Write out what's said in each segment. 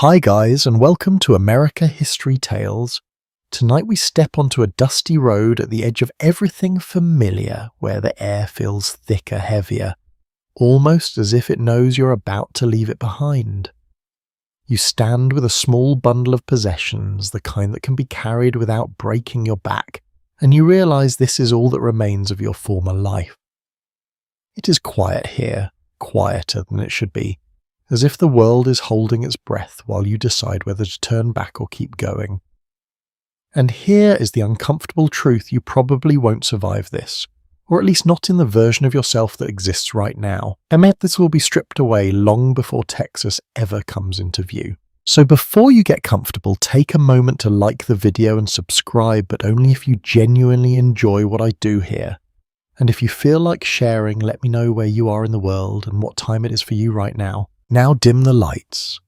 Hi guys, and welcome to America History Tales. Tonight we step onto a dusty road at the edge of everything familiar, where the air feels thicker, heavier, almost as if it knows you're about to leave it behind. You stand with a small bundle of possessions, the kind that can be carried without breaking your back, and you realize this is all that remains of your former life. It is quiet here, quieter than it should be, as if the world is holding its breath while you decide whether to turn back or keep going. And here is the uncomfortable truth: you probably won't survive this, or at least not in the version of yourself that exists right now. I bet this will be stripped away long before Texas ever comes into view. So before you get comfortable, take a moment to like the video and subscribe, but only if you genuinely enjoy what I do here. And if you feel like sharing, let me know where you are in the world and what time it is for you right now. Now dim the lights.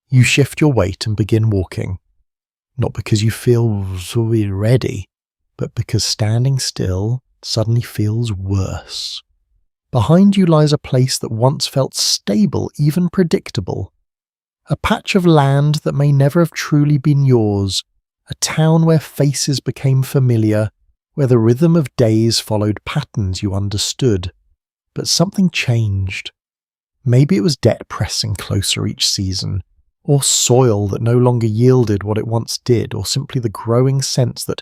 You shift your weight and begin walking, not because you feel ready, but because standing still suddenly feels worse. Behind you lies a place that once felt stable, even predictable. A patch of land that may never have truly been yours, a town where faces became familiar, where the rhythm of days followed patterns you understood. But something changed. Maybe it was debt pressing closer each season, or soil that no longer yielded what it once did, or simply the growing sense that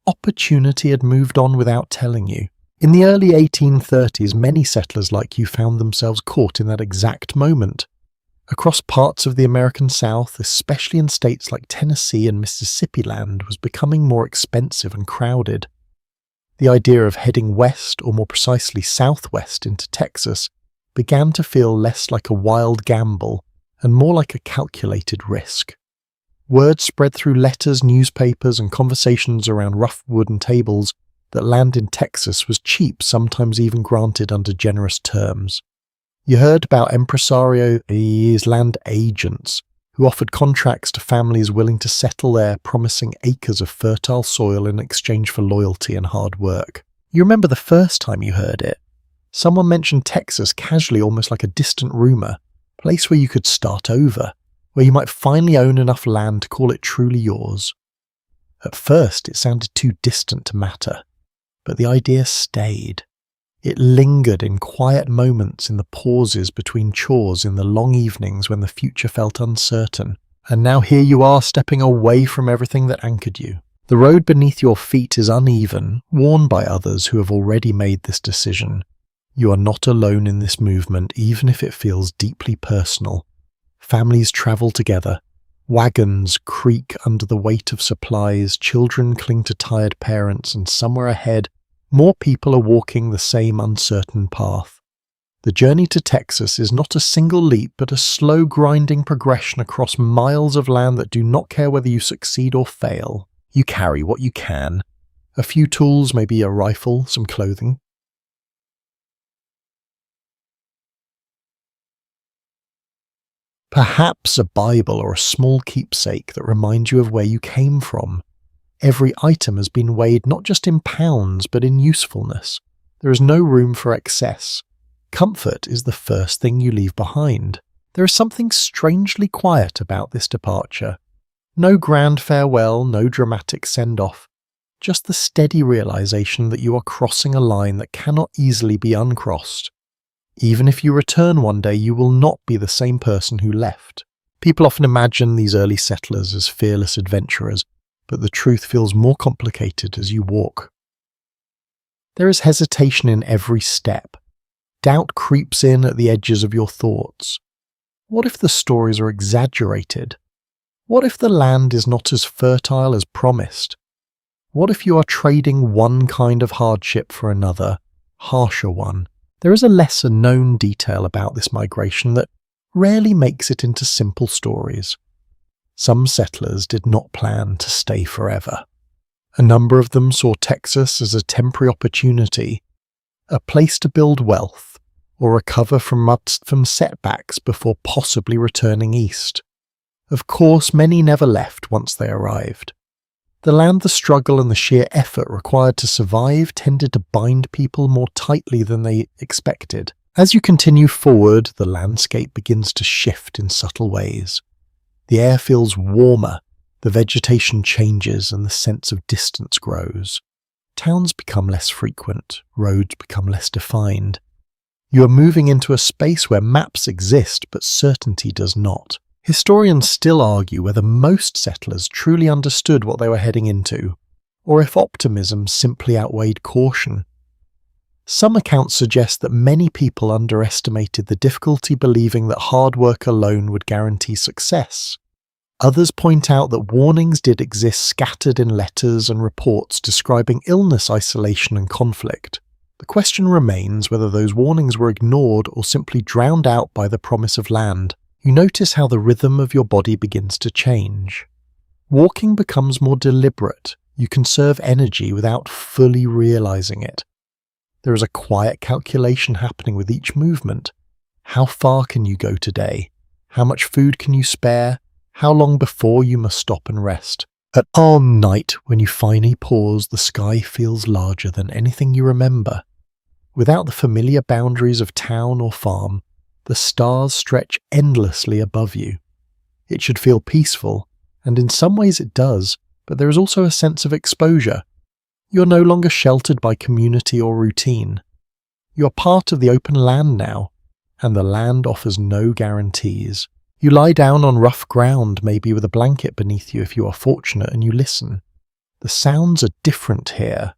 opportunity had moved on without telling you. In the early 1830s, many settlers like you found themselves caught in that exact moment. Across parts of the American South, especially in states like Tennessee and Mississippi, land was becoming more expensive and crowded. The idea of heading west, or more precisely southwest into Texas, began to feel less like a wild gamble and more like a calculated risk. Word spread through letters, newspapers, and conversations around rough wooden tables that land in Texas was cheap, sometimes even granted under generous terms. You heard about impresarios, land agents, who offered contracts to families willing to settle there, promising acres of fertile soil in exchange for loyalty and hard work. You remember the first time you heard it. Someone mentioned Texas casually, almost like a distant rumor, a place where you could start over, where you might finally own enough land to call it truly yours. At first, it sounded too distant to matter, but the idea stayed. It lingered in quiet moments, in the pauses between chores, in the long evenings when the future felt uncertain. And now here you are, stepping away from everything that anchored you. The road beneath your feet is uneven, worn by others who have already made this decision. You are not alone in this movement, even if it feels deeply personal. Families travel together. Wagons creak under the weight of supplies, children cling to tired parents, and somewhere ahead, more people are walking the same uncertain path. The journey to Texas is not a single leap, but a slow grinding progression across miles of land that do not care whether you succeed or fail. You carry what you can. A few tools, maybe a rifle, some clothing. Perhaps a Bible or a small keepsake that reminds you of where you came from. Every item has been weighed not just in pounds, but in usefulness. There is no room for excess. Comfort is the first thing you leave behind. There is something strangely quiet about this departure. No grand farewell, no dramatic send-off. Just the steady realization that you are crossing a line that cannot easily be uncrossed. Even if you return one day, you will not be the same person who left. People often imagine these early settlers as fearless adventurers, but the truth feels more complicated as you walk. There is hesitation in every step. Doubt creeps in at the edges of your thoughts. What if the stories are exaggerated? What if the land is not as fertile as promised? What if you are trading one kind of hardship for another, harsher one? There is a lesser known detail about this migration that rarely makes it into simple stories. Some settlers did not plan to stay forever. A number of them saw Texas as a temporary opportunity, a place to build wealth or recover from setbacks before possibly returning east. Of course, many never left once they arrived. The land, the struggle, and the sheer effort required to survive tended to bind people more tightly than they expected. As you continue forward, the landscape begins to shift in subtle ways. The air feels warmer, the vegetation changes, and the sense of distance grows. Towns become less frequent, roads become less defined. You are moving into a space where maps exist, but certainty does not. Historians still argue whether most settlers truly understood what they were heading into, or if optimism simply outweighed caution. Some accounts suggest that many people underestimated the difficulty believing that hard work alone would guarantee success. Others point out that warnings did exist scattered in letters and reports describing illness, isolation, and conflict. The question remains whether those warnings were ignored or simply drowned out by the promise of land. You notice how the rhythm of your body begins to change. Walking becomes more deliberate. You conserve energy without fully realizing it. There is a quiet calculation happening with each movement. How far can you go today? How much food can you spare? How long before you must stop and rest? At night, when you finally pause, the sky feels larger than anything you remember. Without the familiar boundaries of town or farm, the stars stretch endlessly above you. It should feel peaceful, and in some ways it does, but there is also a sense of exposure. You're no longer sheltered by community or routine. You're part of the open land now, and the land offers no guarantees. You lie down on rough ground, maybe with a blanket beneath you if you are fortunate, and you listen. The sounds are different here.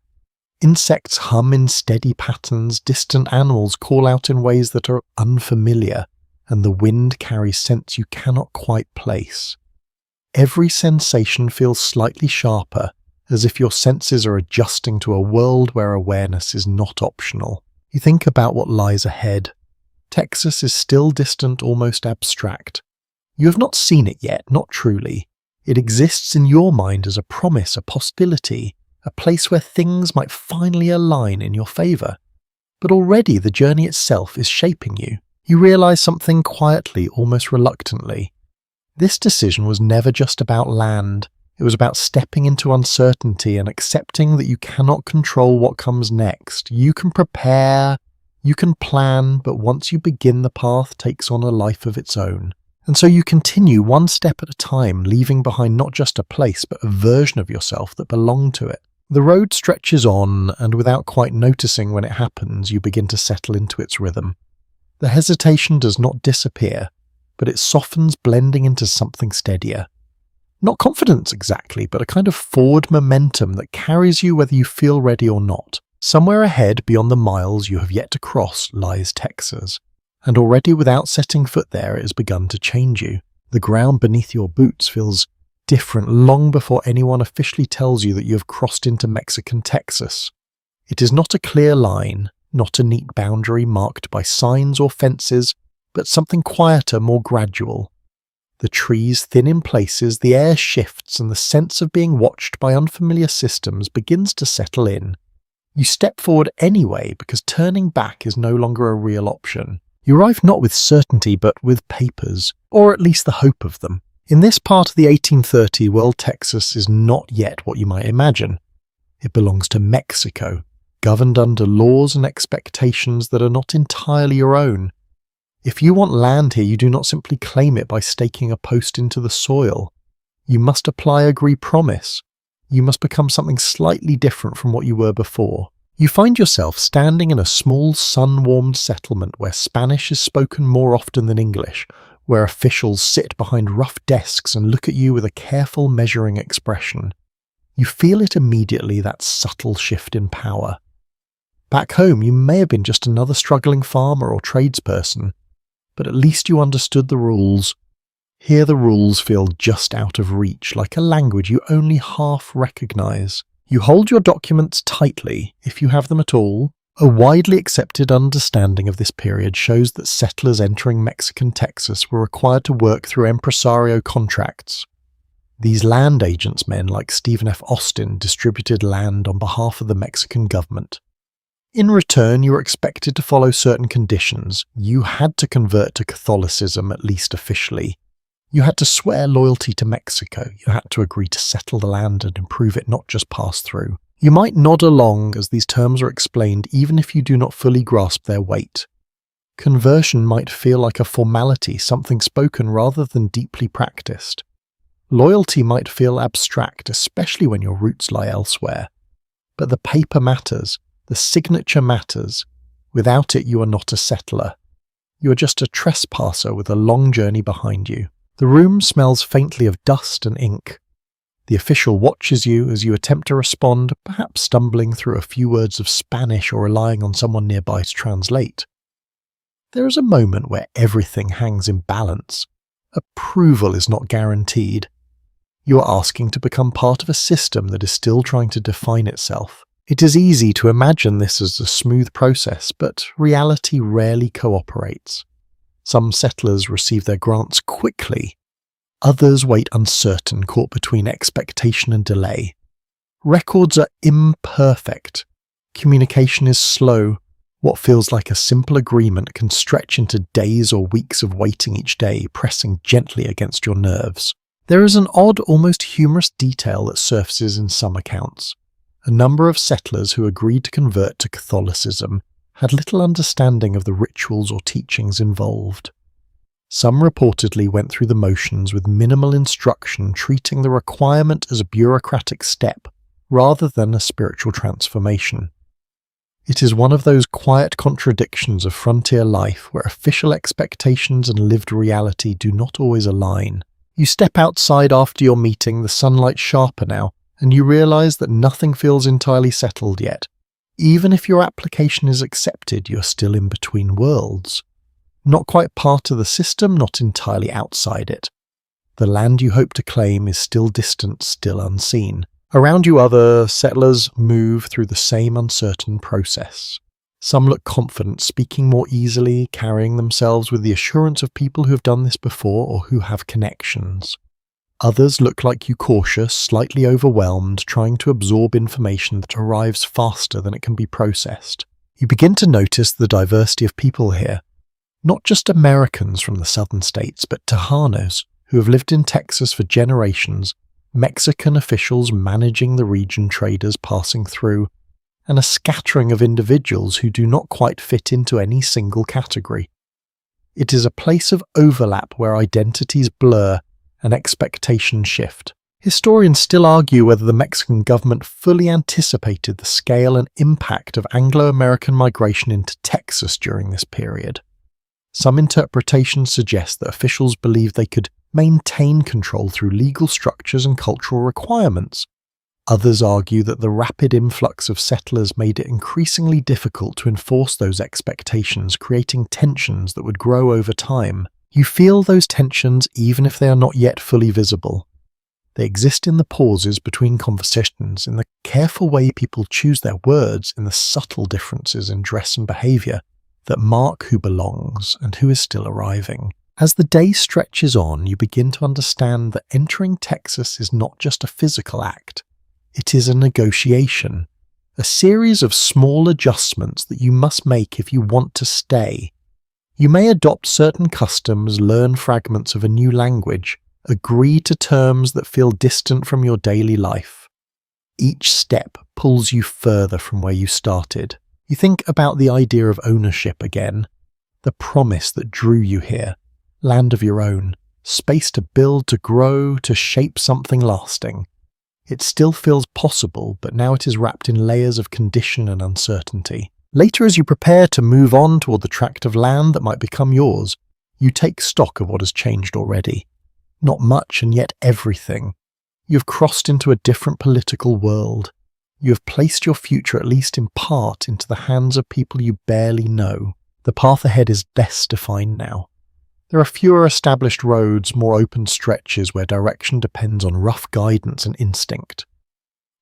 Insects hum in steady patterns, distant animals call out in ways that are unfamiliar, and the wind carries scents you cannot quite place. Every sensation feels slightly sharper, as if your senses are adjusting to a world where awareness is not optional. You think about what lies ahead. Texas is still distant, almost abstract. You have not seen it yet, not truly. It exists in your mind as a promise, a possibility, a place where things might finally align in your favor. But already the journey itself is shaping you. You realize something quietly, almost reluctantly. This decision was never just about land. It was about stepping into uncertainty and accepting that you cannot control what comes next. You can prepare, you can plan, but once you begin, the path takes on a life of its own. And so you continue one step at a time, leaving behind not just a place, but a version of yourself that belonged to it. The road stretches on, and without quite noticing when it happens, you begin to settle into its rhythm. The hesitation does not disappear, but it softens, blending into something steadier. Not confidence exactly, but a kind of forward momentum that carries you whether you feel ready or not. Somewhere ahead, beyond the miles you have yet to cross, lies Texas. And already without setting foot there, it has begun to change you. The ground beneath your boots feels different long before anyone officially tells you that you have crossed into Mexican Texas. It is not a clear line, not a neat boundary marked by signs or fences, but something quieter, more gradual. The trees thin in places, the air shifts, and the sense of being watched by unfamiliar systems begins to settle in. You step forward anyway because turning back is no longer a real option. You arrive not with certainty but with papers, or at least the hope of them. In this part of the 1830 world, Texas is not yet what you might imagine. It belongs to Mexico, governed under laws and expectations that are not entirely your own. If you want land here, you do not simply claim it by staking a post into the soil. You must apply agree promise. You must become something slightly different from what you were before. You find yourself standing in a small, sun-warmed settlement where Spanish is spoken more often than English, where officials sit behind rough desks and look at you with a careful, measuring expression. You feel it immediately, that subtle shift in power. Back home, you may have been just another struggling farmer or tradesperson, but at least you understood the rules. Here the rules feel just out of reach, like a language you only half recognize. You hold your documents tightly, if you have them at all. A widely accepted understanding of this period shows that settlers entering Mexican Texas were required to work through impresario contracts. These land agents men like Stephen F. Austin distributed land on behalf of the Mexican government. In return, you were expected to follow certain conditions. You had to convert to Catholicism, at least officially. You had to swear loyalty to Mexico. You had to agree to settle the land and improve it, not just pass through. You might nod along as these terms are explained, even if you do not fully grasp their weight. Conversion might feel like a formality, something spoken rather than deeply practiced. Loyalty might feel abstract, especially when your roots lie elsewhere. But the paper matters, the signature matters. Without it, you are not a settler. You are just a trespasser with a long journey behind you. The room smells faintly of dust and ink. The official watches you as you attempt to respond, perhaps stumbling through a few words of Spanish or relying on someone nearby to translate. There is a moment where everything hangs in balance. Approval is not guaranteed. You are asking to become part of a system that is still trying to define itself. It is easy to imagine this as a smooth process, but reality rarely cooperates. Some settlers receive their grants quickly. Others wait uncertain, caught between expectation and delay. Records are imperfect. Communication is slow. What feels like a simple agreement can stretch into days or weeks of waiting each day, pressing gently against your nerves. There is an odd, almost humorous detail that surfaces in some accounts. A number of settlers who agreed to convert to Catholicism had little understanding of the rituals or teachings involved. Some reportedly went through the motions with minimal instruction, treating the requirement as a bureaucratic step rather than a spiritual transformation. It is one of those quiet contradictions of frontier life where official expectations and lived reality do not always align. You step outside after your meeting, the sunlight's sharper now, and you realize that nothing feels entirely settled yet. Even if your application is accepted, you're still in between worlds. Not quite part of the system, not entirely outside it. The land you hope to claim is still distant, still unseen. Around you, other settlers move through the same uncertain process. Some look confident, speaking more easily, carrying themselves with the assurance of people who have done this before or who have connections. Others look like you, cautious, slightly overwhelmed, trying to absorb information that arrives faster than it can be processed. You begin to notice the diversity of people here. Not just Americans from the southern states, but Tejanos, who have lived in Texas for generations, Mexican officials managing the region, traders passing through, and a scattering of individuals who do not quite fit into any single category. It is a place of overlap where identities blur and expectations shift. Historians still argue whether the Mexican government fully anticipated the scale and impact of Anglo-American migration into Texas during this period. Some interpretations suggest that officials believed they could maintain control through legal structures and cultural requirements. Others argue that the rapid influx of settlers made it increasingly difficult to enforce those expectations, creating tensions that would grow over time. You feel those tensions even if they are not yet fully visible. They exist in the pauses between conversations, in the careful way people choose their words, in the subtle differences in dress and behavior that mark who belongs and who is still arriving. As the day stretches on, you begin to understand that entering Texas is not just a physical act. It is a negotiation, a series of small adjustments that you must make if you want to stay. You may adopt certain customs, learn fragments of a new language, agree to terms that feel distant from your daily life. Each step pulls you further from where you started. You think about the idea of ownership again, the promise that drew you here, land of your own, space to build, to grow, to shape something lasting. It still feels possible, but now it is wrapped in layers of condition and uncertainty. Later, as you prepare to move on toward the tract of land that might become yours, you take stock of what has changed already. Not much, and yet everything. You have crossed into a different political world. You have placed your future, at least in part, into the hands of people you barely know. The path ahead is less defined now. There are fewer established roads, more open stretches where direction depends on rough guidance and instinct.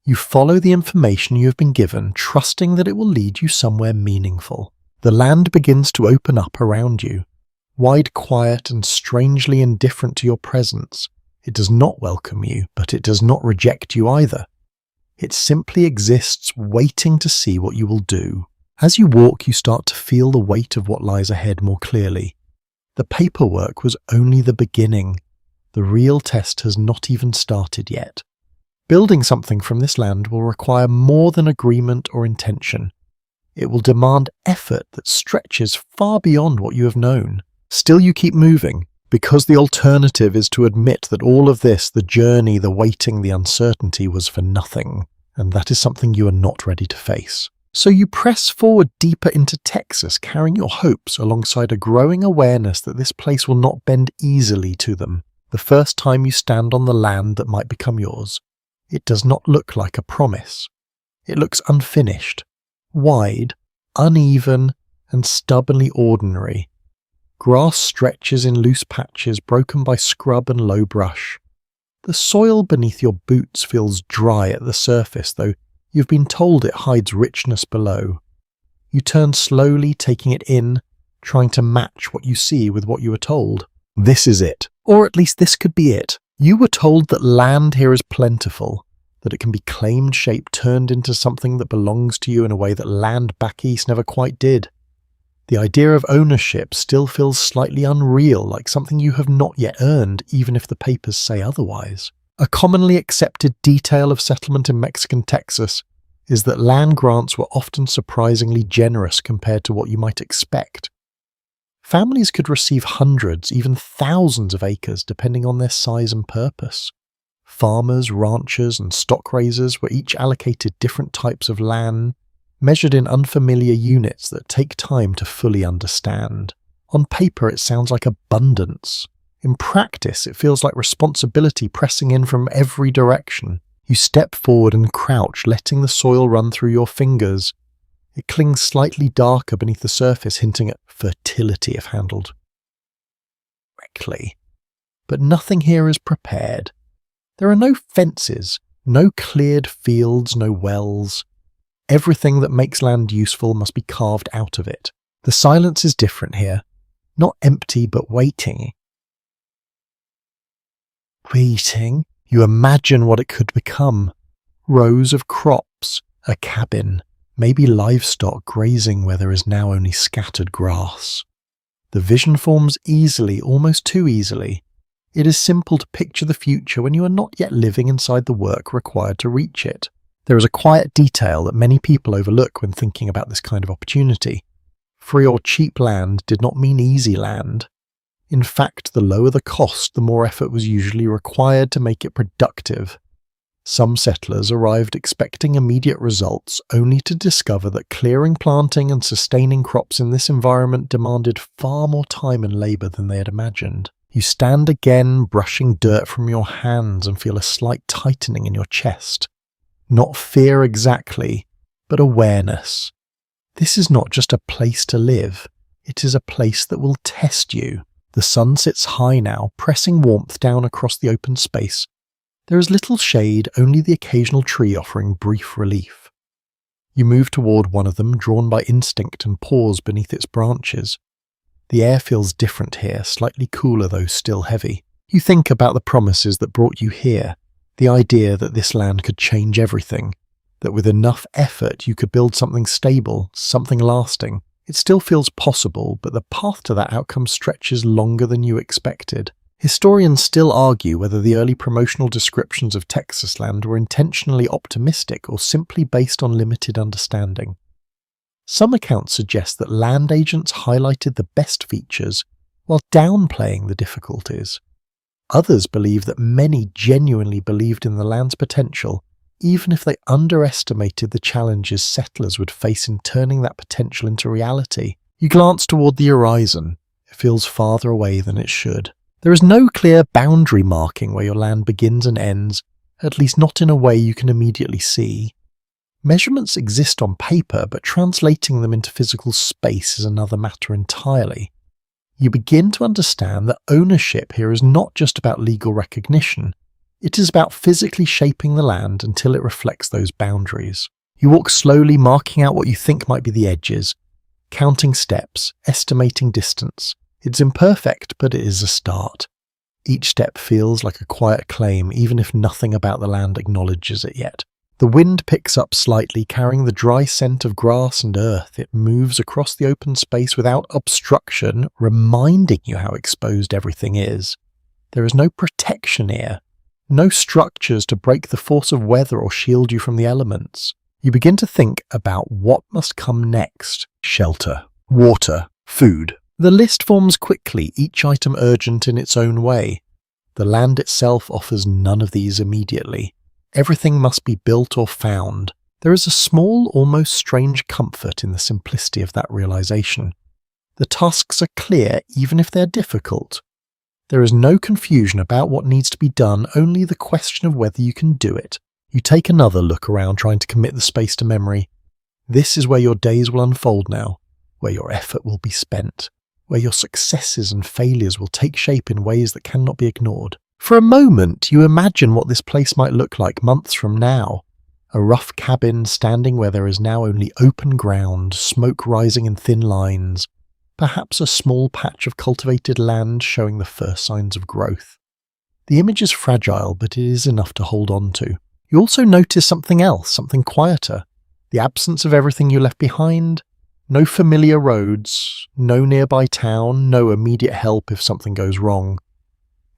You follow the information you have been given, trusting that it will lead you somewhere meaningful. The land begins to open up around you, wide, quiet, and strangely indifferent to your presence. It does not welcome you, but it does not reject you either. It simply exists, waiting to see what you will do. As you walk, you start to feel the weight of what lies ahead more clearly. The paperwork was only the beginning. The real test has not even started yet. Building something from this land will require more than agreement or intention. It will demand effort that stretches far beyond what you have known. Still, you keep moving, because the alternative is to admit that all of this, the journey, the waiting, the uncertainty, was for nothing, and that is something you are not ready to face. So you press forward deeper into Texas, carrying your hopes alongside a growing awareness that this place will not bend easily to them. The first time you stand on the land that might become yours, it does not look like a promise. It looks unfinished, wide, uneven, and stubbornly ordinary. Grass stretches in loose patches broken by scrub and low brush. The soil beneath your boots feels dry at the surface, though you've been told it hides richness below. You turn slowly, taking it in, trying to match what you see with what you were told. This is it. Or at least this could be it. You were told that land here is plentiful, that it can be claimed, shaped, turned into something that belongs to you in a way that land back east never quite did. The idea of ownership still feels slightly unreal, like something you have not yet earned, even if the papers say otherwise. A commonly accepted detail of settlement in Mexican Texas is that land grants were often surprisingly generous compared to what you might expect. Families could receive hundreds, even thousands of acres depending on their size and purpose. Farmers, ranchers, and stock raisers were each allocated different types of land, measured in unfamiliar units that take time to fully understand. On paper, it sounds like abundance. In practice, it feels like responsibility pressing in from every direction. You step forward and crouch, letting the soil run through your fingers. It clings slightly darker beneath the surface, hinting at fertility if handled correctly. But nothing here is prepared. There are no fences, no cleared fields, no wells. Everything that makes land useful must be carved out of it. The silence is different here. Not empty, but waiting. Waiting. You imagine what it could become. Rows of crops, a cabin, maybe livestock grazing where there is now only scattered grass. The vision forms easily, almost too easily. It is simple to picture the future when you are not yet living inside the work required to reach it. There is a quiet detail that many people overlook when thinking about this kind of opportunity. Free or cheap land did not mean easy land. In fact, the lower the cost, the more effort was usually required to make it productive. Some settlers arrived expecting immediate results, only to discover that clearing, planting, and sustaining crops in this environment demanded far more time and labor than they had imagined. You stand again, brushing dirt from your hands, and feel a slight tightening in your chest. Not fear exactly, but awareness. This is not just a place to live, it is a place that will test you. The sun sits high now, pressing warmth down across the open space. There is little shade, only the occasional tree offering brief relief. You move toward one of them, drawn by instinct, and pause beneath its branches. The air feels different here, slightly cooler though still heavy. You think about the promises that brought you here, the idea that this land could change everything, that with enough effort you could build something stable, something lasting. It still feels possible, but the path to that outcome stretches longer than you expected. Historians still argue whether the early promotional descriptions of Texas land were intentionally optimistic or simply based on limited understanding. Some accounts suggest that land agents highlighted the best features while downplaying the difficulties. Others believe that many genuinely believed in the land's potential, even if they underestimated the challenges settlers would face in turning that potential into reality. You glance toward the horizon. It feels farther away than it should. There is no clear boundary marking where your land begins and ends, at least not in a way you can immediately see. Measurements exist on paper, but translating them into physical space is another matter entirely. You begin to understand that ownership here is not just about legal recognition. It is about physically shaping the land until it reflects those boundaries. You walk slowly, marking out what you think might be the edges, counting steps, estimating distance. It's imperfect, but it is a start. Each step feels like a quiet claim, even if nothing about the land acknowledges it yet. The wind picks up slightly, carrying the dry scent of grass and earth. It moves across the open space without obstruction, reminding you how exposed everything is. There is no protection here. No structures to break the force of weather or shield you from the elements. You begin to think about what must come next. Shelter, water, food. The list forms quickly, each item urgent in its own way. The land itself offers none of these immediately. Everything must be built or found. There is a small, almost strange comfort in the simplicity of that realization. The tasks are clear even if they're difficult. There is no confusion about what needs to be done, only the question of whether you can do it. You take another look around, trying to commit the space to memory. This is where your days will unfold now, where your effort will be spent, where your successes and failures will take shape in ways that cannot be ignored. For a moment, you imagine what this place might look like months from now. A rough cabin standing where there is now only open ground, smoke rising in thin lines, perhaps a small patch of cultivated land showing the first signs of growth. The image is fragile, but it is enough to hold on to. You also notice something else, something quieter. The absence of everything you left behind. No familiar roads, no nearby town, no immediate help if something goes wrong.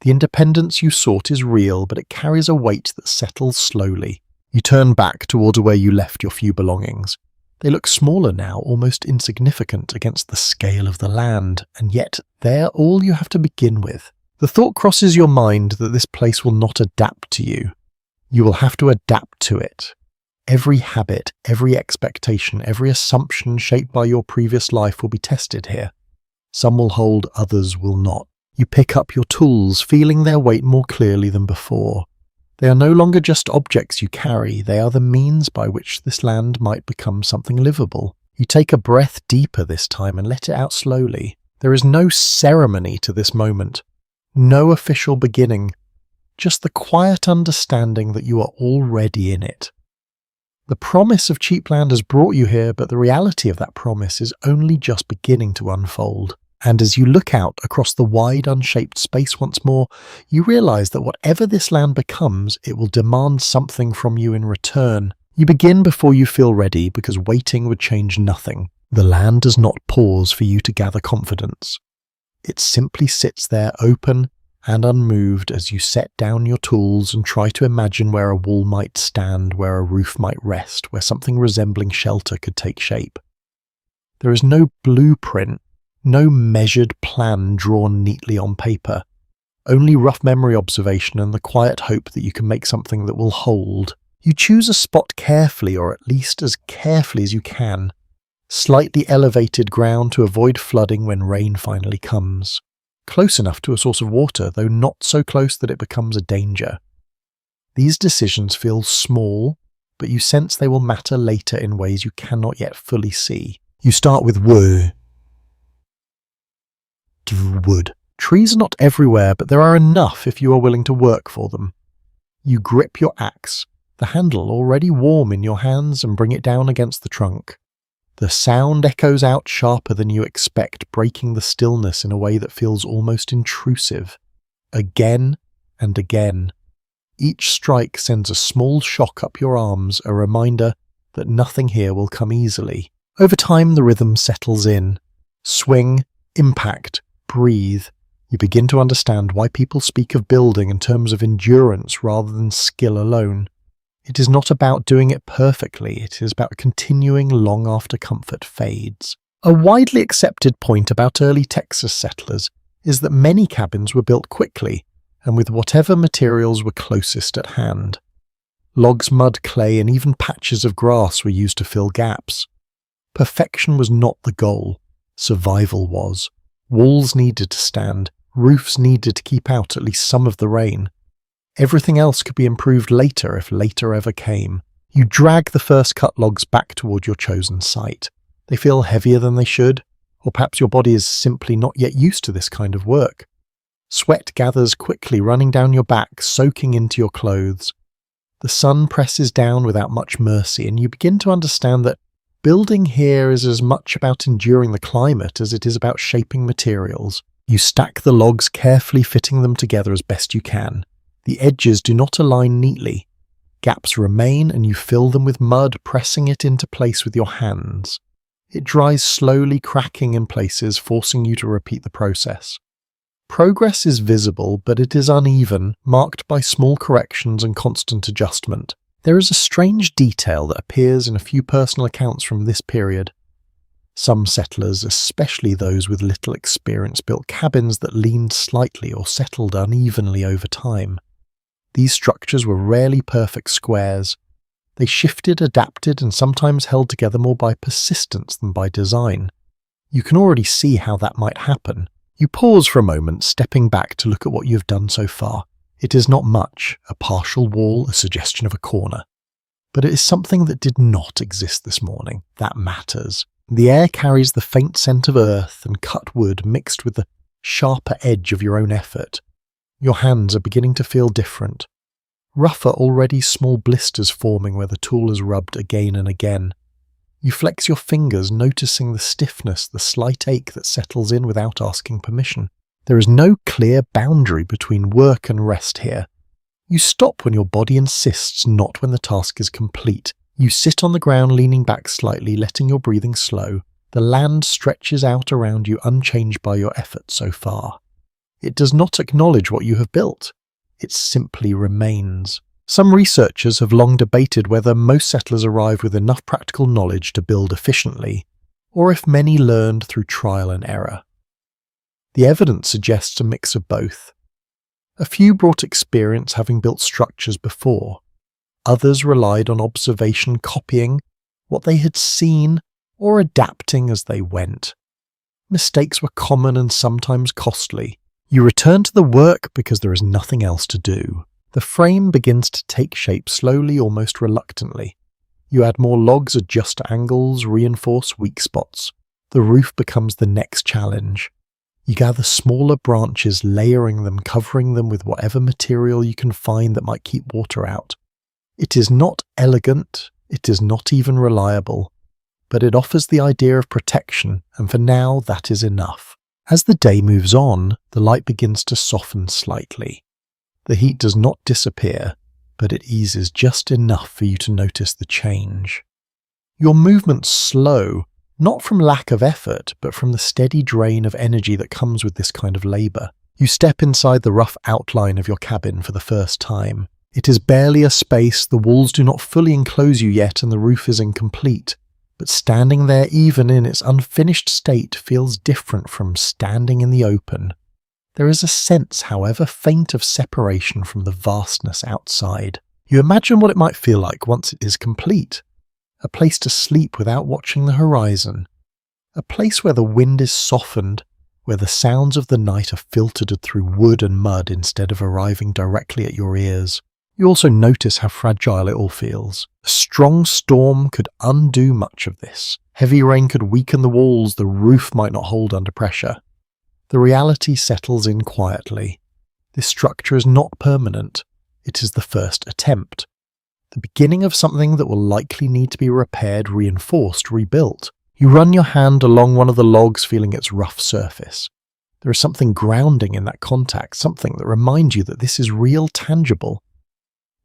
The independence you sought is real, but it carries a weight that settles slowly. You turn back towards where you left your few belongings. They look smaller now, almost insignificant against the scale of the land, and yet they're all you have to begin with. The thought crosses your mind that this place will not adapt to you. You will have to adapt to it. Every habit, every expectation, every assumption shaped by your previous life will be tested here. Some will hold, others will not. You pick up your tools, feeling their weight more clearly than before. They are no longer just objects you carry, they are the means by which this land might become something livable. You take a breath deeper this time and let it out slowly. There is no ceremony to this moment, no official beginning, just the quiet understanding that you are already in it. The promise of cheap land has brought you here, but the reality of that promise is only just beginning to unfold. And as you look out across the wide, unshaped space once more, you realize that whatever this land becomes, it will demand something from you in return. You begin before you feel ready, because waiting would change nothing. The land does not pause for you to gather confidence. It simply sits there open and unmoved as you set down your tools and try to imagine where a wall might stand, where a roof might rest, where something resembling shelter could take shape. There is no blueprint, no measured plan drawn neatly on paper, only rough memory observation and the quiet hope that you can make something that will hold. You choose a spot carefully, or at least as carefully as you can, slightly elevated ground to avoid flooding when rain finally comes. Close enough to a source of water, though not so close that it becomes a danger. These decisions feel small, but you sense they will matter later in ways you cannot yet fully see. You start with wood. Trees are not everywhere, but there are enough if you are willing to work for them. You grip your axe, the handle already warm in your hands, and bring it down against the trunk. The sound echoes out sharper than you expect, breaking the stillness in a way that feels almost intrusive. Again and again. Each strike sends a small shock up your arms, a reminder that nothing here will come easily. Over time, the rhythm settles in. Swing, impact, breathe. You begin to understand why people speak of building in terms of endurance rather than skill alone. It is not about doing it perfectly, it is about continuing long after comfort fades. A widely accepted point about early Texas settlers is that many cabins were built quickly and with whatever materials were closest at hand. Logs, mud, clay, and even patches of grass were used to fill gaps. Perfection was not the goal, survival was. Walls needed to stand, roofs needed to keep out at least some of the rain. Everything else could be improved later if later ever came. You drag the first cut logs back toward your chosen site. They feel heavier than they should, or perhaps your body is simply not yet used to this kind of work. Sweat gathers quickly, running down your back, soaking into your clothes. The sun presses down without much mercy, and you begin to understand that building here is as much about enduring the climate as it is about shaping materials. You stack the logs, carefully fitting them together as best you can. The edges do not align neatly. Gaps remain, and you fill them with mud, pressing it into place with your hands. It dries slowly, cracking in places, forcing you to repeat the process. Progress is visible, but it is uneven, marked by small corrections and constant adjustment. There is a strange detail that appears in a few personal accounts from this period. Some settlers, especially those with little experience, built cabins that leaned slightly or settled unevenly over time. These structures were rarely perfect squares. They shifted, adapted, and sometimes held together more by persistence than by design. You can already see how that might happen. You pause for a moment, stepping back to look at what you have done so far. It is not much, a partial wall, a suggestion of a corner. But it is something that did not exist this morning. That matters. The air carries the faint scent of earth and cut wood mixed with the sharper edge of your own effort. Your hands are beginning to feel different. Rougher, already small blisters forming where the tool is rubbed again and again. You flex your fingers, noticing the stiffness, the slight ache that settles in without asking permission. There is no clear boundary between work and rest here. You stop when your body insists, not when the task is complete. You sit on the ground, leaning back slightly, letting your breathing slow. The land stretches out around you, unchanged by your effort so far. It does not acknowledge what you have built. It simply remains. Some researchers have long debated whether most settlers arrived with enough practical knowledge to build efficiently, or if many learned through trial and error. The evidence suggests a mix of both. A few brought experience having built structures before. Others relied on observation, copying what they had seen or adapting as they went. Mistakes were common and sometimes costly. You return to the work because there is nothing else to do. The frame begins to take shape slowly, almost reluctantly. You add more logs, adjust angles, reinforce weak spots. The roof becomes the next challenge. You gather smaller branches, layering them, covering them with whatever material you can find that might keep water out. It is not elegant, it is not even reliable, but it offers the idea of protection, and for now that is enough. As the day moves on, the light begins to soften slightly. The heat does not disappear, but it eases just enough for you to notice the change. Your movements slow, not from lack of effort, but from the steady drain of energy that comes with this kind of labour. You step inside the rough outline of your cabin for the first time. It is barely a space, the walls do not fully enclose you yet, and the roof is incomplete. But standing there, even in its unfinished state, feels different from standing in the open. There is a sense, however faint, of separation from the vastness outside. You imagine what it might feel like once it is complete. A place to sleep without watching the horizon. A place where the wind is softened, where the sounds of the night are filtered through wood and mud instead of arriving directly at your ears. You also notice how fragile it all feels. A strong storm could undo much of this. Heavy rain could weaken the walls, the roof might not hold under pressure. The reality settles in quietly. This structure is not permanent. It is the first attempt. The beginning of something that will likely need to be repaired, reinforced, rebuilt. You run your hand along one of the logs, feeling its rough surface. There is something grounding in that contact, something that reminds you that this is real, tangible.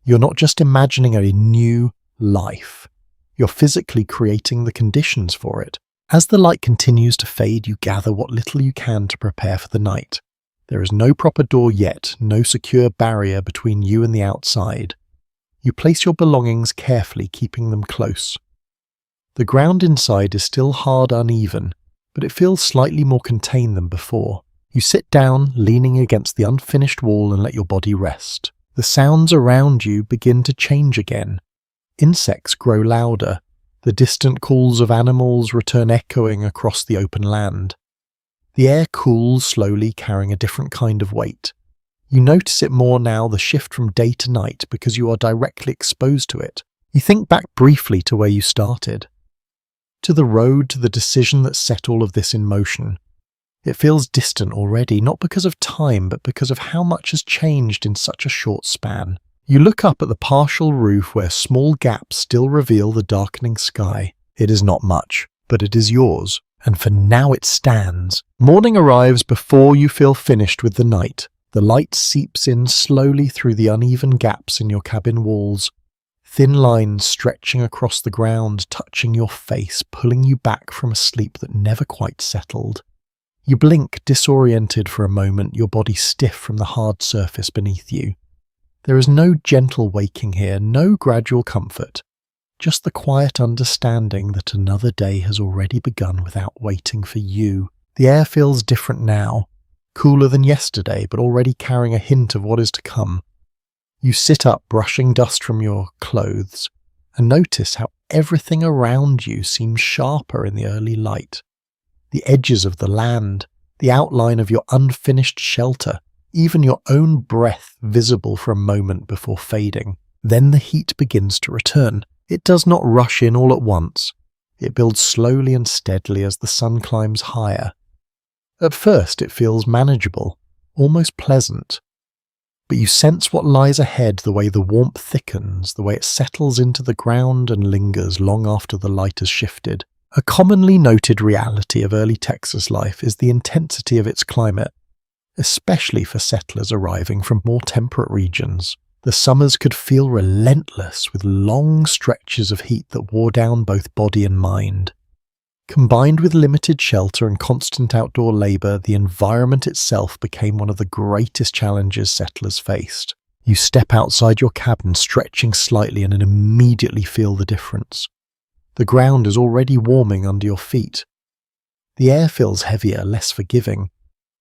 You're not just imagining a new life. You're physically creating the conditions for it. As the light continues to fade, you gather what little you can to prepare for the night. There is no proper door yet, no secure barrier between you and the outside. You place your belongings carefully, keeping them close. The ground inside is still hard, uneven, but it feels slightly more contained than before. You sit down, leaning against the unfinished wall, and let your body rest. The sounds around you begin to change again. Insects grow louder. The distant calls of animals return echoing across the open land. The air cools slowly, carrying a different kind of weight. You notice it more now, the shift from day to night, because you are directly exposed to it. You think back briefly to where you started. To the road, to the decision that set all of this in motion. It feels distant already, not because of time, but because of how much has changed in such a short span. You look up at the partial roof where small gaps still reveal the darkening sky. It is not much, but it is yours, and for now it stands. Morning arrives before you feel finished with the night. The light seeps in slowly through the uneven gaps in your cabin walls. Thin lines stretching across the ground, touching your face, pulling you back from a sleep that never quite settled. You blink, disoriented for a moment, your body stiff from the hard surface beneath you. There is no gentle waking here, no gradual comfort, just the quiet understanding that another day has already begun without waiting for you. The air feels different now, cooler than yesterday, but already carrying a hint of what is to come. You sit up, brushing dust from your clothes, and notice how everything around you seems sharper in the early light. The edges of the land, the outline of your unfinished shelter, even your own breath visible for a moment before fading. Then the heat begins to return. It does not rush in all at once. It builds slowly and steadily as the sun climbs higher. At first it feels manageable, almost pleasant. But you sense what lies ahead, the way the warmth thickens, the way it settles into the ground and lingers long after the light has shifted. A commonly noted reality of early Texas life is the intensity of its climate, especially for settlers arriving from more temperate regions. The summers could feel relentless, with long stretches of heat that wore down both body and mind. Combined with limited shelter and constant outdoor labor, the environment itself became one of the greatest challenges settlers faced. You step outside your cabin, stretching slightly, and immediately feel the difference. The ground is already warming under your feet. The air feels heavier, less forgiving.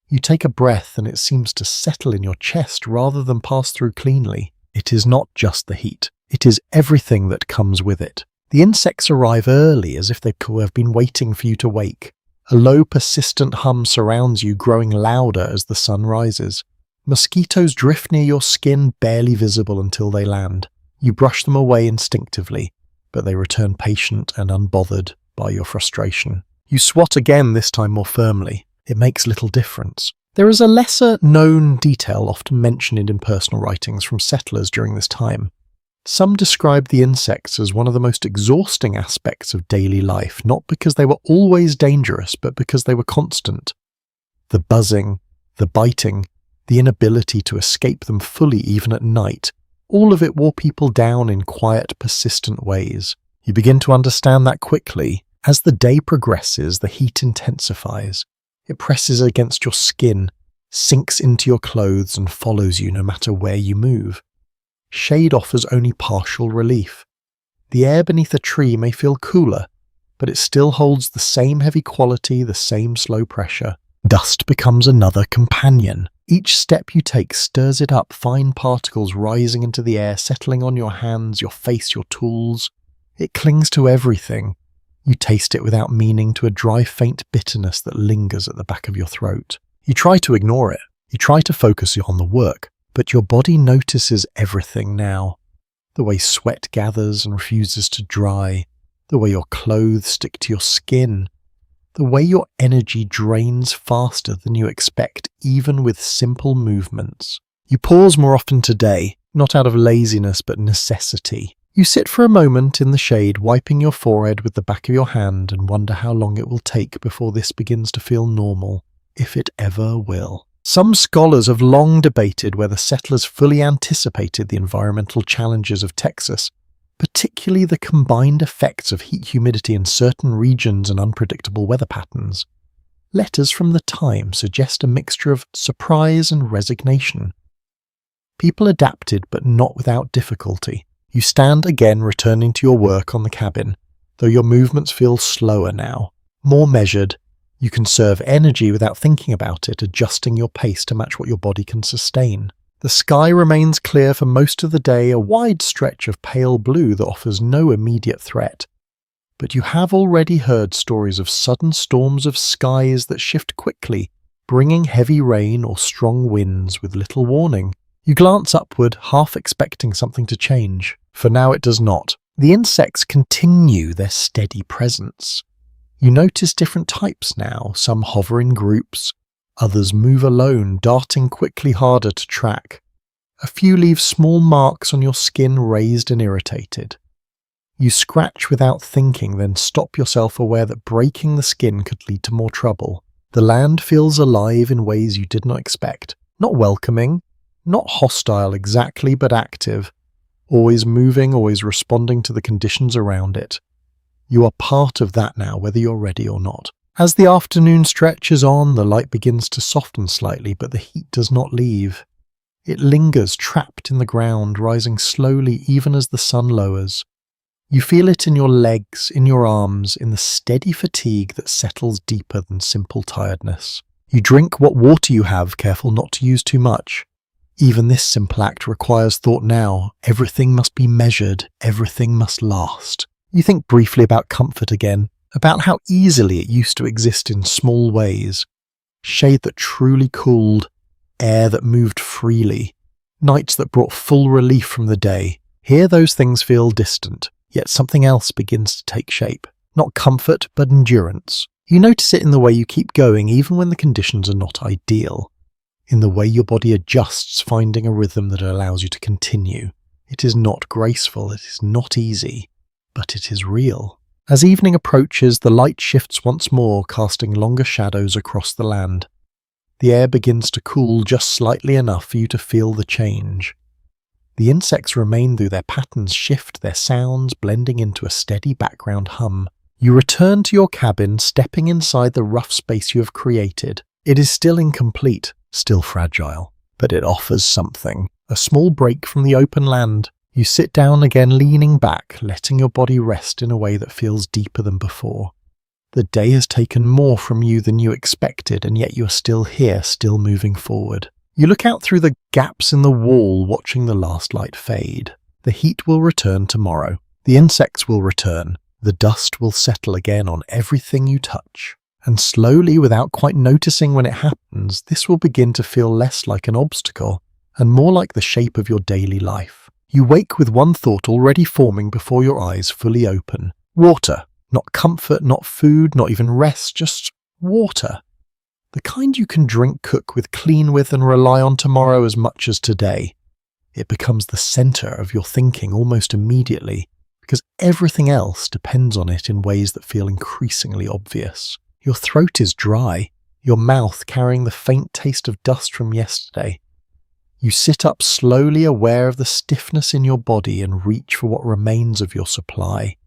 You take a breath and it seems to settle in your chest rather than pass through cleanly. It is not just the heat. It is everything that comes with it. The insects arrive early, as if they have been waiting for you to wake. A low, persistent hum surrounds you, growing louder as the sun rises. Mosquitoes drift near your skin, barely visible until they land. You brush them away instinctively, but they return patient and unbothered by your frustration. You swat again, this time more firmly. It makes little difference. There is a lesser-known detail often mentioned in personal writings from settlers during this time. Some describe the insects as one of the most exhausting aspects of daily life, not because they were always dangerous, but because they were constant. The buzzing, the biting, the inability to escape them fully even at night, all of it wore people down in quiet, persistent ways. You begin to understand that quickly. As the day progresses, the heat intensifies. It presses against your skin, sinks into your clothes, and follows you no matter where you move. Shade offers only partial relief. The air beneath a tree may feel cooler, but it still holds the same heavy quality, the same slow pressure. Dust becomes another companion. Each step you take stirs it up, fine particles rising into the air, settling on your hands, your face, your tools. It clings to everything. You taste it without meaning, to a dry, faint bitterness that lingers at the back of your throat. You try to ignore it. You try to focus on the work. But your body notices everything now. The way sweat gathers and refuses to dry, the way your clothes stick to your skin, the way your energy drains faster than you expect, even with simple movements. You pause more often today, not out of laziness but necessity. You sit for a moment in the shade, wiping your forehead with the back of your hand, and wonder how long it will take before this begins to feel normal, if it ever will. Some scholars have long debated whether settlers fully anticipated the environmental challenges of Texas, particularly the combined effects of heat, humidity in certain regions and unpredictable weather patterns. Letters from the time suggest a mixture of surprise and resignation. People adapted, but not without difficulty. You stand again, returning to your work on the cabin, though your movements feel slower now, more measured. You conserve energy without thinking about it, adjusting your pace to match what your body can sustain. The sky remains clear for most of the day, a wide stretch of pale blue that offers no immediate threat. But you have already heard stories of sudden storms of skies that shift quickly, bringing heavy rain or strong winds with little warning. You glance upward, half expecting something to change. For now it does not. The insects continue their steady presence. You notice different types now, some hover in groups, others move alone, darting quickly harder to track. A few leave small marks on your skin, raised and irritated. You scratch without thinking, then stop yourself, aware that breaking the skin could lead to more trouble. The land feels alive in ways you did not expect. Not welcoming, not hostile exactly, but active. Always moving, always responding to the conditions around it. You are part of that now, whether you're ready or not. As the afternoon stretches on, the light begins to soften slightly, but the heat does not leave. It lingers trapped in the ground, rising slowly even as the sun lowers. You feel it in your legs, in your arms, in the steady fatigue that settles deeper than simple tiredness. You drink what water you have, careful not to use too much. Even this simple act requires thought now. Everything must be measured, everything must last. You think briefly about comfort again, about how easily it used to exist in small ways. Shade that truly cooled, air that moved freely, nights that brought full relief from the day. Here those things feel distant, yet something else begins to take shape. Not comfort, but endurance. You notice it in the way you keep going even when the conditions are not ideal. In the way your body adjusts, finding a rhythm that allows you to continue. It is not graceful, it is not easy, but it is real. As evening approaches, the light shifts once more, casting longer shadows across the land. The air begins to cool just slightly enough for you to feel the change. The insects remain, though their patterns shift, their sounds blending into a steady background hum. You return to your cabin, stepping inside the rough space you have created. It is still incomplete, still fragile, but it offers something. A small break from the open land. You sit down again, leaning back, letting your body rest in a way that feels deeper than before. The day has taken more from you than you expected, and yet you are still here, still moving forward. You look out through the gaps in the wall, watching the last light fade. The heat will return tomorrow. The insects will return. The dust will settle again on everything you touch. And slowly, without quite noticing when it happens, this will begin to feel less like an obstacle and more like the shape of your daily life. You wake with one thought already forming before your eyes fully open. Water. Not comfort, not food, not even rest, just water. The kind you can drink, cook with, clean with, and rely on tomorrow as much as today. It becomes the center of your thinking almost immediately, because everything else depends on it in ways that feel increasingly obvious. Your throat is dry, your mouth carrying the faint taste of dust from yesterday. You sit up slowly, aware of the stiffness in your body, and reach for what remains of your supply.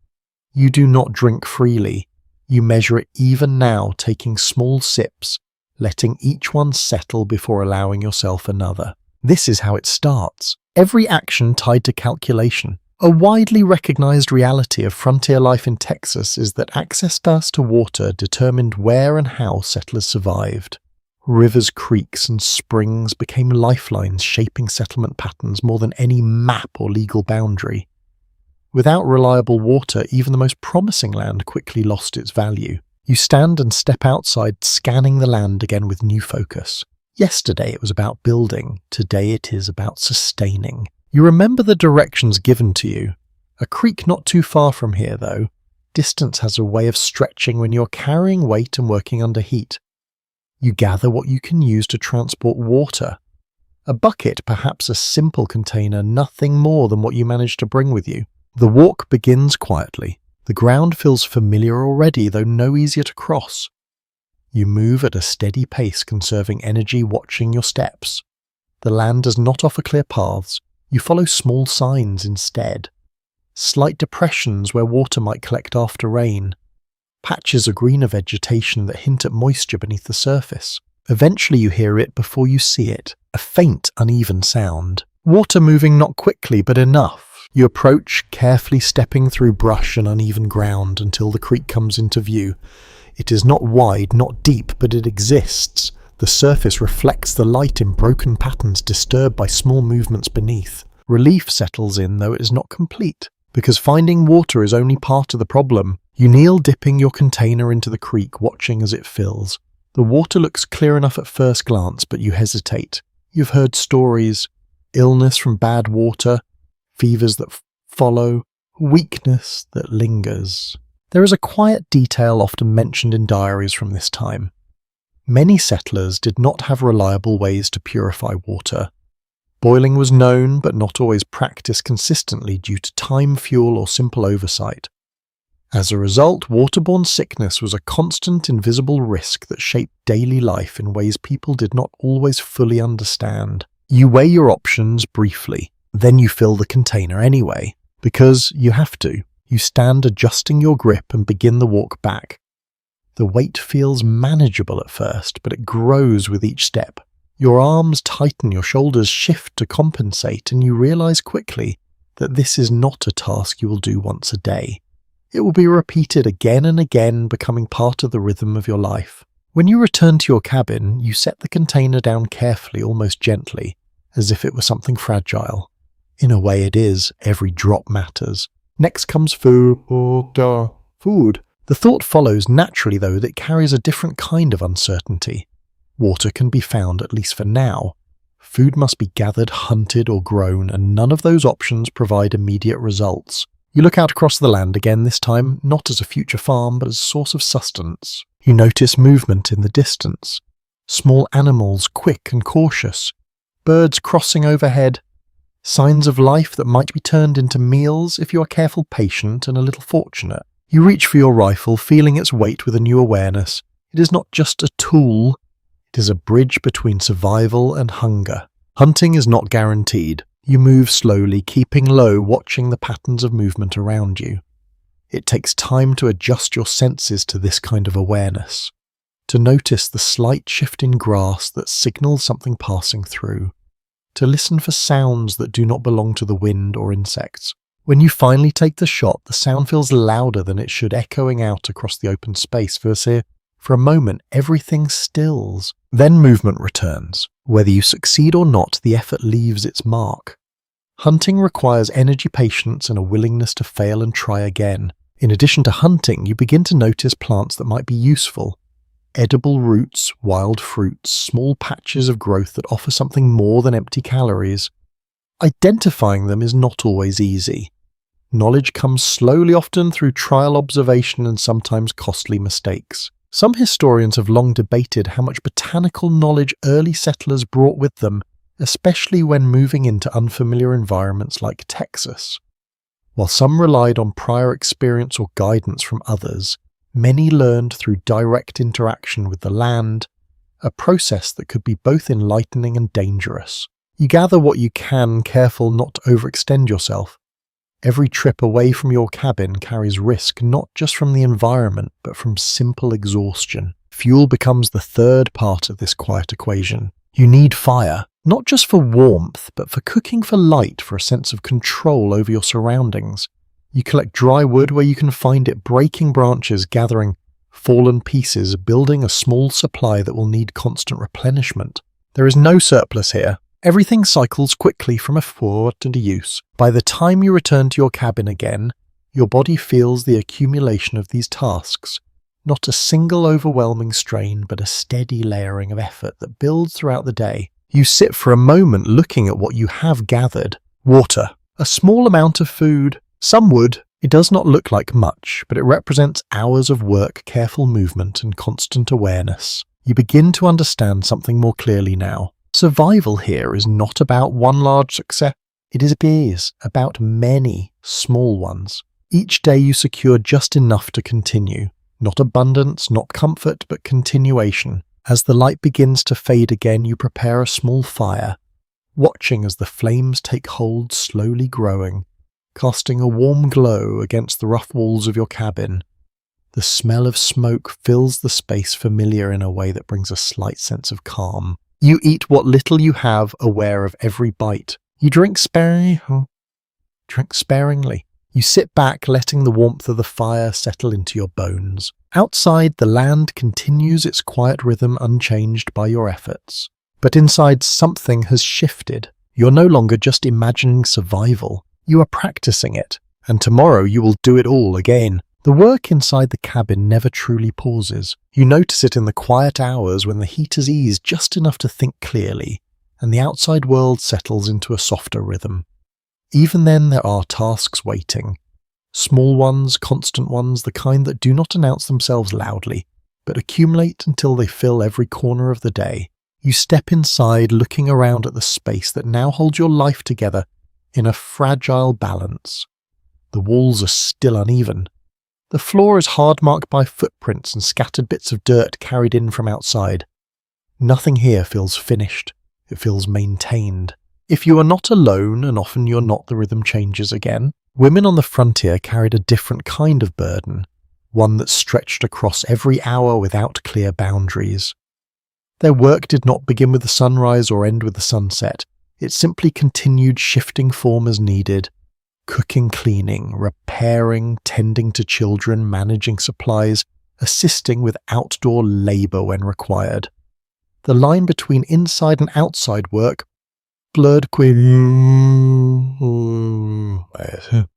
You do not drink freely. You measure it even now, taking small sips, letting each one settle before allowing yourself another. This is how it starts. Every action tied to calculation. A widely recognized reality of frontier life in Texas is that access to water determined where and how settlers survived. Rivers, creeks, and springs became lifelines shaping settlement patterns more than any map or legal boundary. Without reliable water, even the most promising land quickly lost its value. You stand and step outside, scanning the land again with new focus. Yesterday it was about building, today it is about sustaining. You remember the directions given to you. A creek not too far from here, though. Distance has a way of stretching when you're carrying weight and working under heat. You gather what you can use to transport water. A bucket, perhaps a simple container, nothing more than what you managed to bring with you. The walk begins quietly. The ground feels familiar already, though no easier to cross. You move at a steady pace, conserving energy, watching your steps. The land does not offer clear paths. You follow small signs instead. Slight depressions where water might collect after rain. Patches of greener vegetation that hint at moisture beneath the surface. Eventually you hear it before you see it, a faint, uneven sound. Water moving not quickly, but enough. You approach, carefully stepping through brush and uneven ground until the creek comes into view. It is not wide, not deep, but it exists. The surface reflects the light in broken patterns disturbed by small movements beneath. Relief settles in, though it is not complete, because finding water is only part of the problem. You kneel, dipping your container into the creek, watching as it fills. The water looks clear enough at first glance, but you hesitate. You've heard stories, illness from bad water, fevers that follow, weakness that lingers. There is a quiet detail often mentioned in diaries from this time. Many settlers did not have reliable ways to purify water. Boiling was known, but not always practiced consistently due to time, fuel, or simple oversight. As a result, waterborne sickness was a constant, invisible risk that shaped daily life in ways people did not always fully understand. You weigh your options briefly, then you fill the container anyway, because you have to. You stand adjusting your grip and begin the walk back. The weight feels manageable at first, but it grows with each step. Your arms tighten, your shoulders shift to compensate, and you realize quickly that this is not a task you will do once a day. It will be repeated again and again, becoming part of the rhythm of your life. When you return to your cabin, you set the container down carefully, almost gently, as if it were something fragile. In a way it is, every drop matters. Next comes food. The thought follows naturally, though, that it carries a different kind of uncertainty. Water can be found, at least for now. Food must be gathered, hunted, or grown, and none of those options provide immediate results. You look out across the land again, this time not as a future farm, but as a source of sustenance. You notice movement in the distance. Small animals, quick and cautious. Birds crossing overhead. Signs of life that might be turned into meals if you are careful, patient, and a little fortunate. You reach for your rifle, feeling its weight with a new awareness. It is not just a tool. It is a bridge between survival and hunger. Hunting is not guaranteed. You move slowly, keeping low, watching the patterns of movement around you. It takes time to adjust your senses to this kind of awareness, to notice the slight shift in grass that signals something passing through, to listen for sounds that do not belong to the wind or insects. When you finally take the shot, the sound feels louder than it should, echoing out across the open space. For a moment, everything stills. Then movement returns. Whether you succeed or not, the effort leaves its mark. Hunting requires energy, patience, and a willingness to fail and try again. In addition to hunting, you begin to notice plants that might be useful. Edible roots, wild fruits, small patches of growth that offer something more than empty calories. Identifying them is not always easy. Knowledge comes slowly, often through trial observation and sometimes costly mistakes. Some historians have long debated how much botanical knowledge early settlers brought with them, especially when moving into unfamiliar environments like Texas. While some relied on prior experience or guidance from others, many learned through direct interaction with the land, a process that could be both enlightening and dangerous. You gather what you can, careful not to overextend yourself. Every trip away from your cabin carries risk, not just from the environment, but from simple exhaustion. Fuel becomes the third part of this quiet equation. You need fire, not just for warmth, but for cooking, for light, for a sense of control over your surroundings. You collect dry wood where you can find it, breaking branches, gathering fallen pieces, building a small supply that will need constant replenishment. There is no surplus here. Everything cycles quickly from a thought into use. By the time you return to your cabin again, your body feels the accumulation of these tasks. Not a single overwhelming strain, but a steady layering of effort that builds throughout the day. You sit for a moment looking at what you have gathered. Water. A small amount of food. Some wood. It does not look like much, but it represents hours of work, careful movement, and constant awareness. You begin to understand something more clearly now. Survival here is not about one large success. It is about many small ones. Each day you secure just enough to continue. Not abundance, not comfort, but continuation. As the light begins to fade again, you prepare a small fire, watching as the flames take hold, slowly growing, casting a warm glow against the rough walls of your cabin. The smell of smoke fills the space, familiar in a way that brings a slight sense of calm. You eat what little you have, aware of every bite. You drink sparingly. You sit back, letting the warmth of the fire settle into your bones. Outside, the land continues its quiet rhythm, unchanged by your efforts. But inside, something has shifted. You're no longer just imagining survival. You are practicing it, and tomorrow you will do it all again. The work inside the cabin never truly pauses. You notice it in the quiet hours when the heat has eased just enough to think clearly, and the outside world settles into a softer rhythm. Even then, there are tasks waiting. Small ones, constant ones, the kind that do not announce themselves loudly, but accumulate until they fill every corner of the day. You step inside, looking around at the space that now holds your life together in a fragile balance. The walls are still uneven. The floor is hard marked by footprints and scattered bits of dirt carried in from outside. Nothing here feels finished. It feels maintained. If you are not alone, and often you're not, the rhythm changes again. Women on the frontier carried a different kind of burden, one that stretched across every hour without clear boundaries. Their work did not begin with the sunrise or end with the sunset. It simply continued shifting form as needed. Cooking, cleaning, repairing, tending to children, managing supplies, assisting with outdoor labour when required. The line between inside and outside work blurred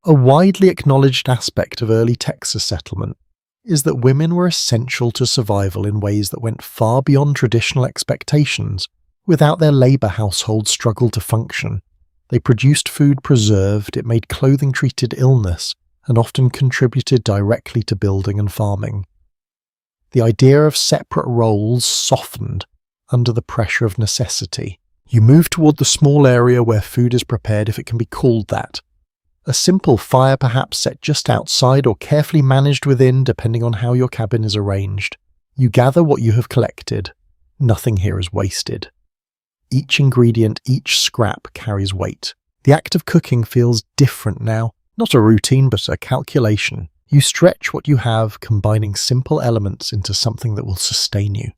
A widely acknowledged aspect of early Texas settlement is that women were essential to survival in ways that went far beyond traditional expectations. Without their labour, households struggled to function. They produced food preserved, it made clothing treated illness, and often contributed directly to building and farming. The idea of separate roles softened under the pressure of necessity. You move toward the small area where food is prepared, if it can be called that. A simple fire perhaps set just outside or carefully managed within, depending on how your cabin is arranged. You gather what you have collected. Nothing here is wasted. Each ingredient, each scrap carries weight. The act of cooking feels different now. Not a routine, but a calculation. You stretch what you have, combining simple elements into something that will sustain you.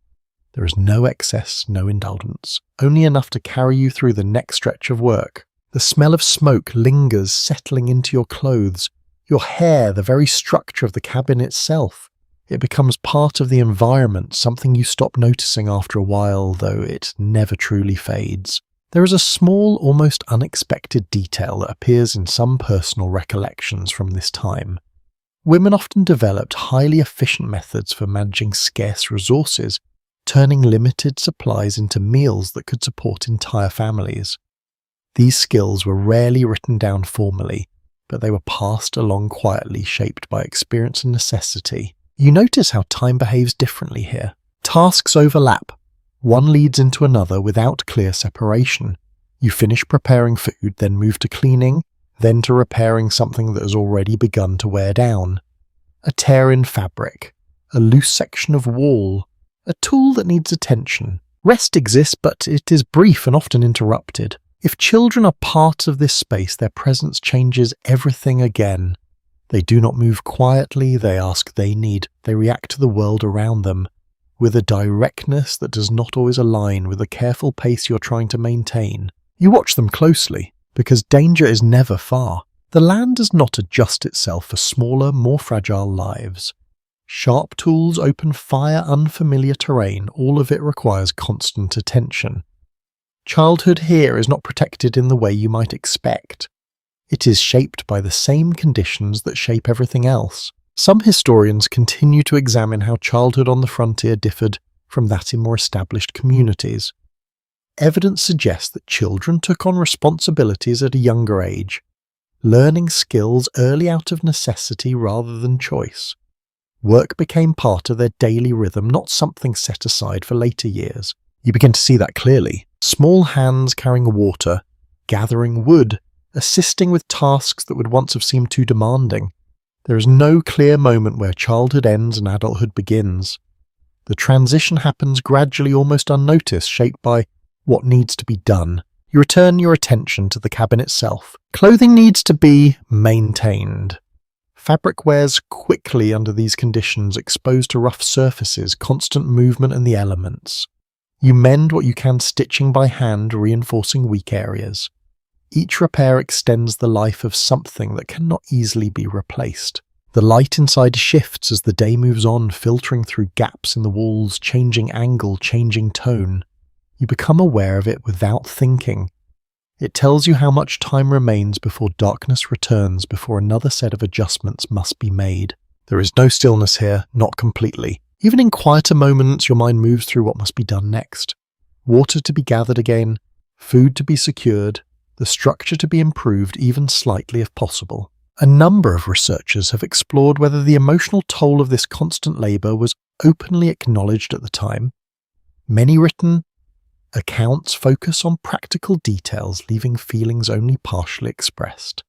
There is no excess, no indulgence, only enough to carry you through the next stretch of work. The smell of smoke lingers, settling into your clothes, your hair, the very structure of the cabin itself. It becomes part of the environment, something you stop noticing after a while, though it never truly fades. There is a small, almost unexpected detail that appears in some personal recollections from this time. Women often developed highly efficient methods for managing scarce resources, turning limited supplies into meals that could support entire families. These skills were rarely written down formally, but they were passed along quietly, shaped by experience and necessity. You notice how time behaves differently here. Tasks overlap. One leads into another without clear separation. You finish preparing food, then move to cleaning, then to repairing something that has already begun to wear down. A tear in fabric, a loose section of wall, a tool that needs attention. Rest exists, but it is brief and often interrupted. If children are part of this space, their presence changes everything again. They do not move quietly, they ask, they need, they react to the world around them, with a directness that does not always align with the careful pace you're trying to maintain. You watch them closely, because danger is never far. The land does not adjust itself for smaller, more fragile lives. Sharp tools open fire, unfamiliar terrain, all of it requires constant attention. Childhood here is not protected in the way you might expect. It is shaped by the same conditions that shape everything else. Some historians continue to examine how childhood on the frontier differed from that in more established communities. Evidence suggests that children took on responsibilities at a younger age, learning skills early out of necessity rather than choice. Work became part of their daily rhythm, not something set aside for later years. You begin to see that clearly. Small hands carrying water, gathering wood, assisting with tasks that would once have seemed too demanding. There is no clear moment where childhood ends and adulthood begins. The transition happens gradually, almost unnoticed, shaped by what needs to be done. You return your attention to the cabin itself. Clothing needs to be maintained. Fabric wears quickly under these conditions, exposed to rough surfaces, constant movement and the elements. You mend what you can, stitching by hand, reinforcing weak areas. Each repair extends the life of something that cannot easily be replaced. The light inside shifts as the day moves on, filtering through gaps in the walls, changing angle, changing tone. You become aware of it without thinking. It tells you how much time remains before darkness returns, before another set of adjustments must be made. There is no stillness here, not completely. Even in quieter moments, your mind moves through what must be done next. Water to be gathered again, food to be secured, the structure to be improved even slightly if possible. A number of researchers have explored whether the emotional toll of this constant labour was openly acknowledged at the time. Many written accounts focus on practical details, leaving feelings only partially expressed.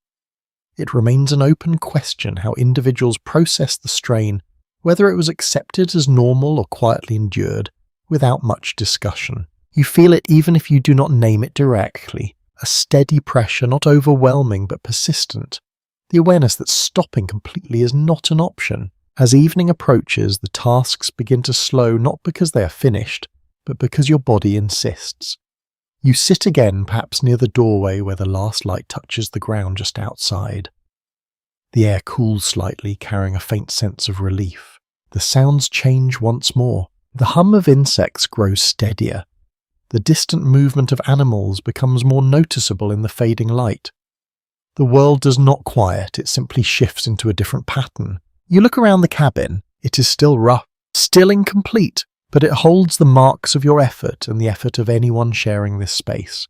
It remains an open question how individuals process the strain, whether it was accepted as normal or quietly endured, without much discussion. You feel it even if you do not name it directly, a steady pressure, not overwhelming but persistent. The awareness that stopping completely is not an option. As evening approaches, the tasks begin to slow, not because they are finished, but because your body insists. You sit again, perhaps near the doorway where the last light touches the ground just outside. The air cools slightly, carrying a faint sense of relief. The sounds change once more. The hum of insects grows steadier. The distant movement of animals becomes more noticeable in the fading light. The world does not quiet, it simply shifts into a different pattern. You look around the cabin. It is still rough, still incomplete, but it holds the marks of your effort and the effort of anyone sharing this space.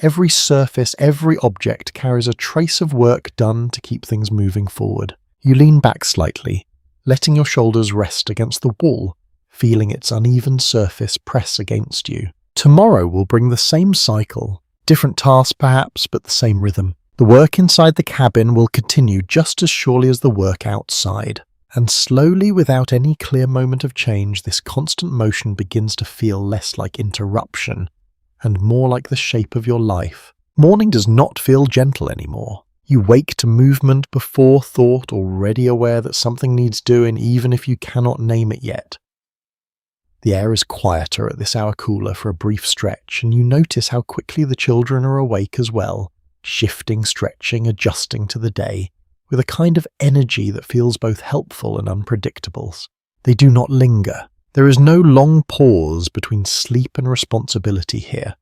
Every surface, every object carries a trace of work done to keep things moving forward. You lean back slightly, letting your shoulders rest against the wall, feeling its uneven surface press against you. Tomorrow will bring the same cycle, different tasks perhaps, but the same rhythm. The work inside the cabin will continue just as surely as the work outside. And slowly, without any clear moment of change, this constant motion begins to feel less like interruption and more like the shape of your life. Morning does not feel gentle anymore. You wake to movement before thought, already aware that something needs doing even if you cannot name it yet. The air is quieter at this hour cooler for a brief stretch, and you notice how quickly the children are awake as well, shifting, stretching, adjusting to the day, with a kind of energy that feels both helpful and unpredictable. They do not linger. There is no long pause between sleep and responsibility here.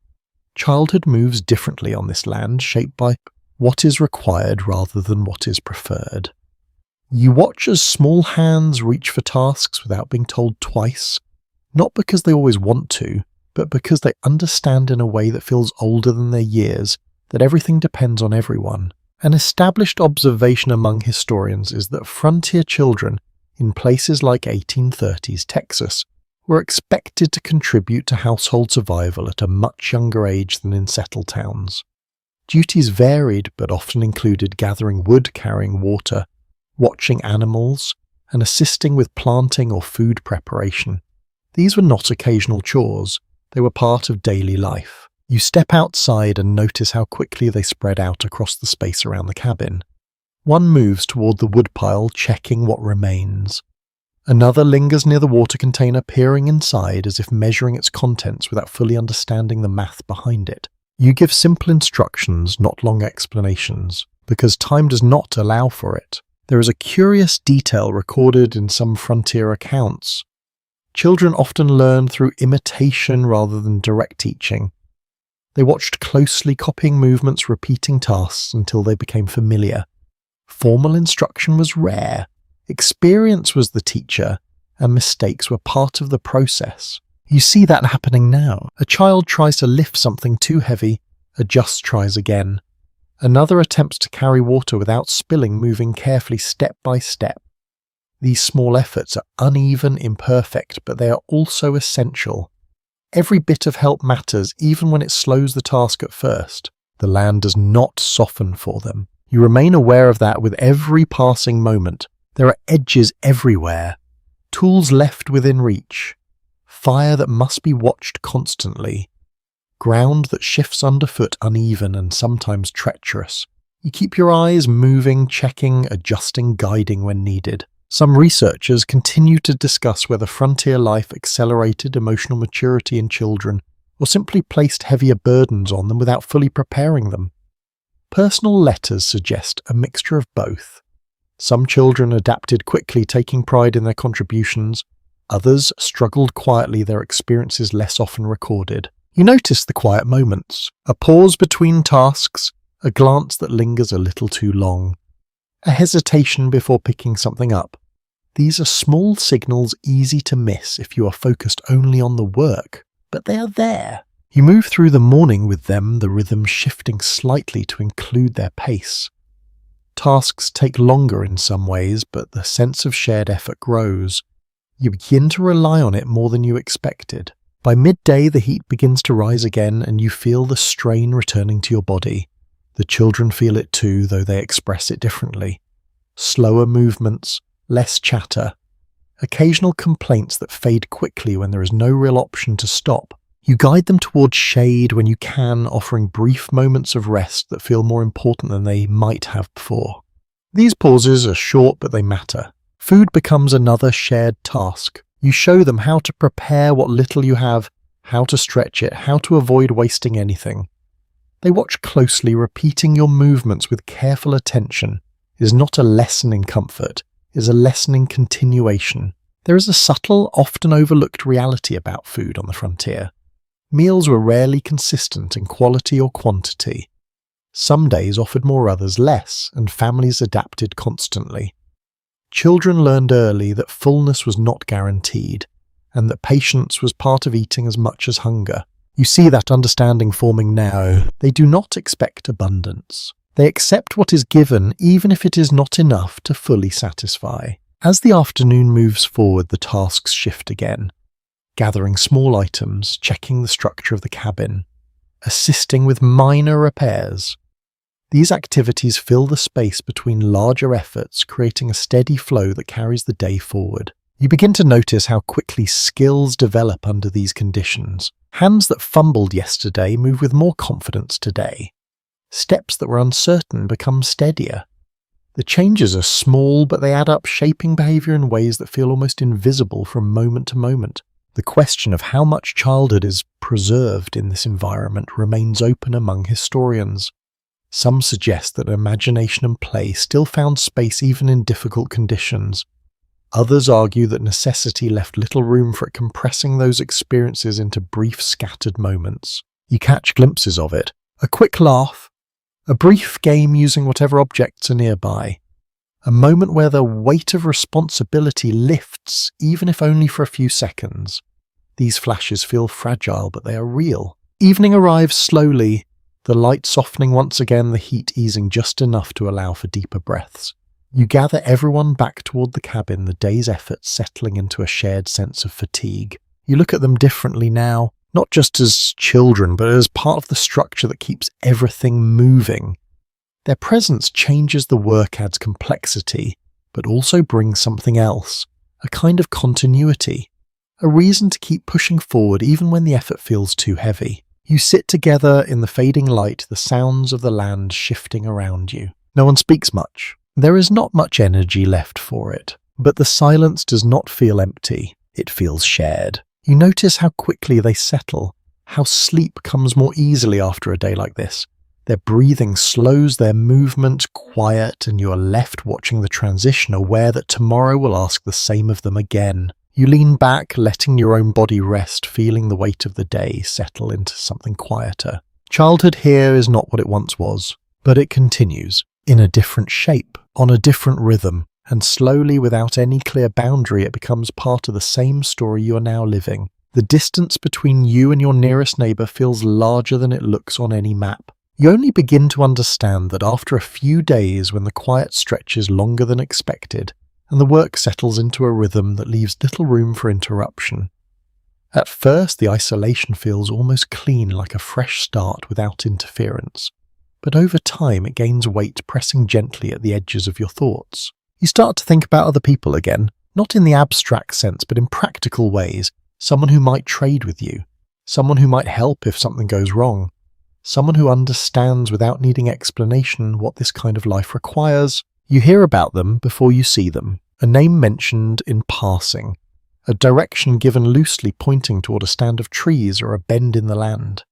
Childhood moves differently on this land, shaped by what is required rather than what is preferred. You watch as small hands reach for tasks without being told twice, not because they always want to, but because they understand in a way that feels older than their years that everything depends on everyone. An established observation among historians is that frontier children in places like 1830s Texas were expected to contribute to household survival at a much younger age than in settled towns. Duties varied but often included gathering wood, carrying water, watching animals, and assisting with planting or food preparation. These were not occasional chores, they were part of daily life. You step outside and notice how quickly they spread out across the space around the cabin. One moves toward the woodpile, checking what remains. Another lingers near the water container, peering inside as if measuring its contents without fully understanding the math behind it. You give simple instructions, not long explanations, because time does not allow for it. There is a curious detail recorded in some frontier accounts. Children often learn through imitation rather than direct teaching. They watched closely, copying movements, repeating tasks until they became familiar. Formal instruction was rare. Experience was the teacher, and mistakes were part of the process. You see that happening now. A child tries to lift something too heavy, adjusts, tries again. Another attempts to carry water without spilling, moving carefully step by step. These small efforts are uneven, imperfect, but they are also essential. Every bit of help matters, even when it slows the task at first. The land does not soften for them. You remain aware of that with every passing moment. There are edges everywhere, tools left within reach, fire that must be watched constantly, ground that shifts underfoot uneven and sometimes treacherous. You keep your eyes moving, checking, adjusting, guiding when needed. Some researchers continue to discuss whether frontier life accelerated emotional maturity in children or simply placed heavier burdens on them without fully preparing them. Personal letters suggest a mixture of both. Some children adapted quickly, taking pride in their contributions. Others struggled quietly, their experiences less often recorded. You notice the quiet moments, a pause between tasks, a glance that lingers a little too long, a hesitation before picking something up. These are small signals easy to miss if you are focused only on the work, but they are there. You move through the morning with them, the rhythm shifting slightly to include their pace. Tasks take longer in some ways, but the sense of shared effort grows. You begin to rely on it more than you expected. By midday, the heat begins to rise again, and you feel the strain returning to your body. The children feel it too, though they express it differently. Slower movements, less chatter, occasional complaints that fade quickly when there is no real option to stop. You guide them towards shade when you can, offering brief moments of rest that feel more important than they might have before. These pauses are short, but they matter. Food becomes another shared task. You show them how to prepare what little you have, how to stretch it, how to avoid wasting anything. They watch closely, repeating your movements with careful attention. Is not a lesson in comfort, is a lesson in continuation. There is a subtle, often overlooked reality about food on the frontier. Meals were rarely consistent in quality or quantity. Some days offered more, others less, and families adapted constantly. Children learned early that fullness was not guaranteed, and that patience was part of eating as much as hunger. You see that understanding forming now. They do not expect abundance. They accept what is given, even if it is not enough to fully satisfy. As the afternoon moves forward, the tasks shift again. Gathering small items, checking the structure of the cabin, assisting with minor repairs. These activities fill the space between larger efforts, creating a steady flow that carries the day forward. You begin to notice how quickly skills develop under these conditions. Hands that fumbled yesterday move with more confidence today. Steps that were uncertain become steadier. The changes are small, but they add up, shaping behavior in ways that feel almost invisible from moment to moment. The question of how much childhood is preserved in this environment remains open among historians. Some suggest that imagination and play still found space even in difficult conditions. Others argue that necessity left little room for it, compressing those experiences into brief, scattered moments. You catch glimpses of it. A quick laugh, a brief game using whatever objects are nearby. A moment where the weight of responsibility lifts, even if only for a few seconds. These flashes feel fragile, but they are real. Evening arrives slowly, the light softening once again, the heat easing just enough to allow for deeper breaths. You gather everyone back toward the cabin, the day's efforts settling into a shared sense of fatigue. You look at them differently now, not just as children, but as part of the structure that keeps everything moving. Their presence changes the work, adds complexity, but also brings something else, a kind of continuity, a reason to keep pushing forward even when the effort feels too heavy. You sit together in the fading light, the sounds of the land shifting around you. No one speaks much. There is not much energy left for it, but the silence does not feel empty, it feels shared. You notice how quickly they settle, how sleep comes more easily after a day like this. Their breathing slows, their movement quiet, and you are left watching the transition, aware that tomorrow will ask the same of them again. You lean back, letting your own body rest, feeling the weight of the day settle into something quieter. Childhood here is not what it once was, but it continues, in a different shape, on a different rhythm, and slowly, without any clear boundary, it becomes part of the same story you are now living. The distance between you and your nearest neighbour feels larger than it looks on any map. You only begin to understand that after a few days, when the quiet stretches longer than expected, and the work settles into a rhythm that leaves little room for interruption. At first, the isolation feels almost clean, like a fresh start without interference. But over time, it gains weight, pressing gently at the edges of your thoughts. You start to think about other people again, not in the abstract sense, but in practical ways. Someone who might trade with you, someone who might help if something goes wrong, someone who understands without needing explanation what this kind of life requires. You hear about them before you see them, a name mentioned in passing, a direction given loosely pointing toward a stand of trees or a bend in the land.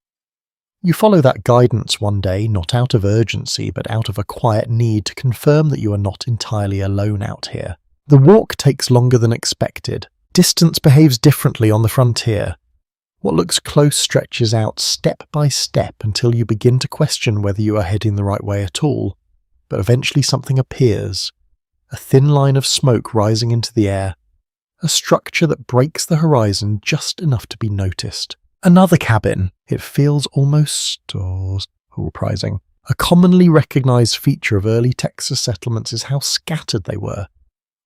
You follow that guidance one day, not out of urgency, but out of a quiet need to confirm that you are not entirely alone out here. The walk takes longer than expected. Distance behaves differently on the frontier. What looks close stretches out step by step until you begin to question whether you are heading the right way at all. But eventually something appears, a thin line of smoke rising into the air, a structure that breaks the horizon just enough to be noticed. Another cabin. It feels almost surprising. A commonly recognized feature of early Texas settlements is how scattered they were.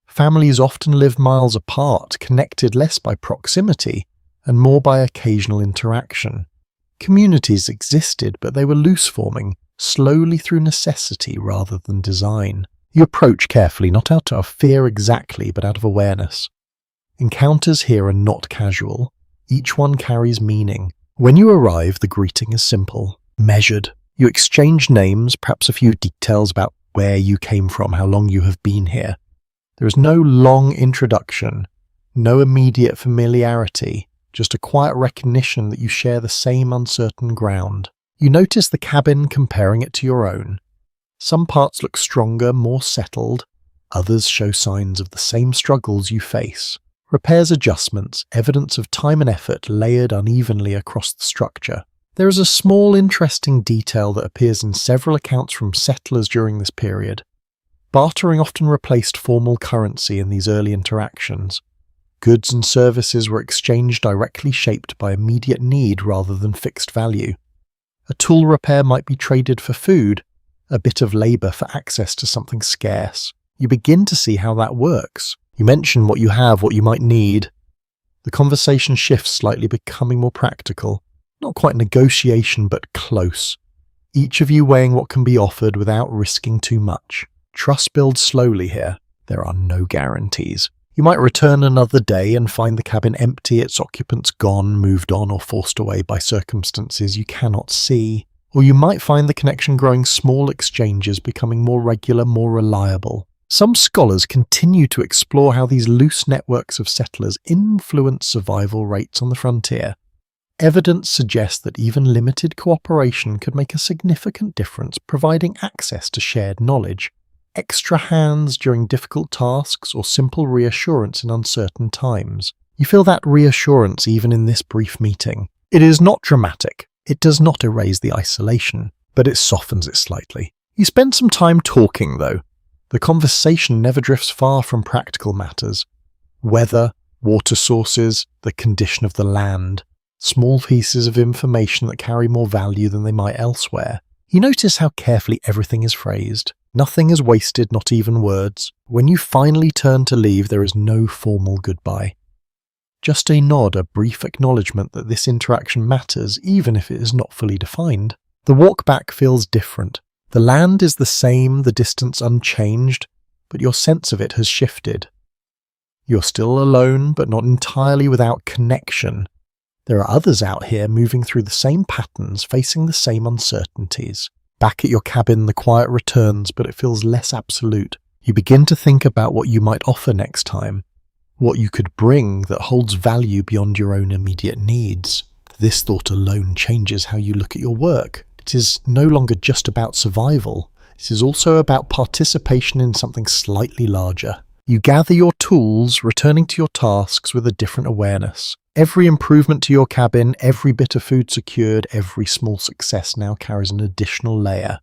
Families often lived miles apart, connected less by proximity and more by occasional interaction. Communities existed, but they were loose-forming, slowly through necessity rather than design. You approach carefully, not out of fear exactly, but out of awareness. Encounters here are not casual. Each one carries meaning. When you arrive, the greeting is simple, measured. You exchange names, perhaps a few details about where you came from, how long you have been here. There is no long introduction, no immediate familiarity, just a quiet recognition that you share the same uncertain ground. You notice the cabin comparing it to your own. Some parts look stronger, more settled. Others show signs of the same struggles you face. Repairs, adjustments, evidence of time and effort layered unevenly across the structure. There is a small, interesting detail that appears in several accounts from settlers during this period. Bartering often replaced formal currency in these early interactions. Goods and services were exchanged directly shaped by immediate need rather than fixed value. A tool repair might be traded for food, a bit of labour for access to something scarce. You begin to see how that works. You mention what you have, what you might need. The conversation shifts slightly, becoming more practical. Not quite negotiation, but close. Each of you weighing what can be offered without risking too much. Trust builds slowly here. There are no guarantees. You might return another day and find the cabin empty, its occupants gone, moved on, or forced away by circumstances you cannot see. Or you might find the connection growing, small exchanges becoming more regular, more reliable. Some scholars continue to explore how these loose networks of settlers influence survival rates on the frontier. Evidence suggests that even limited cooperation could make a significant difference, providing access to shared knowledge, extra hands during difficult tasks, or simple reassurance in uncertain times. You feel that reassurance even in this brief meeting. It is not dramatic. It does not erase the isolation, but it softens it slightly. You spend some time talking, though. The conversation never drifts far from practical matters. Weather, water sources, the condition of the land. Small pieces of information that carry more value than they might elsewhere. You notice how carefully everything is phrased. Nothing is wasted, not even words. When you finally turn to leave, there is no formal goodbye. Just a nod, a brief acknowledgement that this interaction matters, even if it is not fully defined. The walk back feels different. The land is the same, the distance unchanged, but your sense of it has shifted. You're still alone, but not entirely without connection. There are others out here moving through the same patterns, facing the same uncertainties. Back at your cabin, the quiet returns, but it feels less absolute. You begin to think about what you might offer next time, what you could bring that holds value beyond your own immediate needs. This thought alone changes how you look at your work. It is no longer just about survival. It is also about participation in something slightly larger. You gather your tools, returning to your tasks with a different awareness. Every improvement to your cabin, every bit of food secured, every small success now carries an additional layer.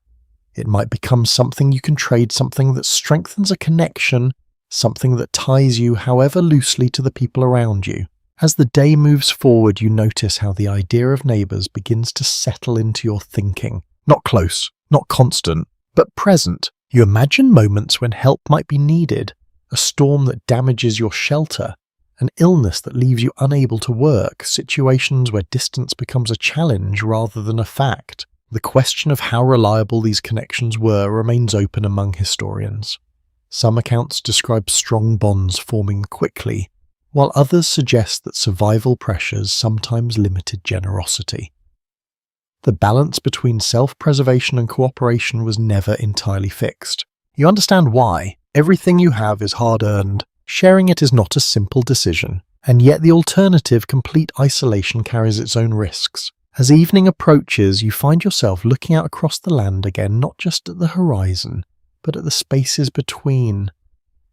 It might become something you can trade, something that strengthens a connection, something that ties you, however loosely, to the people around you. As the day moves forward, you notice how the idea of neighbours begins to settle into your thinking. Not close, not constant, but present. You imagine moments when help might be needed, a storm that damages your shelter, an illness that leaves you unable to work, situations where distance becomes a challenge rather than a fact. The question of how reliable these connections were remains open among historians. Some accounts describe strong bonds forming quickly, while others suggest that survival pressures sometimes limited generosity. The balance between self-preservation and cooperation was never entirely fixed. You understand why. Everything you have is hard-earned. Sharing it is not a simple decision, and yet the alternative, complete isolation, carries its own risks. As evening approaches, you find yourself looking out across the land again, not just at the horizon, but at the spaces between.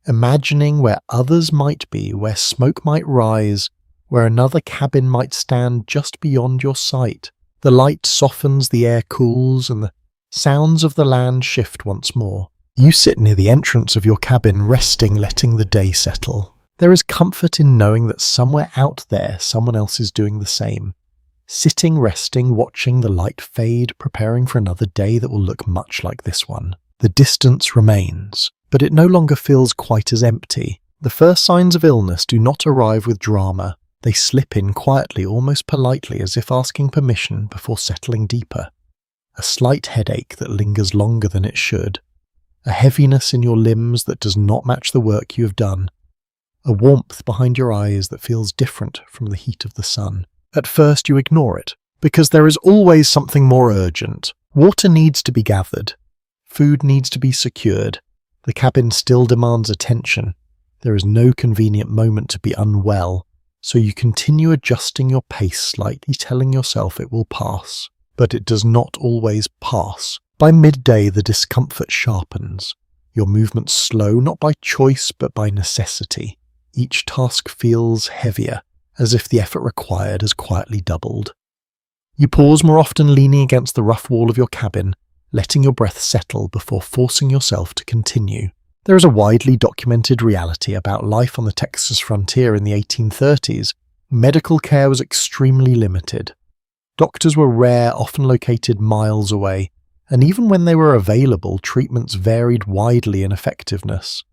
Imagining where others might be, where smoke might rise, where another cabin might stand just beyond your sight. The light softens, the air cools, and the sounds of the land shift once more. You sit near the entrance of your cabin, resting, letting the day settle. There is comfort in knowing that somewhere out there, someone else is doing the same. Sitting, resting, watching the light fade, preparing for another day that will look much like this one. The distance remains, but it no longer feels quite as empty. The first signs of illness do not arrive with drama. They slip in quietly, almost politely, as if asking permission before settling deeper. A slight headache that lingers longer than it should. A heaviness in your limbs that does not match the work you have done. A warmth behind your eyes that feels different from the heat of the sun. At first you ignore it, because there is always something more urgent. Water needs to be gathered. Food needs to be secured. The cabin still demands attention. There is no convenient moment to be unwell. so you continue adjusting your pace slightly, telling yourself it will pass. But it does not always pass. By midday, the discomfort sharpens. Your movements slow, not by choice, but by necessity. Each task feels heavier, as if the effort required has quietly doubled. You pause more often, leaning against the rough wall of your cabin, letting your breath settle before forcing yourself to continue. There is a widely documented reality about life on the Texas frontier in the 1830s. Medical care was extremely limited. Doctors were rare, often located miles away, and even when they were available, treatments varied widely in effectiveness.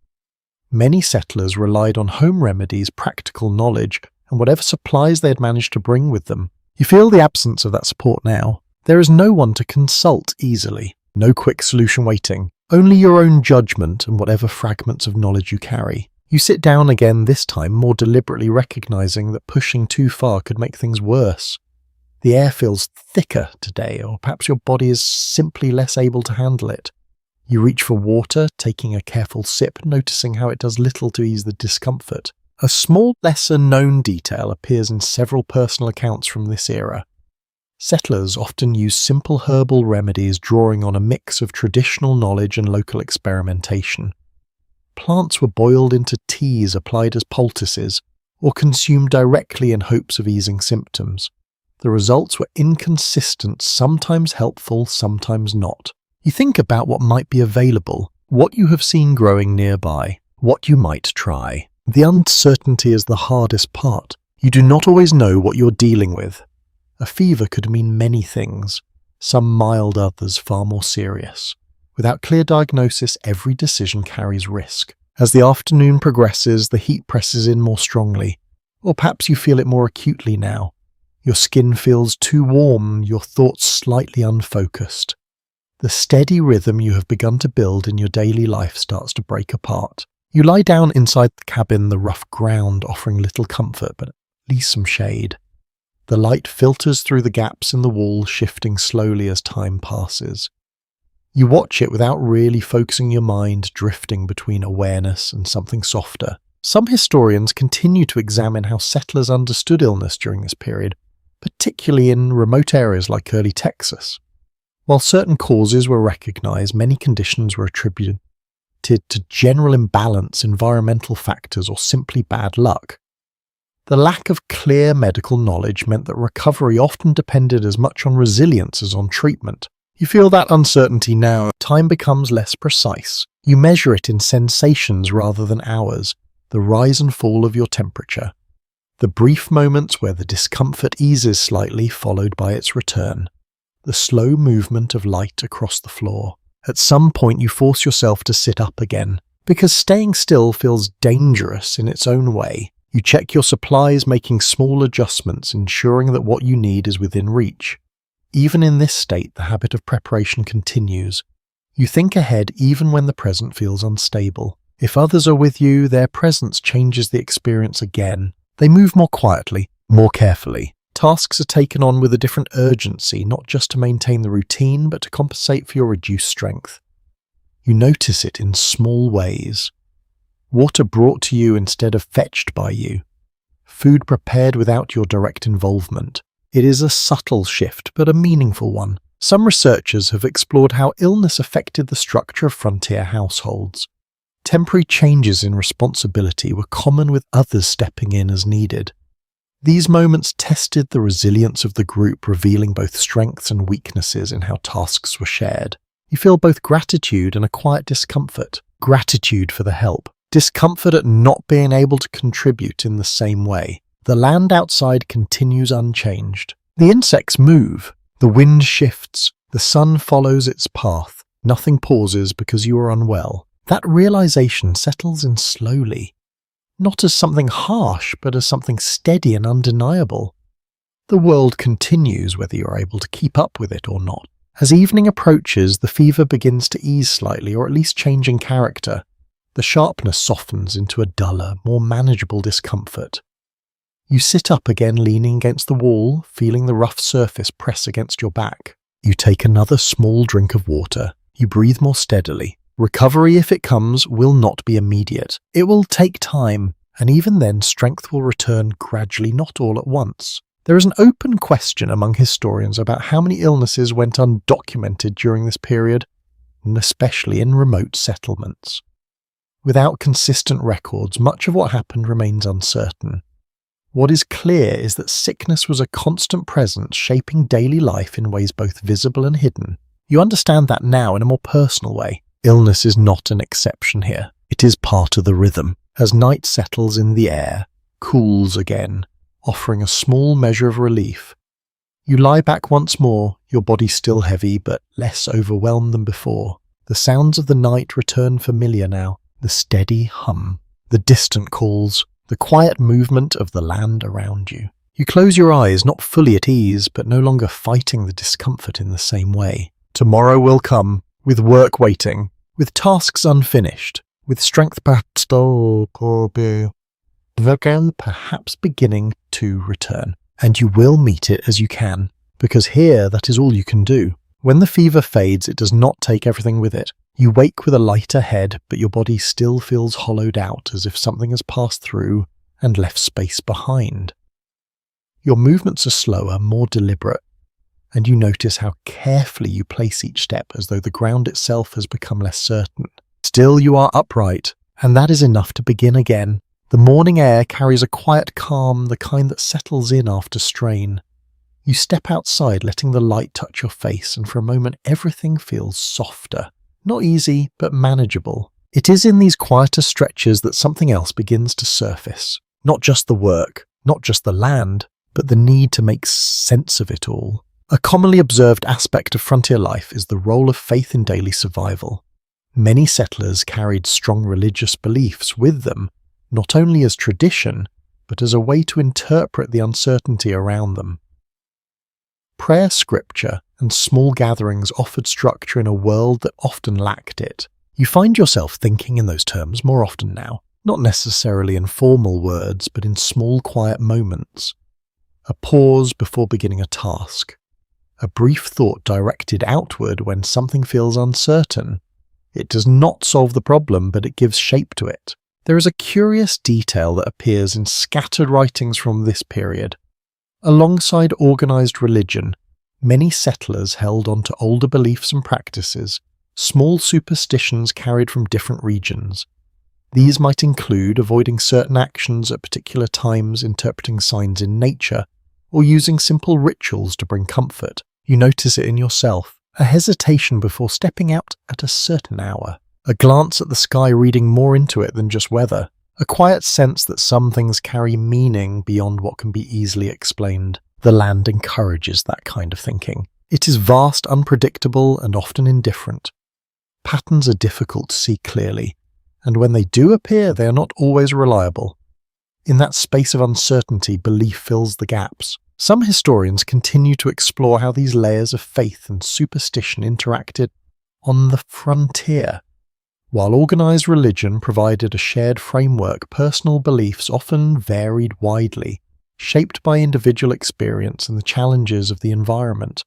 Many settlers relied on home remedies, practical knowledge, and whatever supplies they had managed to bring with them. You feel the absence of that support now. There is no one to consult easily, no quick solution waiting, only your own judgment and whatever fragments of knowledge you carry. You sit down again, this time more deliberately recognizing that pushing too far could make things worse. The air feels thicker today, or perhaps your body is simply less able to handle it. You reach for water, taking a careful sip, noticing how it does little to ease the discomfort. A small, lesser-known detail appears in several personal accounts from this era. Settlers often used simple herbal remedies drawing on a mix of traditional knowledge and local experimentation. Plants were boiled into teas applied as poultices, or consumed directly in hopes of easing symptoms. The results were inconsistent, sometimes helpful, sometimes not. You think about what might be available, what you have seen growing nearby, what you might try. The uncertainty is the hardest part. You do not always know what you're dealing with. A fever could mean many things, some mild, others far more serious. Without clear diagnosis, every decision carries risk. As the afternoon progresses, the heat presses in more strongly, or perhaps you feel it more acutely now. Your skin feels too warm, your thoughts slightly unfocused. The steady rhythm you have begun to build in your daily life starts to break apart. You lie down inside the cabin, the rough ground offering little comfort, but at least some shade. The light filters through the gaps in the wall, shifting slowly as time passes. You watch it without really focusing your mind, drifting between awareness and something softer. Some historians continue to examine how settlers understood illness during this period, particularly in remote areas like early Texas. While certain causes were recognized, many conditions were attributed to general imbalance, environmental factors, or simply bad luck. The lack of clear medical knowledge meant that recovery often depended as much on resilience as on treatment. You feel that uncertainty now. Time becomes less precise. You measure it in sensations rather than hours, the rise and fall of your temperature. The brief moments where the discomfort eases slightly, followed by its return. The slow movement of light across the floor. At some point you force yourself to sit up again, because staying still feels dangerous in its own way. You check your supplies, making small adjustments, ensuring that what you need is within reach. Even in this state, the habit of preparation continues. You think ahead even when the present feels unstable. If others are with you, their presence changes the experience again. They move more quietly, more carefully. Tasks are taken on with a different urgency, not just to maintain the routine, but to compensate for your reduced strength. You notice it in small ways. Water brought to you instead of fetched by you. Food prepared without your direct involvement. It is a subtle shift, but a meaningful one. Some researchers have explored how illness affected the structure of frontier households. Temporary changes in responsibility were common, with others stepping in as needed. These moments tested the resilience of the group, revealing both strengths and weaknesses in how tasks were shared. You feel both gratitude and a quiet discomfort. Gratitude for the help. Discomfort at not being able to contribute in the same way. The land outside continues unchanged. The insects move. The wind shifts. The sun follows its path. Nothing pauses because you are unwell. That realization settles in slowly. Not as something harsh, but as something steady and undeniable. The world continues whether you are able to keep up with it or not. As evening approaches, the fever begins to ease slightly, or at least change in character. The sharpness softens into a duller, more manageable discomfort. You sit up again, leaning against the wall, feeling the rough surface press against your back. You take another small drink of water. You breathe more steadily. Recovery, if it comes, will not be immediate. It will take time, and even then strength will return gradually, not all at once. There is an open question among historians about how many illnesses went undocumented during this period, and especially in remote settlements. Without consistent records, much of what happened remains uncertain. What is clear is that sickness was a constant presence shaping daily life in ways both visible and hidden. You understand that now in a more personal way. Illness is not an exception here. It is part of the rhythm. As night settles in the air, cools again, offering a small measure of relief. You lie back once more, your body still heavy but less overwhelmed than before. The sounds of the night return familiar now, the steady hum, the distant calls, the quiet movement of the land around you. You close your eyes, not fully at ease, but no longer fighting the discomfort in the same way. Tomorrow will come, with work waiting, with tasks unfinished, with strength perhaps beginning to return. And you will meet it as you can, because here that is all you can do. When the fever fades, it does not take everything with it. You wake with a lighter head, but your body still feels hollowed out as if something has passed through and left space behind. Your movements are slower, more deliberate, and you notice how carefully you place each step as though the ground itself has become less certain. Still you are upright, and that is enough to begin again. The morning air carries a quiet calm, the kind that settles in after strain. You step outside, letting the light touch your face, and for a moment everything feels softer. Not easy, but manageable. It is in these quieter stretches that something else begins to surface. Not just the work, not just the land, but the need to make sense of it all. A commonly observed aspect of frontier life is the role of faith in daily survival. Many settlers carried strong religious beliefs with them, not only as tradition, but as a way to interpret the uncertainty around them. Prayer, scripture, and small gatherings offered structure in a world that often lacked it. You find yourself thinking in those terms more often now, not necessarily in formal words, but in small quiet moments. A pause before beginning a task. A brief thought directed outward when something feels uncertain. It does not solve the problem, but it gives shape to it. There is a curious detail that appears in scattered writings from this period. Alongside organized religion, many settlers held on to older beliefs and practices, small superstitions carried from different regions. These might include avoiding certain actions at particular times, interpreting signs in nature, or using simple rituals to bring comfort. You notice it in yourself, a hesitation before stepping out at a certain hour, a glance at the sky reading more into it than just weather, a quiet sense that some things carry meaning beyond what can be easily explained. The land encourages that kind of thinking. It is vast, unpredictable, and often indifferent. Patterns are difficult to see clearly, and when they do appear, they are not always reliable. In that space of uncertainty, belief fills the gaps. Some historians continue to explore how these layers of faith and superstition interacted on the frontier. While organized religion provided a shared framework, personal beliefs often varied widely, shaped by individual experience and the challenges of the environment.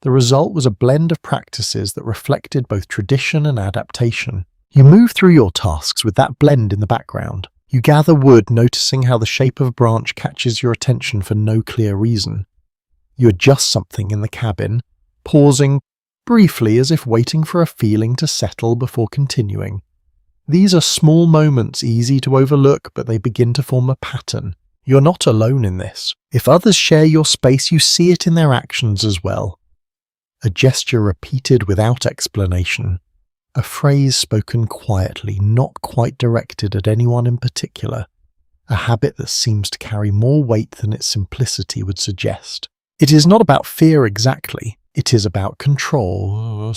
The result was a blend of practices that reflected both tradition and adaptation. You move through your tasks with that blend in the background. You gather wood, noticing how the shape of a branch catches your attention for no clear reason. You adjust something in the cabin, pausing briefly as if waiting for a feeling to settle before continuing. These are small moments easy to overlook, but they begin to form a pattern. You're not alone in this. If others share your space, you see it in their actions as well. A gesture repeated without explanation. A phrase spoken quietly, not quite directed at anyone in particular. A habit that seems to carry more weight than its simplicity would suggest. It is not about fear exactly. It is about control,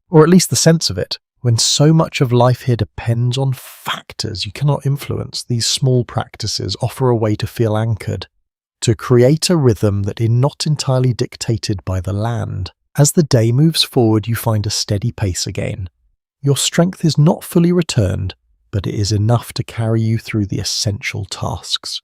or at least the sense of it. When so much of life here depends on factors you cannot influence, these small practices offer a way to feel anchored, to create a rhythm that is not entirely dictated by the land. As the day moves forward, you find a steady pace again. Your strength is not fully returned, but it is enough to carry you through the essential tasks.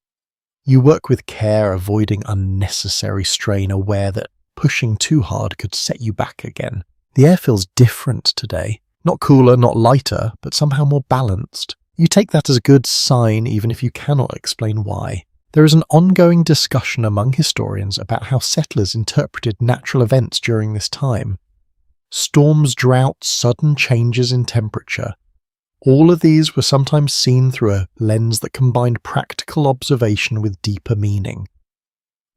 You work with care, avoiding unnecessary strain, aware that pushing too hard could set you back again. The air feels different today. Not cooler, not lighter, but somehow more balanced. You take that as a good sign even if you cannot explain why. There is an ongoing discussion among historians about how settlers interpreted natural events during this time. Storms, droughts, sudden changes in temperature. All of these were sometimes seen through a lens that combined practical observation with deeper meaning.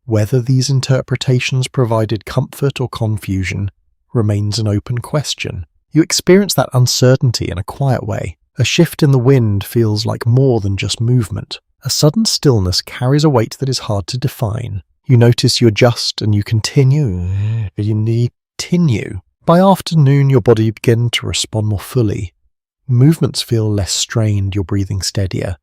Whether these interpretations provided comfort or confusion remains an open question. You experience that uncertainty in a quiet way. A shift in the wind feels like more than just movement. A sudden stillness carries a weight that is hard to define. You notice you adjust and you continue. By afternoon, your body begins to respond more fully. Movements feel less strained, your breathing steadier.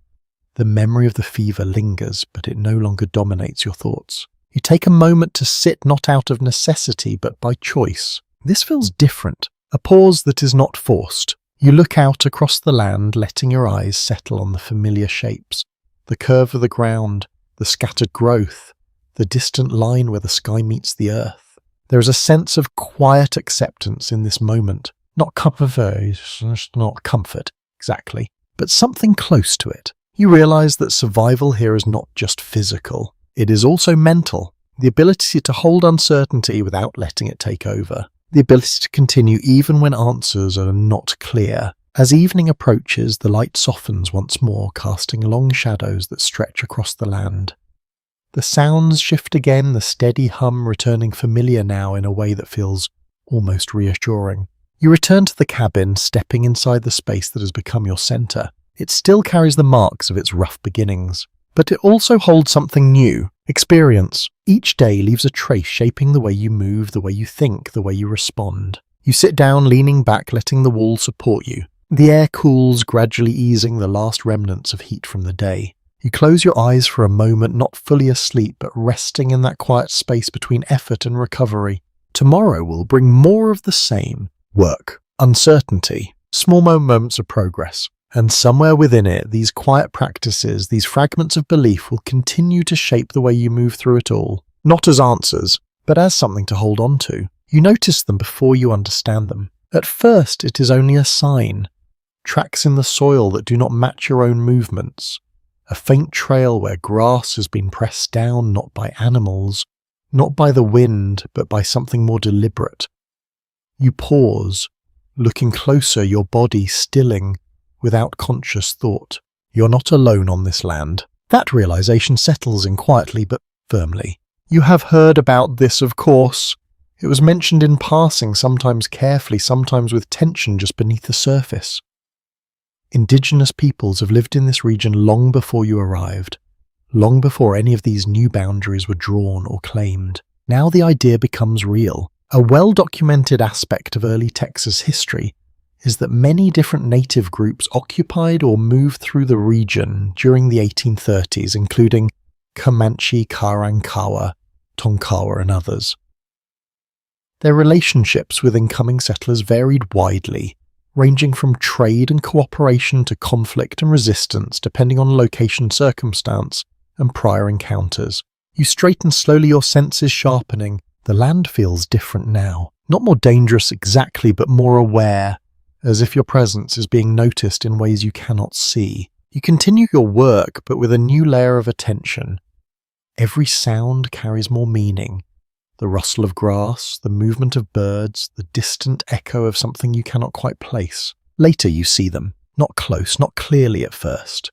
The memory of the fever lingers, but it no longer dominates your thoughts. You take a moment to sit, not out of necessity, but by choice. This feels different, a pause that is not forced. You look out across the land, letting your eyes settle on the familiar shapes. The curve of the ground, the scattered growth, the distant line where the sky meets the earth. There is a sense of quiet acceptance in this moment. Not comfort, exactly, but something close to it. You realize that survival here is not just physical. It is also mental. The ability to hold uncertainty without letting it take over. The ability to continue even when answers are not clear. As evening approaches, the light softens once more, casting long shadows that stretch across the land. The sounds shift again, the steady hum returning familiar now in a way that feels almost reassuring. You return to the cabin, stepping inside the space that has become your center. It still carries the marks of its rough beginnings, but it also holds something new. Experience. Each day leaves a trace shaping the way you move, the way you think, the way you respond. You sit down, leaning back, letting the wall support you. The air cools, gradually easing the last remnants of heat from the day. You close your eyes for a moment, not fully asleep, but resting in that quiet space between effort and recovery. Tomorrow will bring more of the same. Work, uncertainty, small moments of progress. And somewhere within it, these quiet practices, these fragments of belief will continue to shape the way you move through it all. Not as answers, but as something to hold on to. You notice them before you understand them. At first, it is only a sign. Tracks in the soil that do not match your own movements. A faint trail where grass has been pressed down not by animals, not by the wind, but by something more deliberate. You pause, looking closer, your body stilling, without conscious thought. You're not alone on this land. That realization settles in quietly but firmly. You have heard about this, of course. It was mentioned in passing, sometimes carefully, sometimes with tension just beneath the surface. Indigenous peoples have lived in this region long before you arrived, long before any of these new boundaries were drawn or claimed. Now the idea becomes real. A well-documented aspect of early Texas history is that many different native groups occupied or moved through the region during the 1830s, including Comanche, Karankawa, Tonkawa, and others. Their relationships with incoming settlers varied widely, ranging from trade and cooperation to conflict and resistance depending on location, circumstance, and prior encounters. You straighten slowly, your senses sharpening. The land feels different now. Not more dangerous exactly, but more aware, as if your presence is being noticed in ways you cannot see. You continue your work, but with a new layer of attention. Every sound carries more meaning. The rustle of grass, the movement of birds, the distant echo of something you cannot quite place. Later you see them, not close, not clearly at first.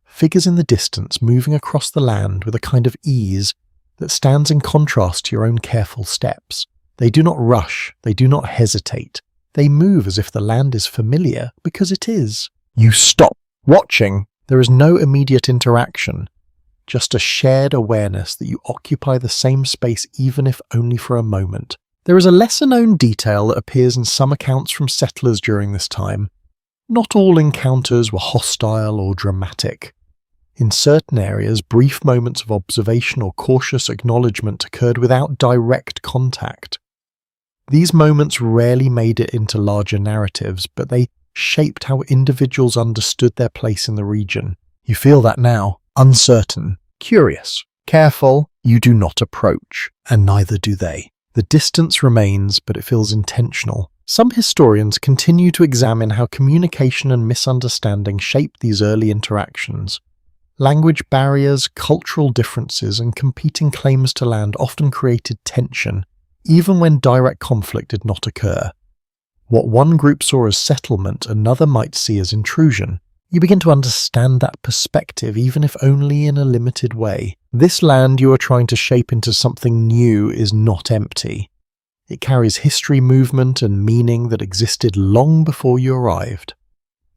Figures in the distance moving across the land with a kind of ease that stands in contrast to your own careful steps. They do not rush, they do not hesitate. They move as if the land is familiar, because it is. You stop, watching. There is no immediate interaction, just a shared awareness that you occupy the same space even if only for a moment. There is a lesser-known detail that appears in some accounts from settlers during this time. Not all encounters were hostile or dramatic. In certain areas, brief moments of observation or cautious acknowledgement occurred without direct contact. These moments rarely made it into larger narratives, but they shaped how individuals understood their place in the region. You feel that now. Uncertain, curious, careful, you do not approach, and neither do they. The distance remains, but it feels intentional. Some historians continue to examine how communication and misunderstanding shaped these early interactions. Language barriers, cultural differences, and competing claims to land often created tension, even when direct conflict did not occur. What one group saw as settlement, another might see as intrusion. You begin to understand that perspective, even if only in a limited way. This land you are trying to shape into something new is not empty. It carries history, movement, and meaning that existed long before you arrived.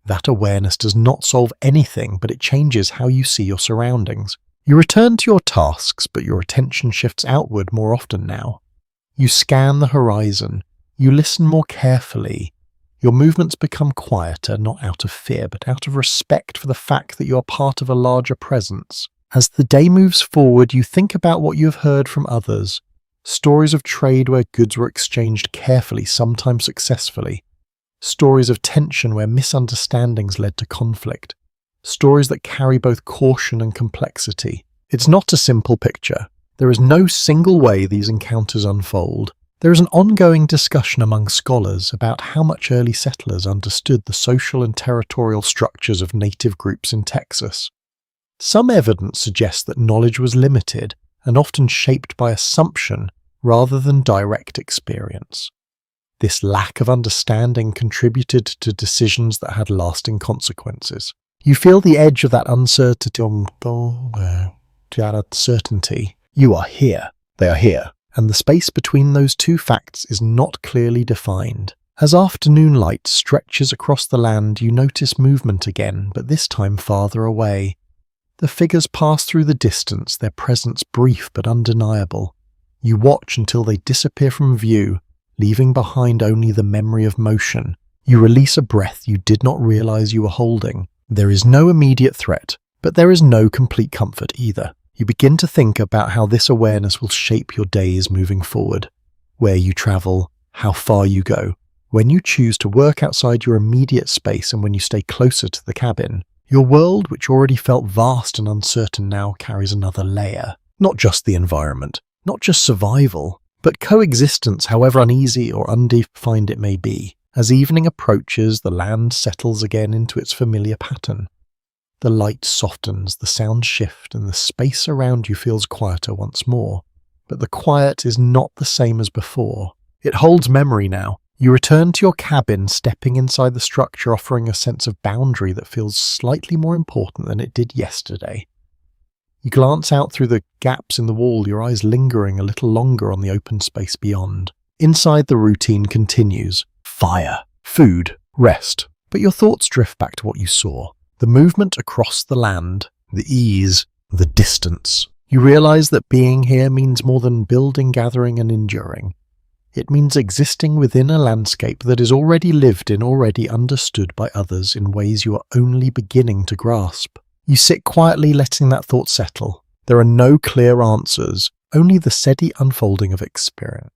That awareness does not solve anything, but it changes how you see your surroundings. You return to your tasks, but your attention shifts outward more often now. You scan the horizon. You listen more carefully. Your movements become quieter, not out of fear, but out of respect for the fact that you are part of a larger presence. As the day moves forward, you think about what you have heard from others. Stories of trade where goods were exchanged carefully, sometimes successfully. Stories of tension where misunderstandings led to conflict. Stories that carry both caution and complexity. It's not a simple picture. There is no single way these encounters unfold. There is an ongoing discussion among scholars about how much early settlers understood the social and territorial structures of native groups in Texas. Some evidence suggests that knowledge was limited and often shaped by assumption rather than direct experience. This lack of understanding contributed to decisions that had lasting consequences. You feel the edge of that uncertainty. You are here. They are here. And the space between those two facts is not clearly defined. As afternoon light stretches across the land, you notice movement again, but this time farther away. The figures pass through the distance, their presence brief but undeniable. You watch until they disappear from view, leaving behind only the memory of motion. You release a breath you did not realize you were holding. There is no immediate threat, but there is no complete comfort either. You begin to think about how this awareness will shape your days moving forward. Where you travel, how far you go, when you choose to work outside your immediate space and when you stay closer to the cabin. Your world, which already felt vast and uncertain, now carries another layer. Not just the environment, not just survival, but coexistence, however uneasy or undefined it may be. As evening approaches, the land settles again into its familiar pattern. The light softens, the sounds shift, and the space around you feels quieter once more. But the quiet is not the same as before. It holds memory now. You return to your cabin, stepping inside the structure, offering a sense of boundary that feels slightly more important than it did yesterday. You glance out through the gaps in the wall, your eyes lingering a little longer on the open space beyond. Inside, the routine continues. Fire, food, rest. But your thoughts drift back to what you saw. The movement across the land, the ease, the distance. You realize that being here means more than building, gathering, and enduring. It means existing within a landscape that is already lived in, already understood by others in ways you are only beginning to grasp. You sit quietly, letting that thought settle. There are no clear answers, only the steady unfolding of experience.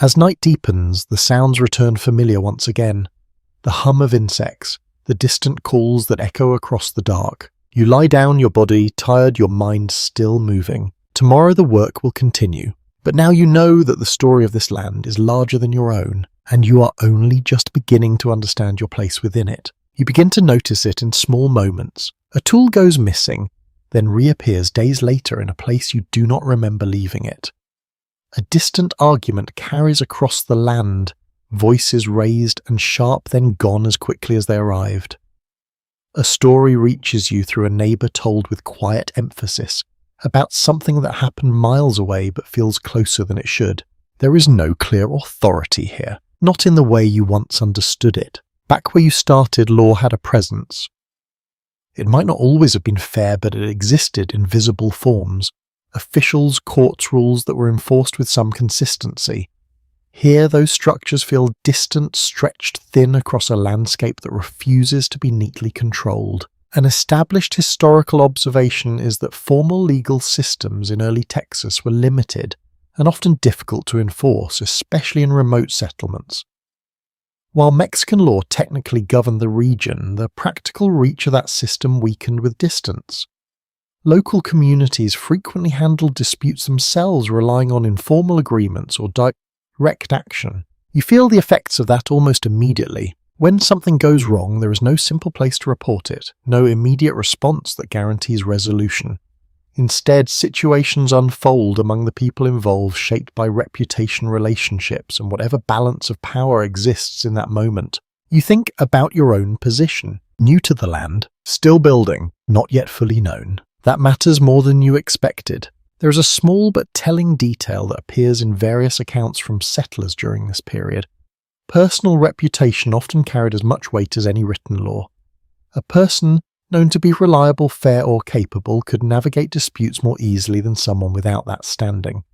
As night deepens, the sounds return familiar once again. The hum of insects, the distant calls that echo across the dark. You lie down, your body tired, your mind still moving. Tomorrow the work will continue. But now you know that the story of this land is larger than your own, and you are only just beginning to understand your place within it. You begin to notice it in small moments. A tool goes missing, then reappears days later in a place you do not remember leaving it. A distant argument carries across the land, voices raised and sharp, then gone as quickly as they arrived. A story reaches you through a neighbor told with quiet emphasis about something that happened miles away but feels closer than it should. There is no clear authority here, not in the way you once understood it. Back where you started, law had a presence. It might not always have been fair, but it existed in visible forms. Officials, courts, rules that were enforced with some consistency. Here, those structures feel distant, stretched thin across a landscape that refuses to be neatly controlled. An established historical observation is that formal legal systems in early Texas were limited and often difficult to enforce, especially in remote settlements. While Mexican law technically governed the region, the practical reach of that system weakened with distance. Local communities frequently handled disputes themselves, relying on informal agreements or direct action. You feel the effects of that almost immediately. When something goes wrong, there is no simple place to report it, no immediate response that guarantees resolution. Instead, situations unfold among the people involved, shaped by reputation, relationships, and whatever balance of power exists in that moment. You think about your own position. New to the land, still building, not yet fully known. That matters more than you expected. There is a small but telling detail that appears in various accounts from settlers during this period. Personal reputation often carried as much weight as any written law. A person known to be reliable, fair, or capable could navigate disputes more easily than someone without that standing.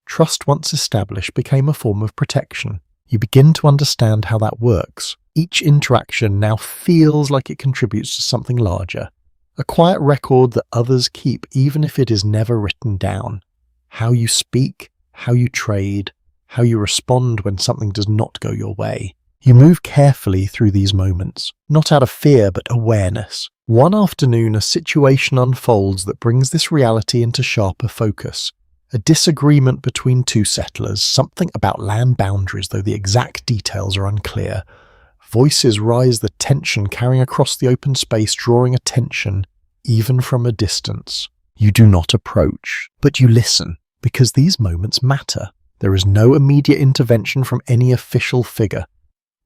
Trust once established became a form of protection. You begin to understand how that works. Each interaction now feels like it contributes to something larger. A quiet record that others keep even if it is never written down. How you speak, how you trade, how you respond when something does not go your way. You move carefully through these moments, not out of fear but awareness. One afternoon, a situation unfolds that brings this reality into sharper focus. A disagreement between two settlers, something about land boundaries, though the exact details are unclear. Voices rise, the tension carrying across the open space, drawing attention, even from a distance. You do not approach, but you listen, because these moments matter. There is no immediate intervention from any official figure,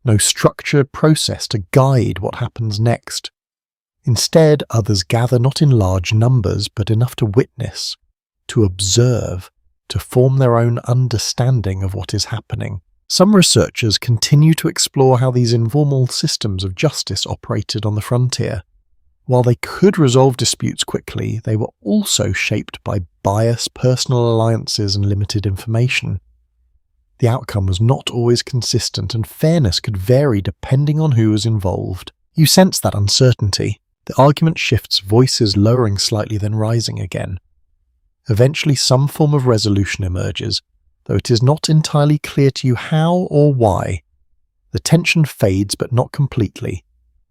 no structured process to guide what happens next. Instead, others gather not in large numbers, but enough to witness, to observe, to form their own understanding of what is happening. Some researchers continue to explore how these informal systems of justice operated on the frontier. While they could resolve disputes quickly, they were also shaped by bias, personal alliances, and limited information. The outcome was not always consistent, and fairness could vary depending on who was involved. You sense that uncertainty. The argument shifts, voices lowering slightly then rising again. Eventually some form of resolution emerges, though it is not entirely clear to you how or why. The tension fades, but not completely.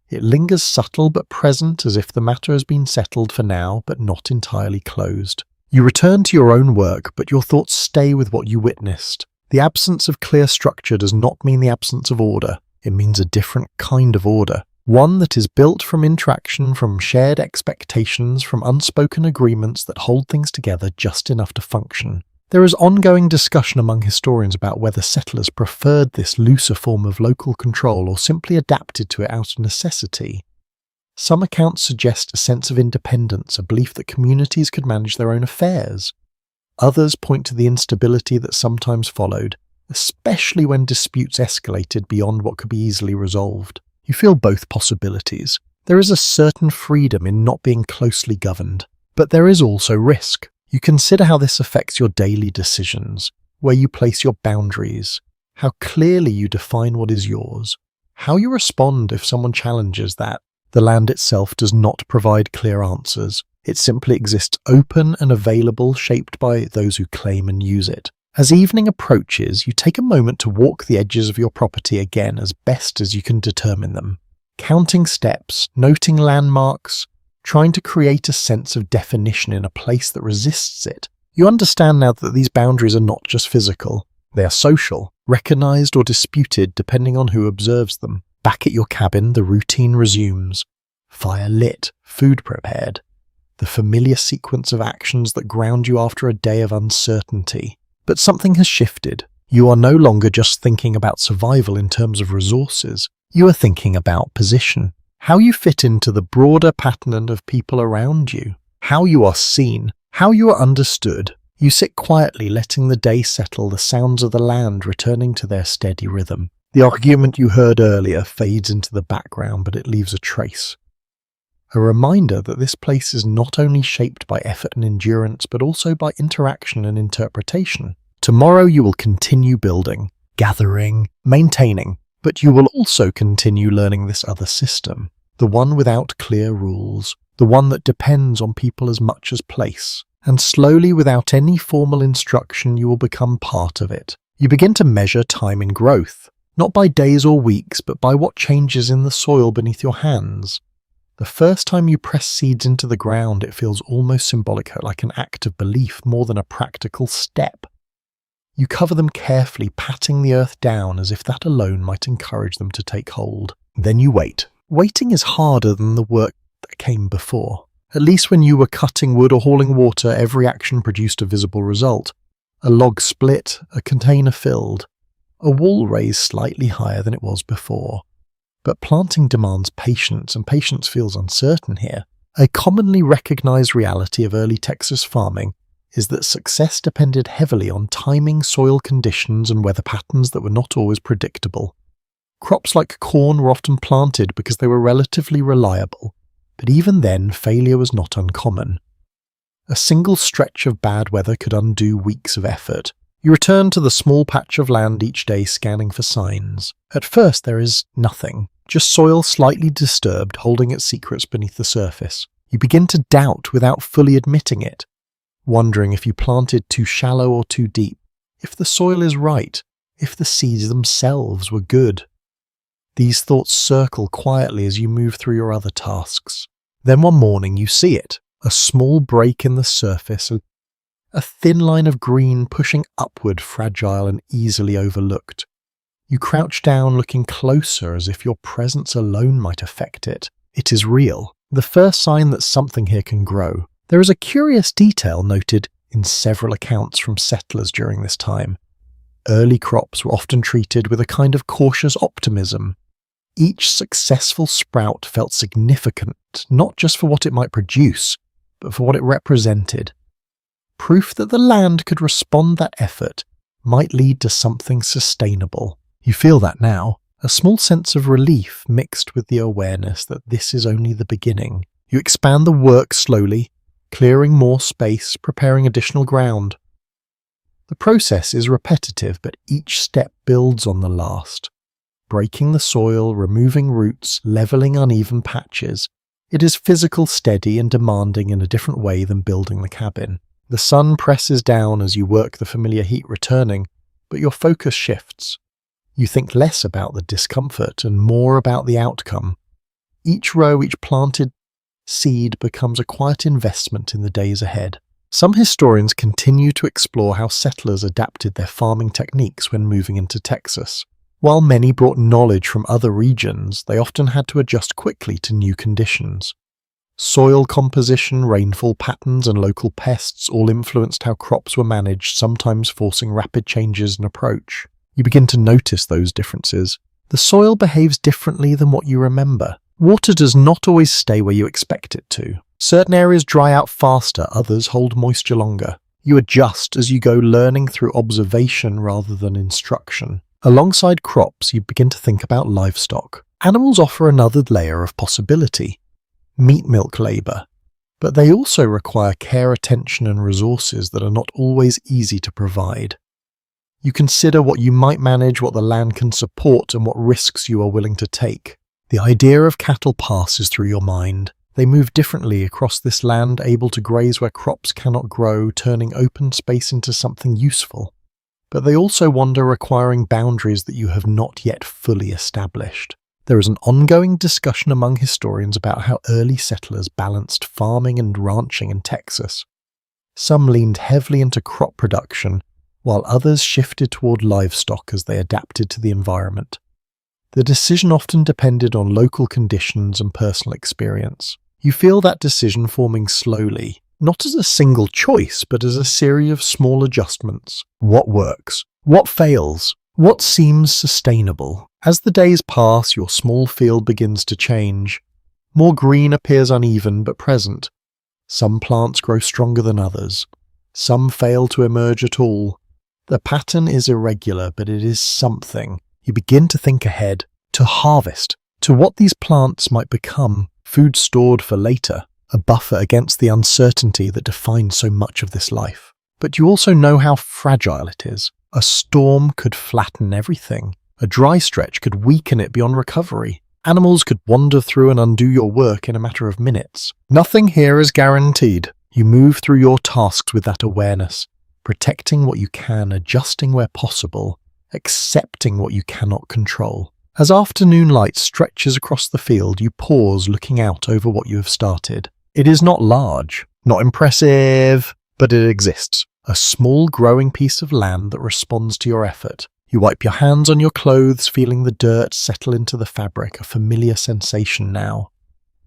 It lingers subtle but present, as if the matter has been settled for now, but not entirely closed. You return to your own work, but your thoughts stay with what you witnessed. The absence of clear structure does not mean the absence of order. It means a different kind of order. One that is built from interaction, from shared expectations, from unspoken agreements that hold things together just enough to function. There is ongoing discussion among historians about whether settlers preferred this looser form of local control or simply adapted to it out of necessity. Some accounts suggest a sense of independence, a belief that communities could manage their own affairs. Others point to the instability that sometimes followed, especially when disputes escalated beyond what could be easily resolved. You feel both possibilities. There is a certain freedom in not being closely governed, but there is also risk. You consider how this affects your daily decisions, where you place your boundaries, how clearly you define what is yours, how you respond if someone challenges that. The land itself does not provide clear answers. It simply exists open and available, shaped by those who claim and use it. As evening approaches, you take a moment to walk the edges of your property again as best as you can determine them, counting steps, noting landmarks, trying to create a sense of definition in a place that resists it. You understand now that these boundaries are not just physical, they are social, recognized or disputed depending on who observes them. Back at your cabin, the routine resumes. Fire lit, food prepared. The familiar sequence of actions that ground you after a day of uncertainty. But something has shifted. You are no longer just thinking about survival in terms of resources. You are thinking about position. How you fit into the broader pattern of people around you. How you are seen. How you are understood. You sit quietly, letting the day settle, the sounds of the land returning to their steady rhythm. The argument you heard earlier fades into the background, but it leaves a trace. A reminder that this place is not only shaped by effort and endurance, but also by interaction and interpretation. Tomorrow you will continue building, gathering, maintaining, but you will also continue learning this other system, the one without clear rules, the one that depends on people as much as place. And slowly, without any formal instruction, you will become part of it. You begin to measure time in growth, not by days or weeks, but by what changes in the soil beneath your hands. The first time you press seeds into the ground, it feels almost symbolic, like an act of belief more than a practical step. You cover them carefully, patting the earth down as if that alone might encourage them to take hold. Then you wait. Waiting is harder than the work that came before. At least when you were cutting wood or hauling water, every action produced a visible result. A log split, a container filled, a wall raised slightly higher than it was before. But planting demands patience, and patience feels uncertain here. A commonly recognized reality of early Texas farming is that success depended heavily on timing, soil conditions, and weather patterns that were not always predictable. Crops like corn were often planted because they were relatively reliable, but even then, failure was not uncommon. A single stretch of bad weather could undo weeks of effort. You return to the small patch of land each day, scanning for signs. At first, there is nothing, just soil slightly disturbed, holding its secrets beneath the surface. You begin to doubt without fully admitting it, wondering if you planted too shallow or too deep, if the soil is right, if the seeds themselves were good. These thoughts circle quietly as you move through your other tasks. Then one morning you see it, a small break in the surface, a thin line of green pushing upward, fragile and easily overlooked. You crouch down, looking closer as if your presence alone might affect it. It is real, the first sign that something here can grow. There is a curious detail noted in several accounts from settlers during this time. Early crops were often treated with a kind of cautious optimism. Each successful sprout felt significant, not just for what it might produce, but for what it represented. Proof that the land could respond that effort might lead to something sustainable. You feel that now, a small sense of relief mixed with the awareness that this is only the beginning. You expand the work slowly, clearing more space, preparing additional ground. The process is repetitive, but each step builds on the last. Breaking the soil, removing roots, leveling uneven patches. It is physical, steady, and demanding in a different way than building the cabin. The sun presses down as you work, the familiar heat returning, but your focus shifts. You think less about the discomfort and more about the outcome. Each row, each planted seed becomes a quiet investment in the days ahead. Some historians continue to explore how settlers adapted their farming techniques when moving into Texas. While many brought knowledge from other regions, they often had to adjust quickly to new conditions. Soil composition, rainfall patterns, and local pests all influenced how crops were managed, sometimes forcing rapid changes in approach. You begin to notice those differences. The soil behaves differently than what you remember. Water does not always stay where you expect it to. Certain areas dry out faster, others hold moisture longer. You adjust as you go, learning through observation rather than instruction. Alongside crops, you begin to think about livestock. Animals offer another layer of possibility. Meat milk labour. But they also require care, attention and resources that are not always easy to provide. You consider what you might manage, what the land can support, and what risks you are willing to take. The idea of cattle passes through your mind. They move differently across this land, able to graze where crops cannot grow, turning open space into something useful. But they also wander, requiring boundaries that you have not yet fully established. There is an ongoing discussion among historians about how early settlers balanced farming and ranching in Texas. Some leaned heavily into crop production, while others shifted toward livestock as they adapted to the environment. The decision often depended on local conditions and personal experience. You feel that decision forming slowly, not as a single choice, but as a series of small adjustments. What works? What fails? What seems sustainable? As the days pass, your small field begins to change. More green appears uneven but present. Some plants grow stronger than others. Some fail to emerge at all. The pattern is irregular, but it is something. You begin to think ahead, to harvest, to what these plants might become, food stored for later, a buffer against the uncertainty that defines so much of this life. But you also know how fragile it is. A storm could flatten everything. A dry stretch could weaken it beyond recovery. Animals could wander through and undo your work in a matter of minutes. Nothing here is guaranteed. You move through your tasks with that awareness, protecting what you can, adjusting where possible, accepting what you cannot control. As afternoon light stretches across the field, you pause looking out over what you have started. It is not large, not impressive, but it exists. A small growing piece of land that responds to your effort. You wipe your hands on your clothes, feeling the dirt settle into the fabric, a familiar sensation now.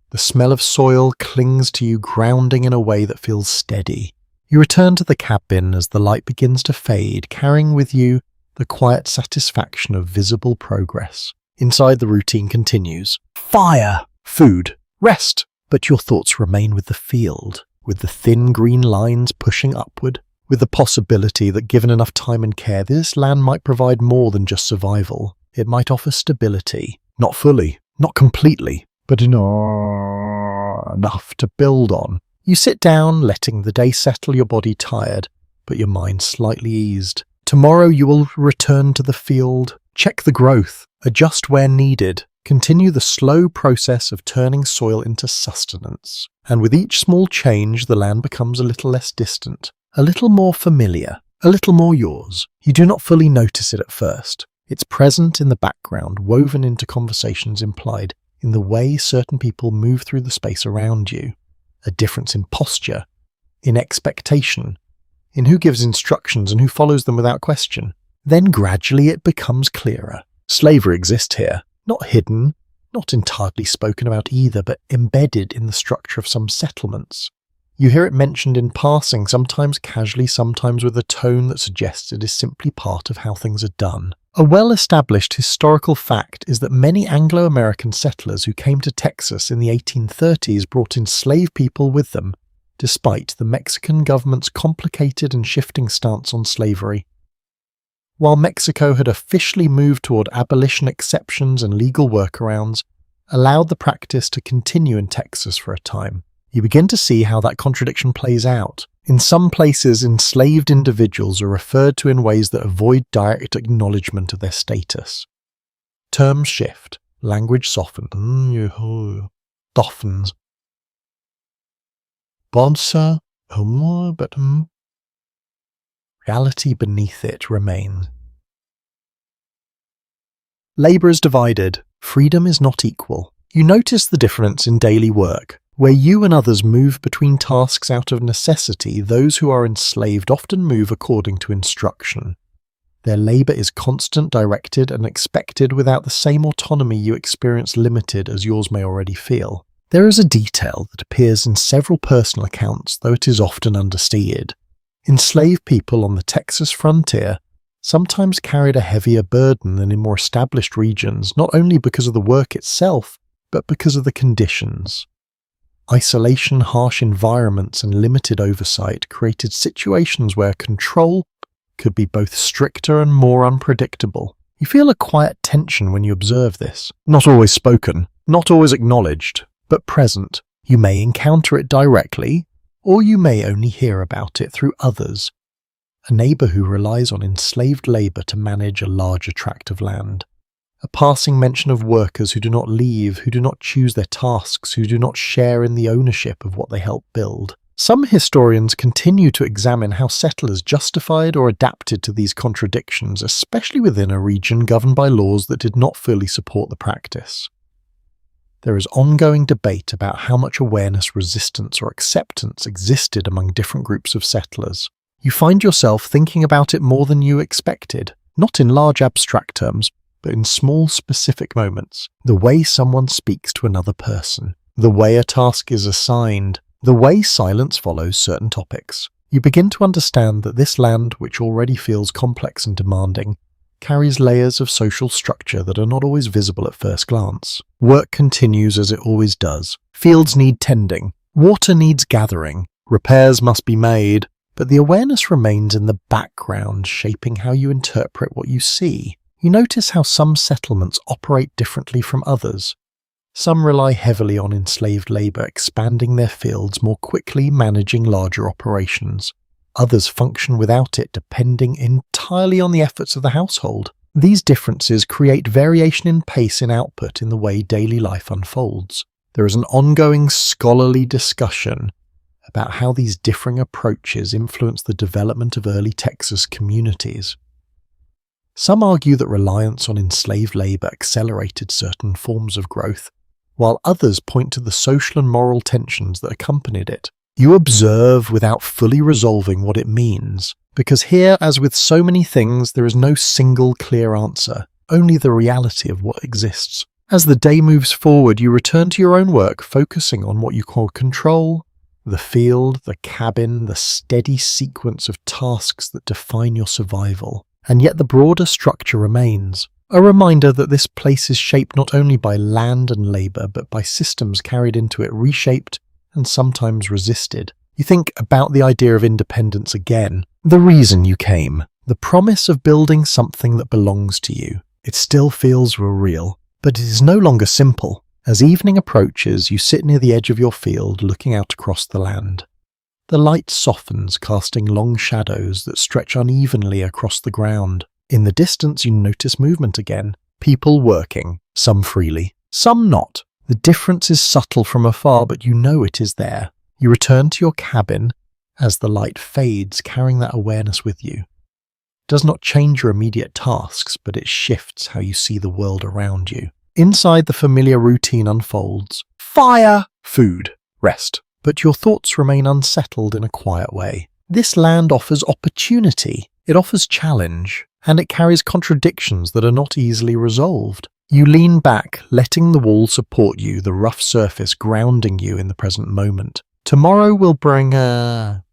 The smell of soil clings to you, grounding in a way that feels steady. You return to the cabin as the light begins to fade, carrying with you the quiet satisfaction of visible progress. Inside, the routine continues. Fire, food, rest. But your thoughts remain with the field, with the thin green lines pushing upward, with the possibility that given enough time and care, this land might provide more than just survival. It might offer stability. Not fully, not completely, but enough to build on. You sit down, letting the day settle, your body tired, but your mind slightly eased. Tomorrow you will return to the field, check the growth, adjust where needed, continue the slow process of turning soil into sustenance. And with each small change, the land becomes a little less distant, a little more familiar, a little more yours. You do not fully notice it at first. It's present in the background, woven into conversations implied, in the way certain people move through the space around you. A difference in posture, in expectation, in who gives instructions and who follows them without question. Then gradually it becomes clearer. Slavery exists here, not hidden, not entirely spoken about either, but embedded in the structure of some settlements. You hear it mentioned in passing, sometimes casually, sometimes with a tone that suggests it is simply part of how things are done. A well-established historical fact is that many Anglo-American settlers who came to Texas in the 1830s brought enslaved people with them, despite the Mexican government's complicated and shifting stance on slavery. While Mexico had officially moved toward abolition exceptions and legal workarounds, allowed the practice to continue in Texas for a time. You begin to see how that contradiction plays out. In some places, enslaved individuals are referred to in ways that avoid direct acknowledgement of their status. Terms shift, language softens. Bonsa, but reality beneath it remains. Labour is divided. Freedom is not equal. You notice the difference in daily work. Where you and others move between tasks out of necessity, those who are enslaved often move according to instruction. Their labour is constant, directed, and expected without the same autonomy you experience limited as yours may already feel. There is a detail that appears in several personal accounts, though it is often understated. Enslaved people on the Texas frontier sometimes carried a heavier burden than in more established regions, not only because of the work itself, but because of the conditions. Isolation, harsh environments, and limited oversight created situations where control could be both stricter and more unpredictable. You feel a quiet tension when you observe this. Not always spoken, not always acknowledged, but present. You may encounter it directly, or you may only hear about it through others. A neighbour who relies on enslaved labour to manage a larger tract of land. A passing mention of workers who do not leave, who do not choose their tasks, who do not share in the ownership of what they help build. Some historians continue to examine how settlers justified or adapted to these contradictions, especially within a region governed by laws that did not fully support the practice. There is ongoing debate about how much awareness, resistance, or acceptance existed among different groups of settlers. You find yourself thinking about it more than you expected, not in large abstract terms, but in small specific moments. The way someone speaks to another person, the way a task is assigned, the way silence follows certain topics. You begin to understand that this land, which already feels complex and demanding, carries layers of social structure that are not always visible at first glance. Work continues as it always does. Fields need tending. Water needs gathering. Repairs must be made. But the awareness remains in the background, shaping how you interpret what you see. You notice how some settlements operate differently from others. Some rely heavily on enslaved labour, expanding their fields more quickly, managing larger operations. Others function without it, depending entirely on the efforts of the household. These differences create variation in pace and output in the way daily life unfolds. There is an ongoing scholarly discussion about how these differing approaches influence the development of early Texas communities. Some argue that reliance on enslaved labour accelerated certain forms of growth, while others point to the social and moral tensions that accompanied it. You observe without fully resolving what it means, because here, as with so many things, there is no single clear answer, only the reality of what exists. As the day moves forward, you return to your own work, focusing on what you call control, the field, the cabin, the steady sequence of tasks that define your survival. And yet the broader structure remains, a reminder that this place is shaped not only by land and labour, but by systems carried into it, reshaped and sometimes resisted. You think about the idea of independence again, the reason you came, the promise of building something that belongs to you. It still feels real, but it is no longer simple. As evening approaches, you sit near the edge of your field, looking out across the land. The light softens, casting long shadows that stretch unevenly across the ground. In the distance, you notice movement again. People working, some freely, some not. The difference is subtle from afar, but you know it is there. You return to your cabin as the light fades, carrying that awareness with you. It does not change your immediate tasks, but it shifts how you see the world around you. Inside, the familiar routine unfolds. Fire, food, rest. But your thoughts remain unsettled in a quiet way. This land offers opportunity, it offers challenge, and it carries contradictions that are not easily resolved. You lean back, letting the wall support you, the rough surface grounding you in the present moment. Tomorrow will bring more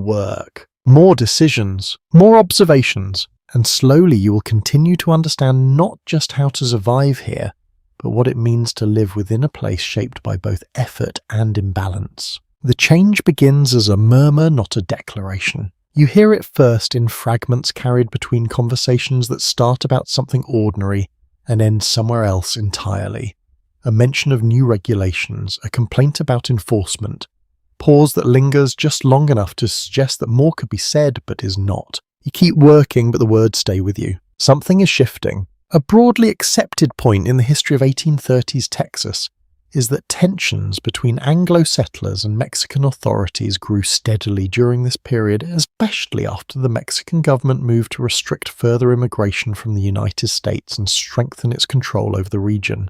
work, more decisions, more observations, and slowly you will continue to understand not just how to survive here, but what it means to live within a place shaped by both effort and imbalance. The change begins as a murmur, not a declaration. You hear it first in fragments carried between conversations that start about something ordinary and end somewhere else entirely. A mention of new regulations, a complaint about enforcement, pause that lingers just long enough to suggest that more could be said but is not. You keep working, but the words stay with you. Something is shifting. A broadly accepted point in the history of 1830s Texas is that tensions between Anglo settlers and Mexican authorities grew steadily during this period, especially after the Mexican government moved to restrict further immigration from the United States and strengthen its control over the region.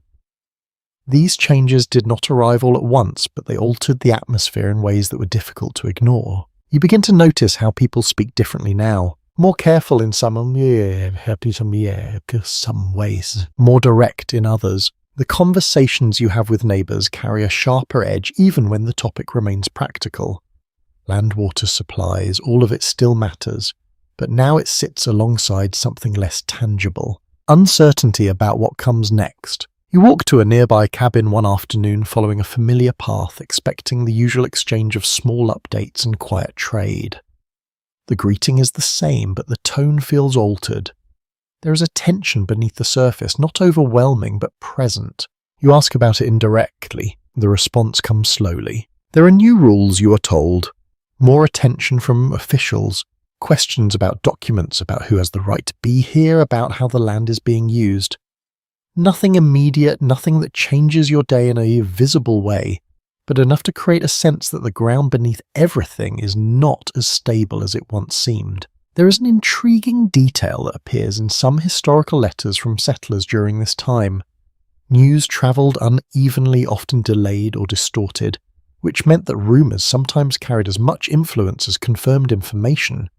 These changes did not arrive all at once, but they altered the atmosphere in ways that were difficult to ignore. You begin to notice how people speak differently now. More careful in some ways, more direct in others. The conversations you have with neighbours carry a sharper edge even when the topic remains practical. Land, water, supplies, all of it still matters, but now it sits alongside something less tangible. Uncertainty about what comes next. You walk to a nearby cabin one afternoon following a familiar path, expecting the usual exchange of small updates and quiet trade. The greeting is the same, but the tone feels altered. There is a tension beneath the surface, not overwhelming, but present. You ask about it indirectly. The response comes slowly. There are new rules, you are told. More attention from officials. Questions about documents, about who has the right to be here, about how the land is being used. Nothing immediate, nothing that changes your day in a visible way, but enough to create a sense that the ground beneath everything is not as stable as it once seemed. There is an intriguing detail that appears in some historical letters from settlers during this time. News travelled unevenly, often delayed or distorted, which meant that rumours sometimes carried as much influence as confirmed information.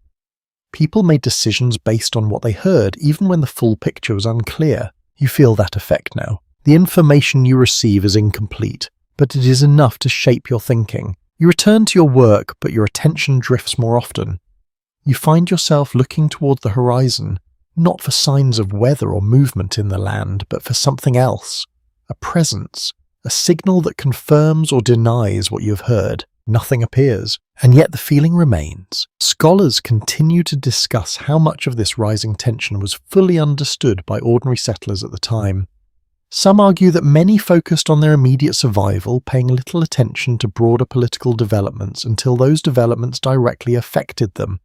People made decisions based on what they heard, even when the full picture was unclear. You feel that effect now. The information you receive is incomplete, but it is enough to shape your thinking. You return to your work, but your attention drifts more often. You find yourself looking toward the horizon, not for signs of weather or movement in the land, but for something else. A presence, a signal that confirms or denies what you have heard. Nothing appears, and yet the feeling remains. Scholars continue to discuss how much of this rising tension was fully understood by ordinary settlers at the time. Some argue that many focused on their immediate survival, paying little attention to broader political developments until those developments directly affected them.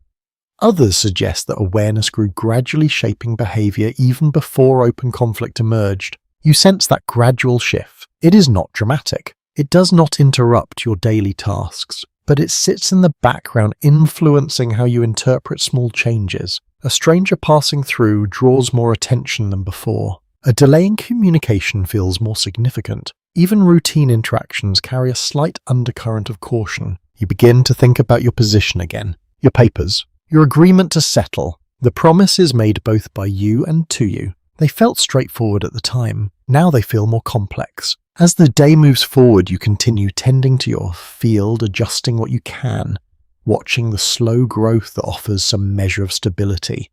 Others suggest that awareness grew gradually shaping behaviour even before open conflict emerged. You sense that gradual shift. It is not dramatic. It does not interrupt your daily tasks, but it sits in the background, influencing how you interpret small changes. A stranger passing through draws more attention than before. A delay in communication feels more significant. Even routine interactions carry a slight undercurrent of caution. You begin to think about your position again, your papers, your agreement to settle. The promises made both by you and to you. They felt straightforward at the time. Now they feel more complex. As the day moves forward, you continue tending to your field, adjusting what you can, watching the slow growth that offers some measure of stability.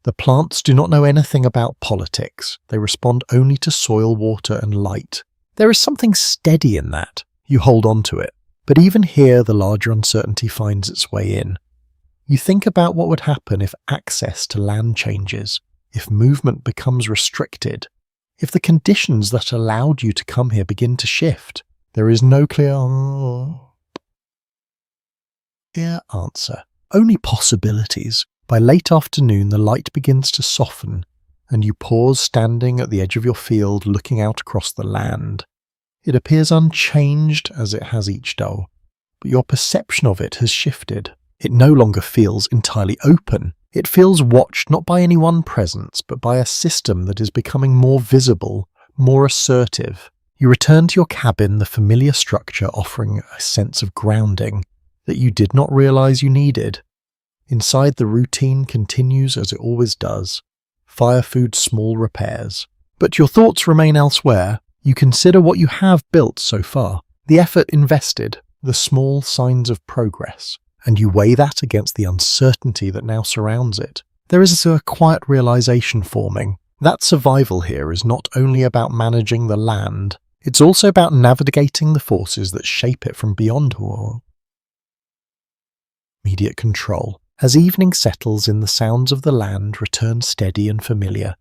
The plants do not know anything about politics. They respond only to soil, water, and light. There is something steady in that. You hold on to it. But even here, the larger uncertainty finds its way in. You think about what would happen if access to land changes, if movement becomes restricted, if the conditions that allowed you to come here begin to shift. There is no clear answer, only possibilities. By late afternoon, the light begins to soften, and you pause standing at the edge of your field looking out across the land. It appears unchanged as it has each day, but your perception of it has shifted. It no longer feels entirely open. It feels watched not by any one presence, but by a system that is becoming more visible, more assertive. You return to your cabin, the familiar structure offering a sense of grounding that you did not realize you needed. Inside, the routine continues as it always does. Fire, food, small repairs. But your thoughts remain elsewhere. You consider what you have built so far, the effort invested, the small signs of progress, and you weigh that against the uncertainty that now surrounds it. There is a quiet realization forming. That survival here is not only about managing the land, it's also about navigating the forces that shape it from beyond immediate control. As evening settles in, the sounds of the land return steady and familiar.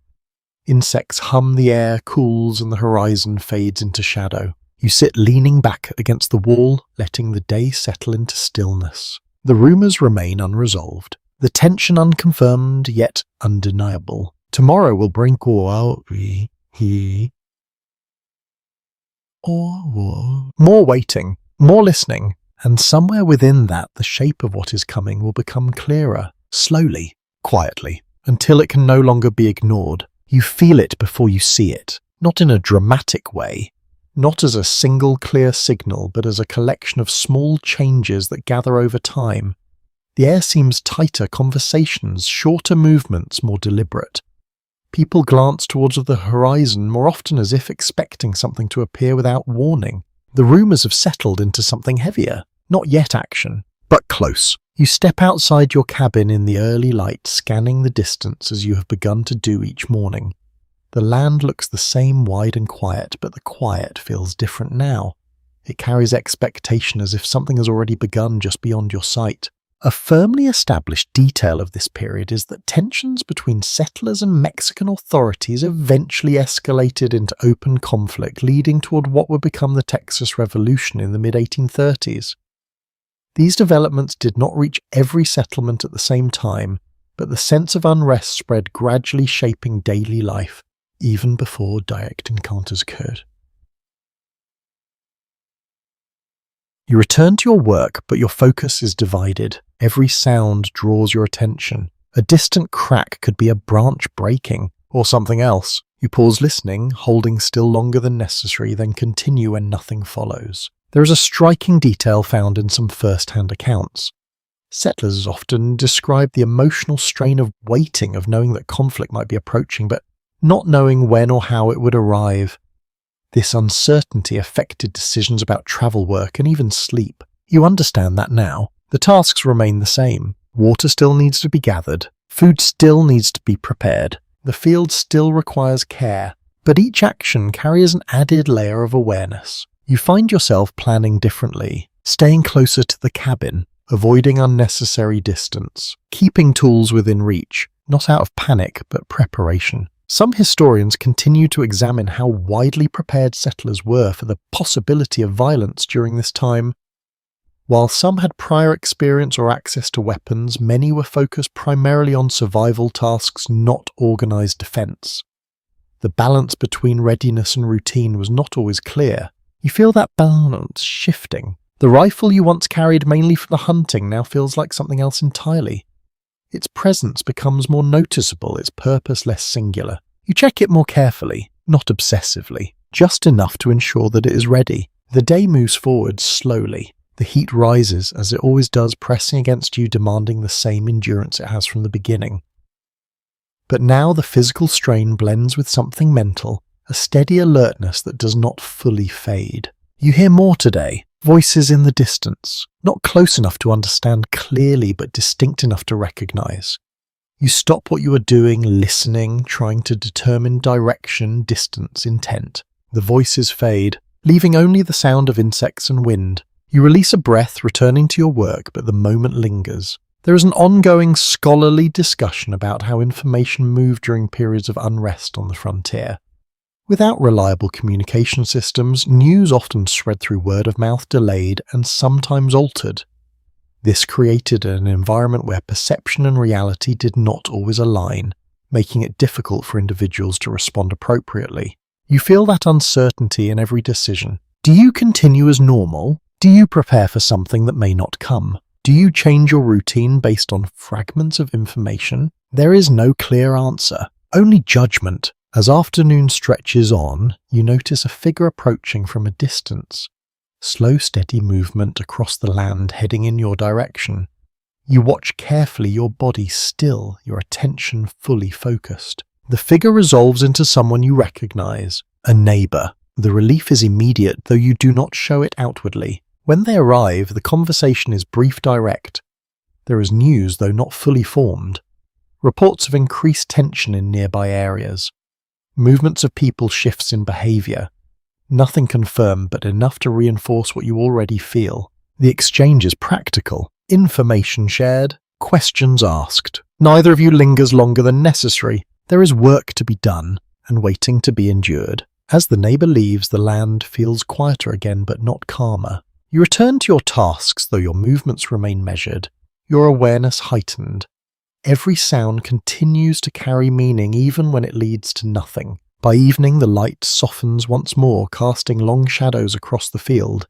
Insects hum, the air cools, and the horizon fades into shadow. You sit leaning back against the wall, letting the day settle into stillness. The rumours remain unresolved, the tension unconfirmed yet undeniable. Tomorrow will bring more waiting, more listening, and somewhere within that, the shape of what is coming will become clearer, slowly, quietly, until it can no longer be ignored. You feel it before you see it, not in a dramatic way, not as a single clear signal, but as a collection of small changes that gather over time. The air seems tighter, conversations, shorter movements, more deliberate. People glance towards the horizon more often as if expecting something to appear without warning. The rumours have settled into something heavier. Not yet action, but close. You step outside your cabin in the early light, scanning the distance as you have begun to do each morning. The land looks the same, wide and quiet, but the quiet feels different now. It carries expectation, as if something has already begun just beyond your sight. A firmly established detail of this period is that tensions between settlers and Mexican authorities eventually escalated into open conflict, leading toward what would become the Texas Revolution in the mid-1830s. These developments did not reach every settlement at the same time, but the sense of unrest spread, gradually shaping daily life, even before direct encounters occurred. You return to your work, but your focus is divided. Every sound draws your attention. A distant crack could be a branch breaking, or something else. You pause listening, holding still longer than necessary, then continue when nothing follows. There is a striking detail found in some first-hand accounts. Settlers often describe the emotional strain of waiting, of knowing that conflict might be approaching, but not knowing when or how it would arrive. This uncertainty affected decisions about travel, work, and even sleep. You understand that now. The tasks remain the same. Water still needs to be gathered. Food still needs to be prepared. The field still requires care. But each action carries an added layer of awareness. You find yourself planning differently, staying closer to the cabin, avoiding unnecessary distance, keeping tools within reach, not out of panic but preparation. Some historians continue to examine how widely prepared settlers were for the possibility of violence during this time. While some had prior experience or access to weapons, many were focused primarily on survival tasks, not organized defense. The balance between readiness and routine was not always clear. You feel that balance shifting. The The rifle you once carried mainly for the hunting now feels like something else entirely. Its presence becomes more noticeable, its purpose less singular. You check it more carefully, not obsessively, just enough to ensure that it is ready. The day moves forward slowly. The heat rises, as it always does, pressing against you, demanding the same endurance it has from the beginning. But now the physical strain blends with something mental, a steady alertness that does not fully fade. You hear more today, voices in the distance, not close enough to understand clearly but distinct enough to recognize. You stop what you are doing, listening, trying to determine direction, distance, intent. The voices fade, leaving only the sound of insects and wind. You release a breath, returning to your work, but the moment lingers. There is an ongoing scholarly discussion about how information moved during periods of unrest on the frontier. Without reliable communication systems, news often spread through word of mouth, delayed and sometimes altered. This created an environment where perception and reality did not always align, making it difficult for individuals to respond appropriately. You feel that uncertainty in every decision. Do you continue as normal? Do you prepare for something that may not come? Do you change your routine based on fragments of information? There is no clear answer, only judgment. As afternoon stretches on, you notice a figure approaching from a distance. Slow, steady movement across the land heading in your direction. You watch carefully, your body still, your attention fully focused. The figure resolves into someone you recognize, a neighbor. The relief is immediate, though you do not show it outwardly. When they arrive, the conversation is brief, direct. There is news, though not fully formed. Reports of increased tension in nearby areas. Movements of people, shifts in behavior. Nothing confirmed, but enough to reinforce what you already feel. The exchange is practical. Information shared, questions asked. Neither of you lingers longer than necessary. There is work to be done, and waiting to be endured. As the neighbor leaves, the land feels quieter again, but not calmer. You return to your tasks, though your movements remain measured, your awareness heightened. Every sound continues to carry meaning even when it leads to nothing. By evening, the light softens once more, casting long shadows across the field.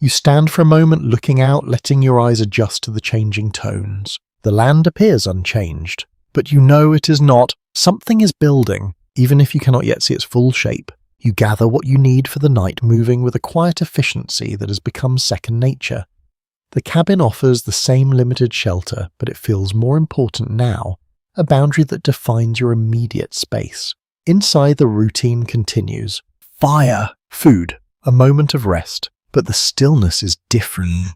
You stand for a moment looking out, letting your eyes adjust to the changing tones. The land appears unchanged, but you know it is not. Something is building, even if you cannot yet see its full shape. You gather what you need for the night, moving with a quiet efficiency that has become second nature. The cabin offers the same limited shelter, but it feels more important now, a boundary that defines your immediate space. Inside, the routine continues. Fire, food, a moment of rest, but the stillness is different.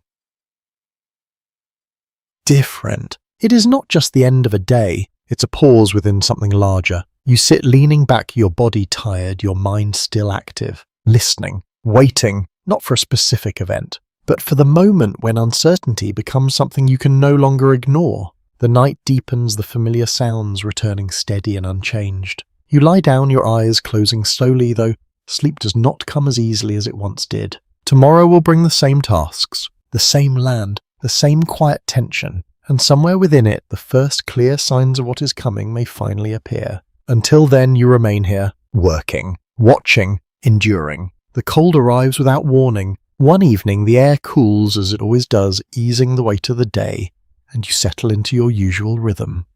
It is not just the end of a day, it's a pause within something larger. You sit leaning back, your body tired, your mind still active, listening, waiting, not for a specific event, but for the moment when uncertainty becomes something you can no longer ignore. The night deepens, the familiar sounds returning steady and unchanged. You lie down, your eyes closing slowly, though sleep does not come as easily as it once did. Tomorrow will bring the same tasks, the same land, the same quiet tension, and somewhere within it the first clear signs of what is coming may finally appear. Until then, you remain here, working, watching, enduring. The cold arrives without warning. One evening, the air cools as it always does, easing the weight of the day, and you settle into your usual rhythm.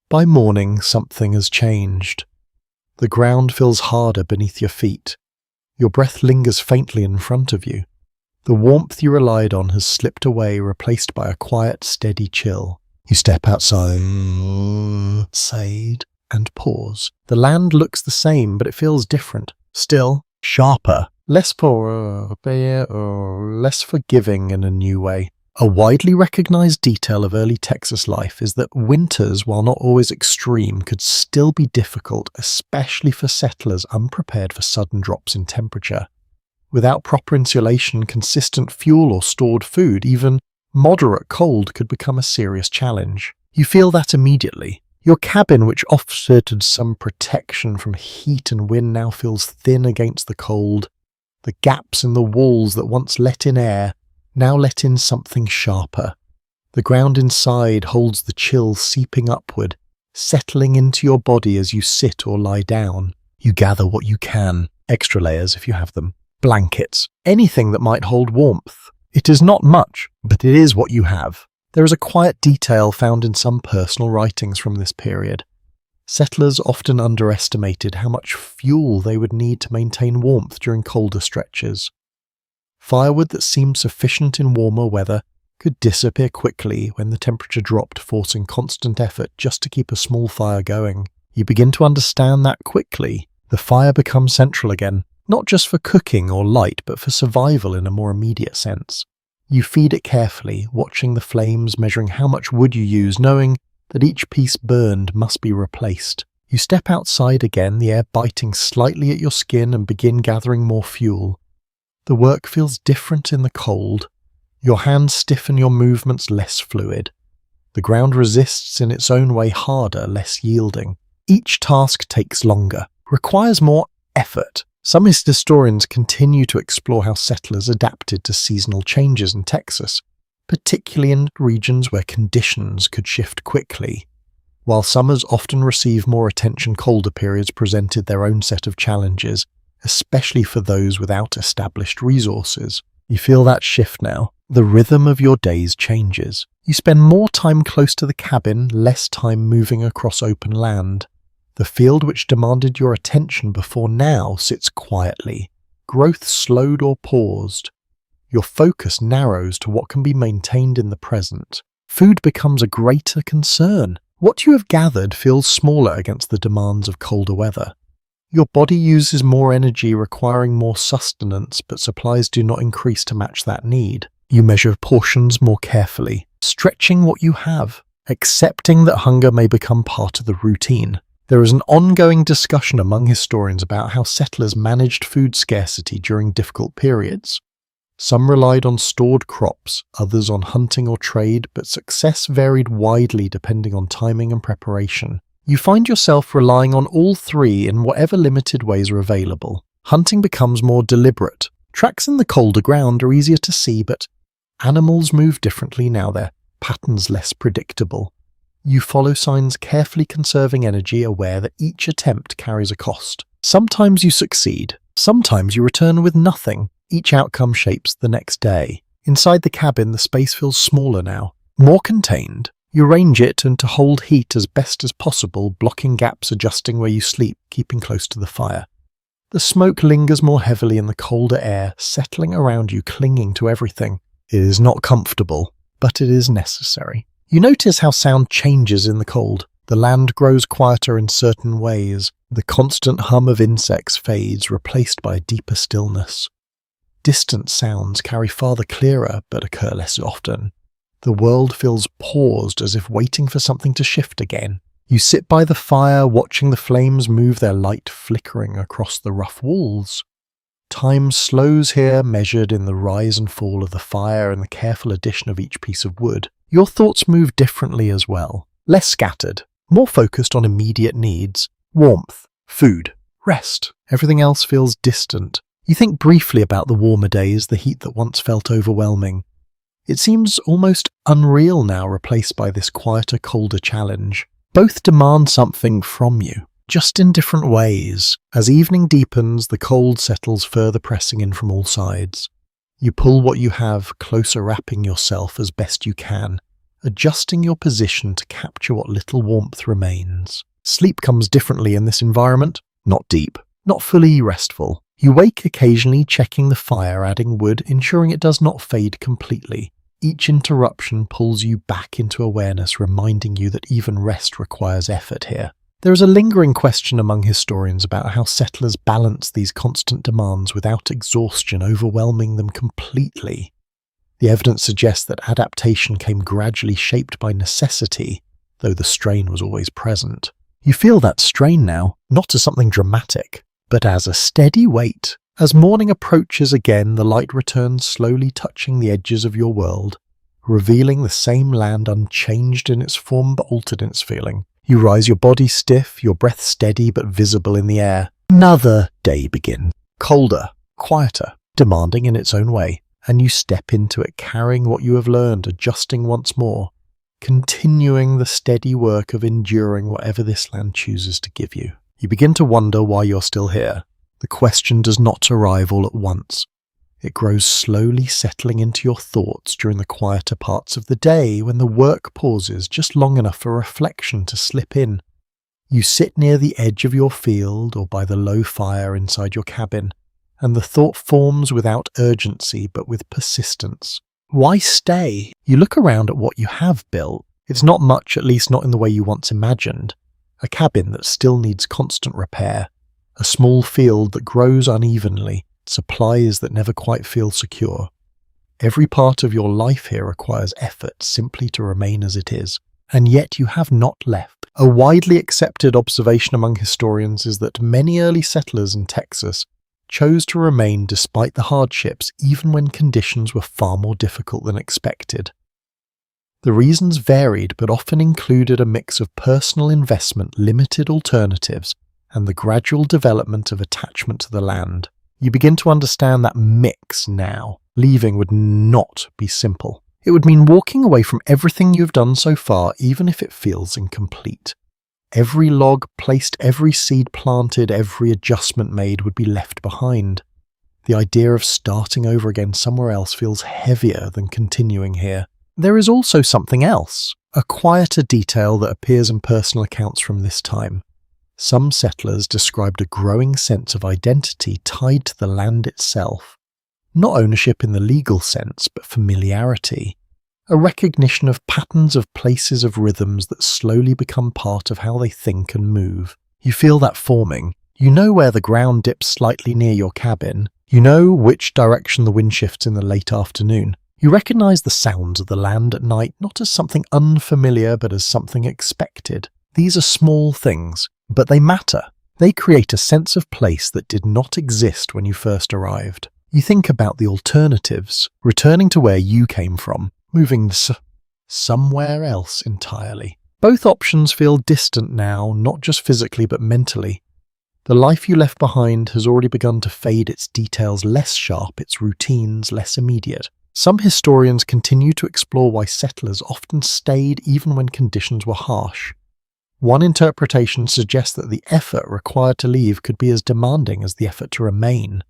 By morning, something has changed. The ground feels harder beneath your feet. Your breath lingers faintly in front of you. The warmth you relied on has slipped away, replaced by a quiet, steady chill. You step outside, and pause. The land looks the same, but it feels different. Still, sharper. Less forgiving in a new way. A widely recognized detail of early Texas life is that winters, while not always extreme, could still be difficult, especially for settlers unprepared for sudden drops in temperature. Without proper insulation, consistent fuel, or stored food, even moderate cold could become a serious challenge. You feel that immediately. Your cabin, which offered some protection from heat and wind, now feels thin against the cold. The gaps in the walls that once let in air now let in something sharper. The ground inside holds the chill seeping upward, settling into your body as you sit or lie down. You gather what you can, extra layers if you have them. Blankets, anything that might hold warmth. It is not much, but it is what you have. There is a quiet detail found in some personal writings from this period. Settlers often underestimated how much fuel they would need to maintain warmth during colder stretches. Firewood that seemed sufficient in warmer weather could disappear quickly when the temperature dropped, forcing constant effort just to keep a small fire going. You begin to understand that quickly. The fire becomes central again, not just for cooking or light, but for survival in a more immediate sense. You feed it carefully, watching the flames, measuring how much wood you use, knowing that each piece burned must be replaced. You step outside again, the air biting slightly at your skin, and begin gathering more fuel. The work feels different in the cold. Your hands stiffen, your movements less fluid. The ground resists in its own way, harder, less yielding. Each task takes longer, requires more effort. Some historians continue to explore how settlers adapted to seasonal changes in Texas, particularly in regions where conditions could shift quickly. While summers often receive more attention, colder periods presented their own set of challenges, especially for those without established resources. You feel that shift now. The rhythm of your days changes. You spend more time close to the cabin, less time moving across open land. The field which demanded your attention before now sits quietly. Growth slowed or paused. Your focus narrows to what can be maintained in the present. Food becomes a greater concern. What you have gathered feels smaller against the demands of colder weather. Your body uses more energy, requiring more sustenance, but supplies do not increase to match that need. You measure portions more carefully, stretching what you have, accepting that hunger may become part of the routine. There is an ongoing discussion among historians about how settlers managed food scarcity during difficult periods. Some relied on stored crops, others on hunting or trade, but success varied widely depending on timing and preparation. You find yourself relying on all three in whatever limited ways are available. Hunting becomes more deliberate. Tracks in the colder ground are easier to see, but animals move differently now, their patterns less predictable. You follow signs, carefully conserving energy, aware that each attempt carries a cost. Sometimes you succeed, sometimes you return with nothing. Each outcome shapes the next day. Inside the cabin, the space feels smaller now, more contained. You arrange it and to hold heat as best as possible, blocking gaps, adjusting where you sleep, keeping close to the fire. The smoke lingers more heavily in the colder air, settling around you, clinging to everything. It is not comfortable, but it is necessary. You notice how sound changes in the cold. The land grows quieter in certain ways. The constant hum of insects fades, replaced by a deeper stillness. Distant sounds carry farther clearer, but occur less often. The world feels paused, as if waiting for something to shift again. You sit by the fire, watching the flames move, their light flickering across the rough walls. Time slows here, measured in the rise and fall of the fire and the careful addition of each piece of wood. Your thoughts move differently as well, less scattered, more focused on immediate needs, warmth, food, rest. Everything else feels distant. You think briefly about the warmer days, the heat that once felt overwhelming. It seems almost unreal now, replaced by this quieter, colder challenge. Both demand something from you, just in different ways. As evening deepens, the cold settles, further pressing in from all sides. You pull what you have closer, wrapping yourself as best you can, adjusting your position to capture what little warmth remains. Sleep comes differently in this environment. Not deep, not fully restful. You wake occasionally, checking the fire, adding wood, ensuring it does not fade completely. Each interruption pulls you back into awareness, reminding you that even rest requires effort here. There is a lingering question among historians about how settlers balance these constant demands without exhaustion overwhelming them completely. The evidence suggests that adaptation came gradually, shaped by necessity, though the strain was always present. You feel that strain now, not as something dramatic, but as a steady weight. As morning approaches again, the light returns, slowly touching the edges of your world, revealing the same land unchanged in its form but altered in its feeling. You rise, your body stiff, your breath steady but visible in the air. Another day begins, colder, quieter, demanding in its own way, and you step into it carrying what you have learned, adjusting once more, continuing the steady work of enduring whatever this land chooses to give you. You begin to wonder why you're still here. The question does not arrive all at once. It grows slowly, settling into your thoughts during the quieter parts of the day when the work pauses just long enough for reflection to slip in. You sit near the edge of your field or by the low fire inside your cabin, and the thought forms without urgency but with persistence. Why stay? You look around at what you have built. It's not much, at least not in the way you once imagined. A cabin that still needs constant repair, a small field that grows unevenly, supplies that never quite feel secure. Every part of your life here requires effort simply to remain as it is, and yet you have not left. A widely accepted observation among historians is that many early settlers in Texas chose to remain despite the hardships even when conditions were far more difficult than expected. The reasons varied but often included a mix of personal investment, limited alternatives, and the gradual development of attachment to the land. You begin to understand that mix now. Leaving would not be simple. It would mean walking away from everything you've done so far, even if it feels incomplete. Every log placed, every seed planted, every adjustment made would be left behind. The idea of starting over again somewhere else feels heavier than continuing here. There is also something else, a quieter detail that appears in personal accounts from this time. Some settlers described a growing sense of identity tied to the land itself. Not ownership in the legal sense, but familiarity. A recognition of patterns of places of rhythms that slowly become part of how they think and move. You feel that forming. You know where the ground dips slightly near your cabin. You know which direction the wind shifts in the late afternoon. You recognize the sounds of the land at night not as something unfamiliar but as something expected. These are small things, but they matter. They create a sense of place that did not exist when you first arrived. You think about the alternatives, returning to where you came from, moving somewhere else entirely. Both options feel distant now, not just physically but mentally. The life you left behind has already begun to fade, its details less sharp, its routines less immediate. Some historians continue to explore why settlers often stayed even when conditions were harsh. One interpretation suggests that the effort required to leave could be as demanding as the effort to remain.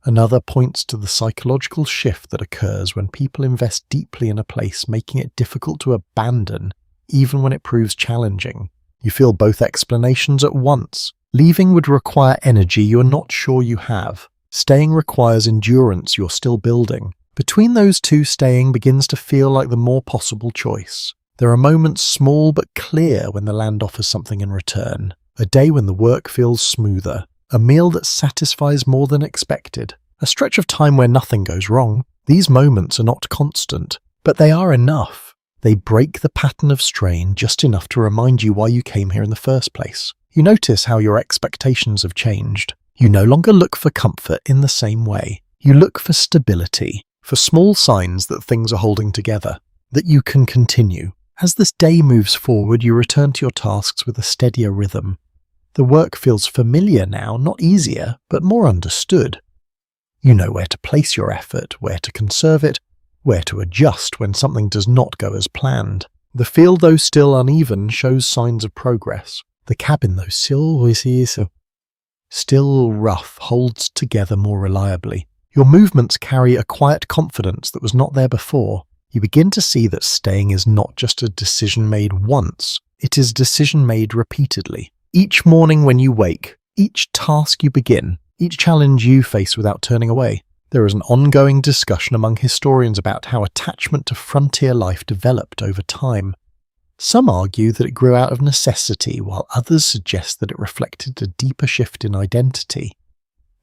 Another points to the psychological shift that occurs when people invest deeply in a place, making it difficult to abandon, even when it proves challenging. You feel both explanations at once. Leaving would require energy you're not sure you have. Staying requires endurance you're still building. Between those two, staying begins to feel like the more possible choice. There are moments small but clear when the land offers something in return. A day when the work feels smoother. A meal that satisfies more than expected. A stretch of time where nothing goes wrong. These moments are not constant, but they are enough. They break the pattern of strain just enough to remind you why you came here in the first place. You notice how your expectations have changed. You no longer look for comfort in the same way. You look for stability, for small signs that things are holding together, that you can continue. As this day moves forward, you return to your tasks with a steadier rhythm. The work feels familiar now, not easier, but more understood. You know where to place your effort, where to conserve it, where to adjust when something does not go as planned. The field, though still uneven, shows signs of progress. The cabin, though still rough, holds together more reliably. Your movements carry a quiet confidence that was not there before. You begin to see that staying is not just a decision made once, it is a decision made repeatedly. Each morning when you wake, each task you begin, each challenge you face without turning away. There is an ongoing discussion among historians about how attachment to frontier life developed over time. Some argue that it grew out of necessity, while others suggest that it reflected a deeper shift in identity.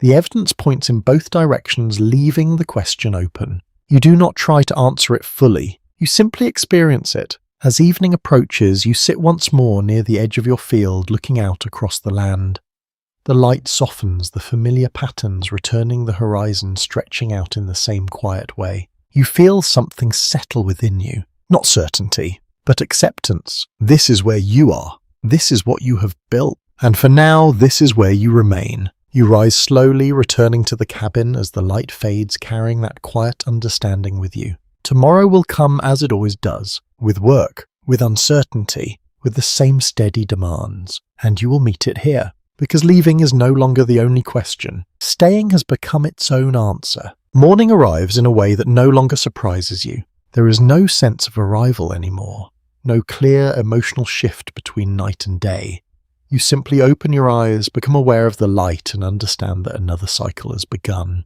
The evidence points in both directions, leaving the question open. You do not try to answer it fully, you simply experience it. As evening approaches, you sit once more near the edge of your field, looking out across the land. The light softens, the familiar patterns returning the horizon, stretching out in the same quiet way. You feel something settle within you. Not certainty, but acceptance. This is where you are. This is what you have built. And for now, this is where you remain. You rise slowly, returning to the cabin as the light fades, carrying that quiet understanding with you. Tomorrow will come as it always does, with work, with uncertainty, with the same steady demands, and you will meet it here. because leaving is no longer the only question. Staying has become its own answer. Morning arrives in a way that no longer surprises you. There is no sense of arrival anymore, no clear emotional shift between night and day. You simply open your eyes, become aware of the light, and understand that another cycle has begun.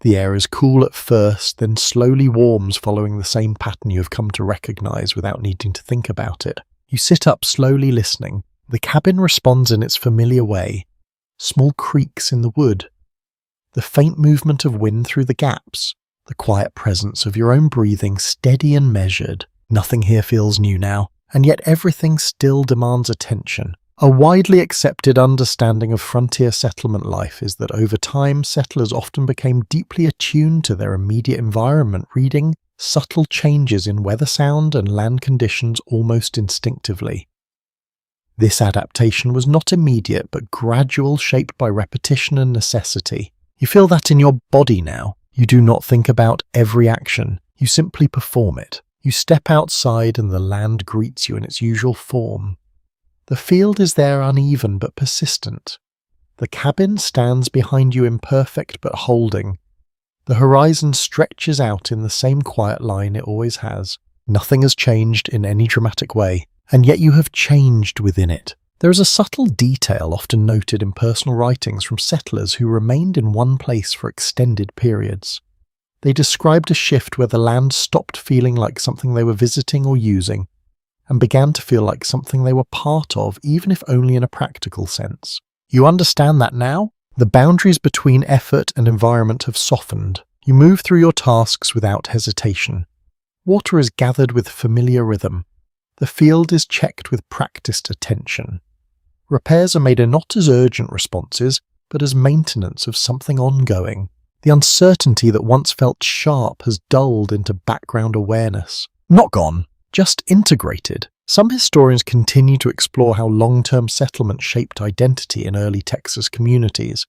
The air is cool at first, then slowly warms following the same pattern you have come to recognize without needing to think about it. You sit up slowly listening. The cabin responds in its familiar way. Small creaks in the wood. The faint movement of wind through the gaps. The quiet presence of your own breathing, steady and measured. Nothing here feels new now, and yet everything still demands attention. A widely accepted understanding of frontier settlement life is that over time, settlers often became deeply attuned to their immediate environment, reading subtle changes in weather sound and land conditions almost instinctively. This adaptation was not immediate but gradual, shaped by repetition and necessity. You feel that in your body now. You do not think about every action, you simply perform it. You step outside and the land greets you in its usual form. The field is there uneven but persistent. The cabin stands behind you imperfect but holding. The horizon stretches out in the same quiet line it always has. Nothing has changed in any dramatic way, and yet you have changed within it. There is a subtle detail often noted in personal writings from settlers who remained in one place for extended periods. They described a shift where the land stopped feeling like something they were visiting or using, and began to feel like something they were part of, even if only in a practical sense. You understand that now? The boundaries between effort and environment have softened. You move through your tasks without hesitation. Water is gathered with familiar rhythm. The field is checked with practiced attention. Repairs are made in not as urgent responses, but as maintenance of something ongoing. The uncertainty that once felt sharp has dulled into background awareness. Not gone, just integrated. Some historians continue to explore how long-term settlement shaped identity in early Texas communities.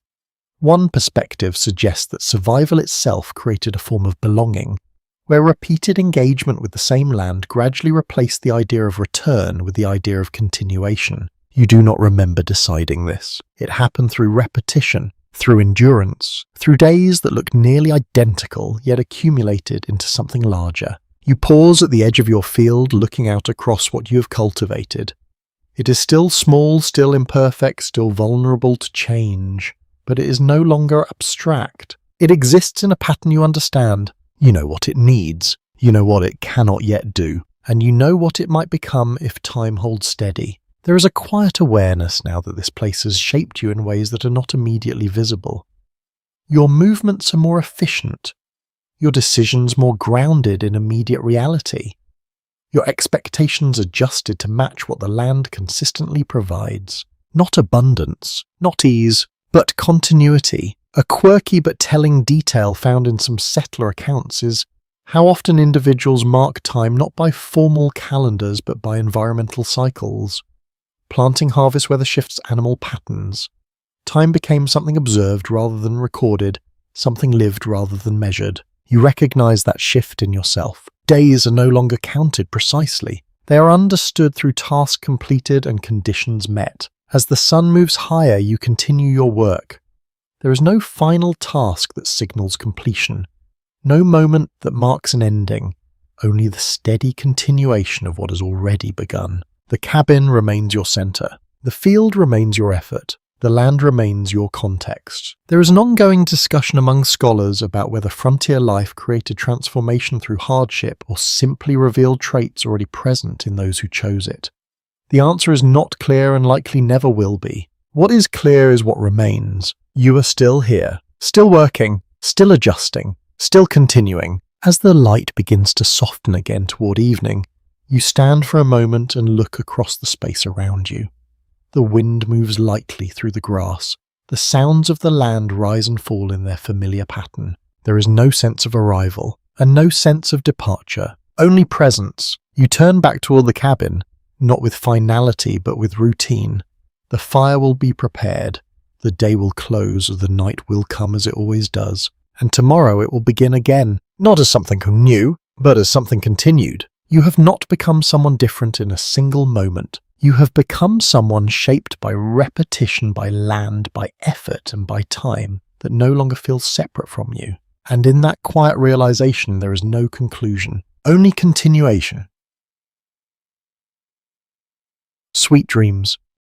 One perspective suggests that survival itself created a form of belonging, where repeated engagement with the same land gradually replaced the idea of return with the idea of continuation. You do not remember deciding this. It happened through repetition, through endurance, through days that looked nearly identical yet accumulated into something larger. You pause at the edge of your field, looking out across what you have cultivated. It is still small, still imperfect, still vulnerable to change, but it is no longer abstract. It exists in a pattern you understand. You know what it needs, you know what it cannot yet do, and you know what it might become if time holds steady. There is a quiet awareness now that this place has shaped you in ways that are not immediately visible. Your movements are more efficient, your decisions more grounded in immediate reality, your expectations adjusted to match what the land consistently provides. Not abundance, not ease, but continuity. A quirky but telling detail found in some settler accounts is how often individuals mark time not by formal calendars but by environmental cycles. Planting harvest weather shifts animal patterns. Time became something observed rather than recorded, something lived rather than measured. You recognize that shift in yourself. Days are no longer counted precisely. They are understood through tasks completed and conditions met. As the sun moves higher, you continue your work. There is no final task that signals completion, no moment that marks an ending, only the steady continuation of what has already begun. The cabin remains your center. The field remains your effort. The land remains your context. There is an ongoing discussion among scholars about whether frontier life created transformation through hardship or simply revealed traits already present in those who chose it. The answer is not clear and likely never will be. What is clear is what remains. You are still here, still working, still adjusting, still continuing. As the light begins to soften again toward evening, you stand for a moment and look across the space around you. The wind moves lightly through the grass. The sounds of the land rise and fall in their familiar pattern. There is no sense of arrival, and no sense of departure, only presence. You turn back toward the cabin, not with finality but with routine. The fire will be prepared, the day will close, the night will come as it always does, and tomorrow it will begin again, not as something new, but as something continued. You have not become someone different in a single moment. You have become someone shaped by repetition, by land, by effort, and by time that no longer feels separate from you. And in that quiet realization, there is no conclusion, only continuation. Sweet dreams.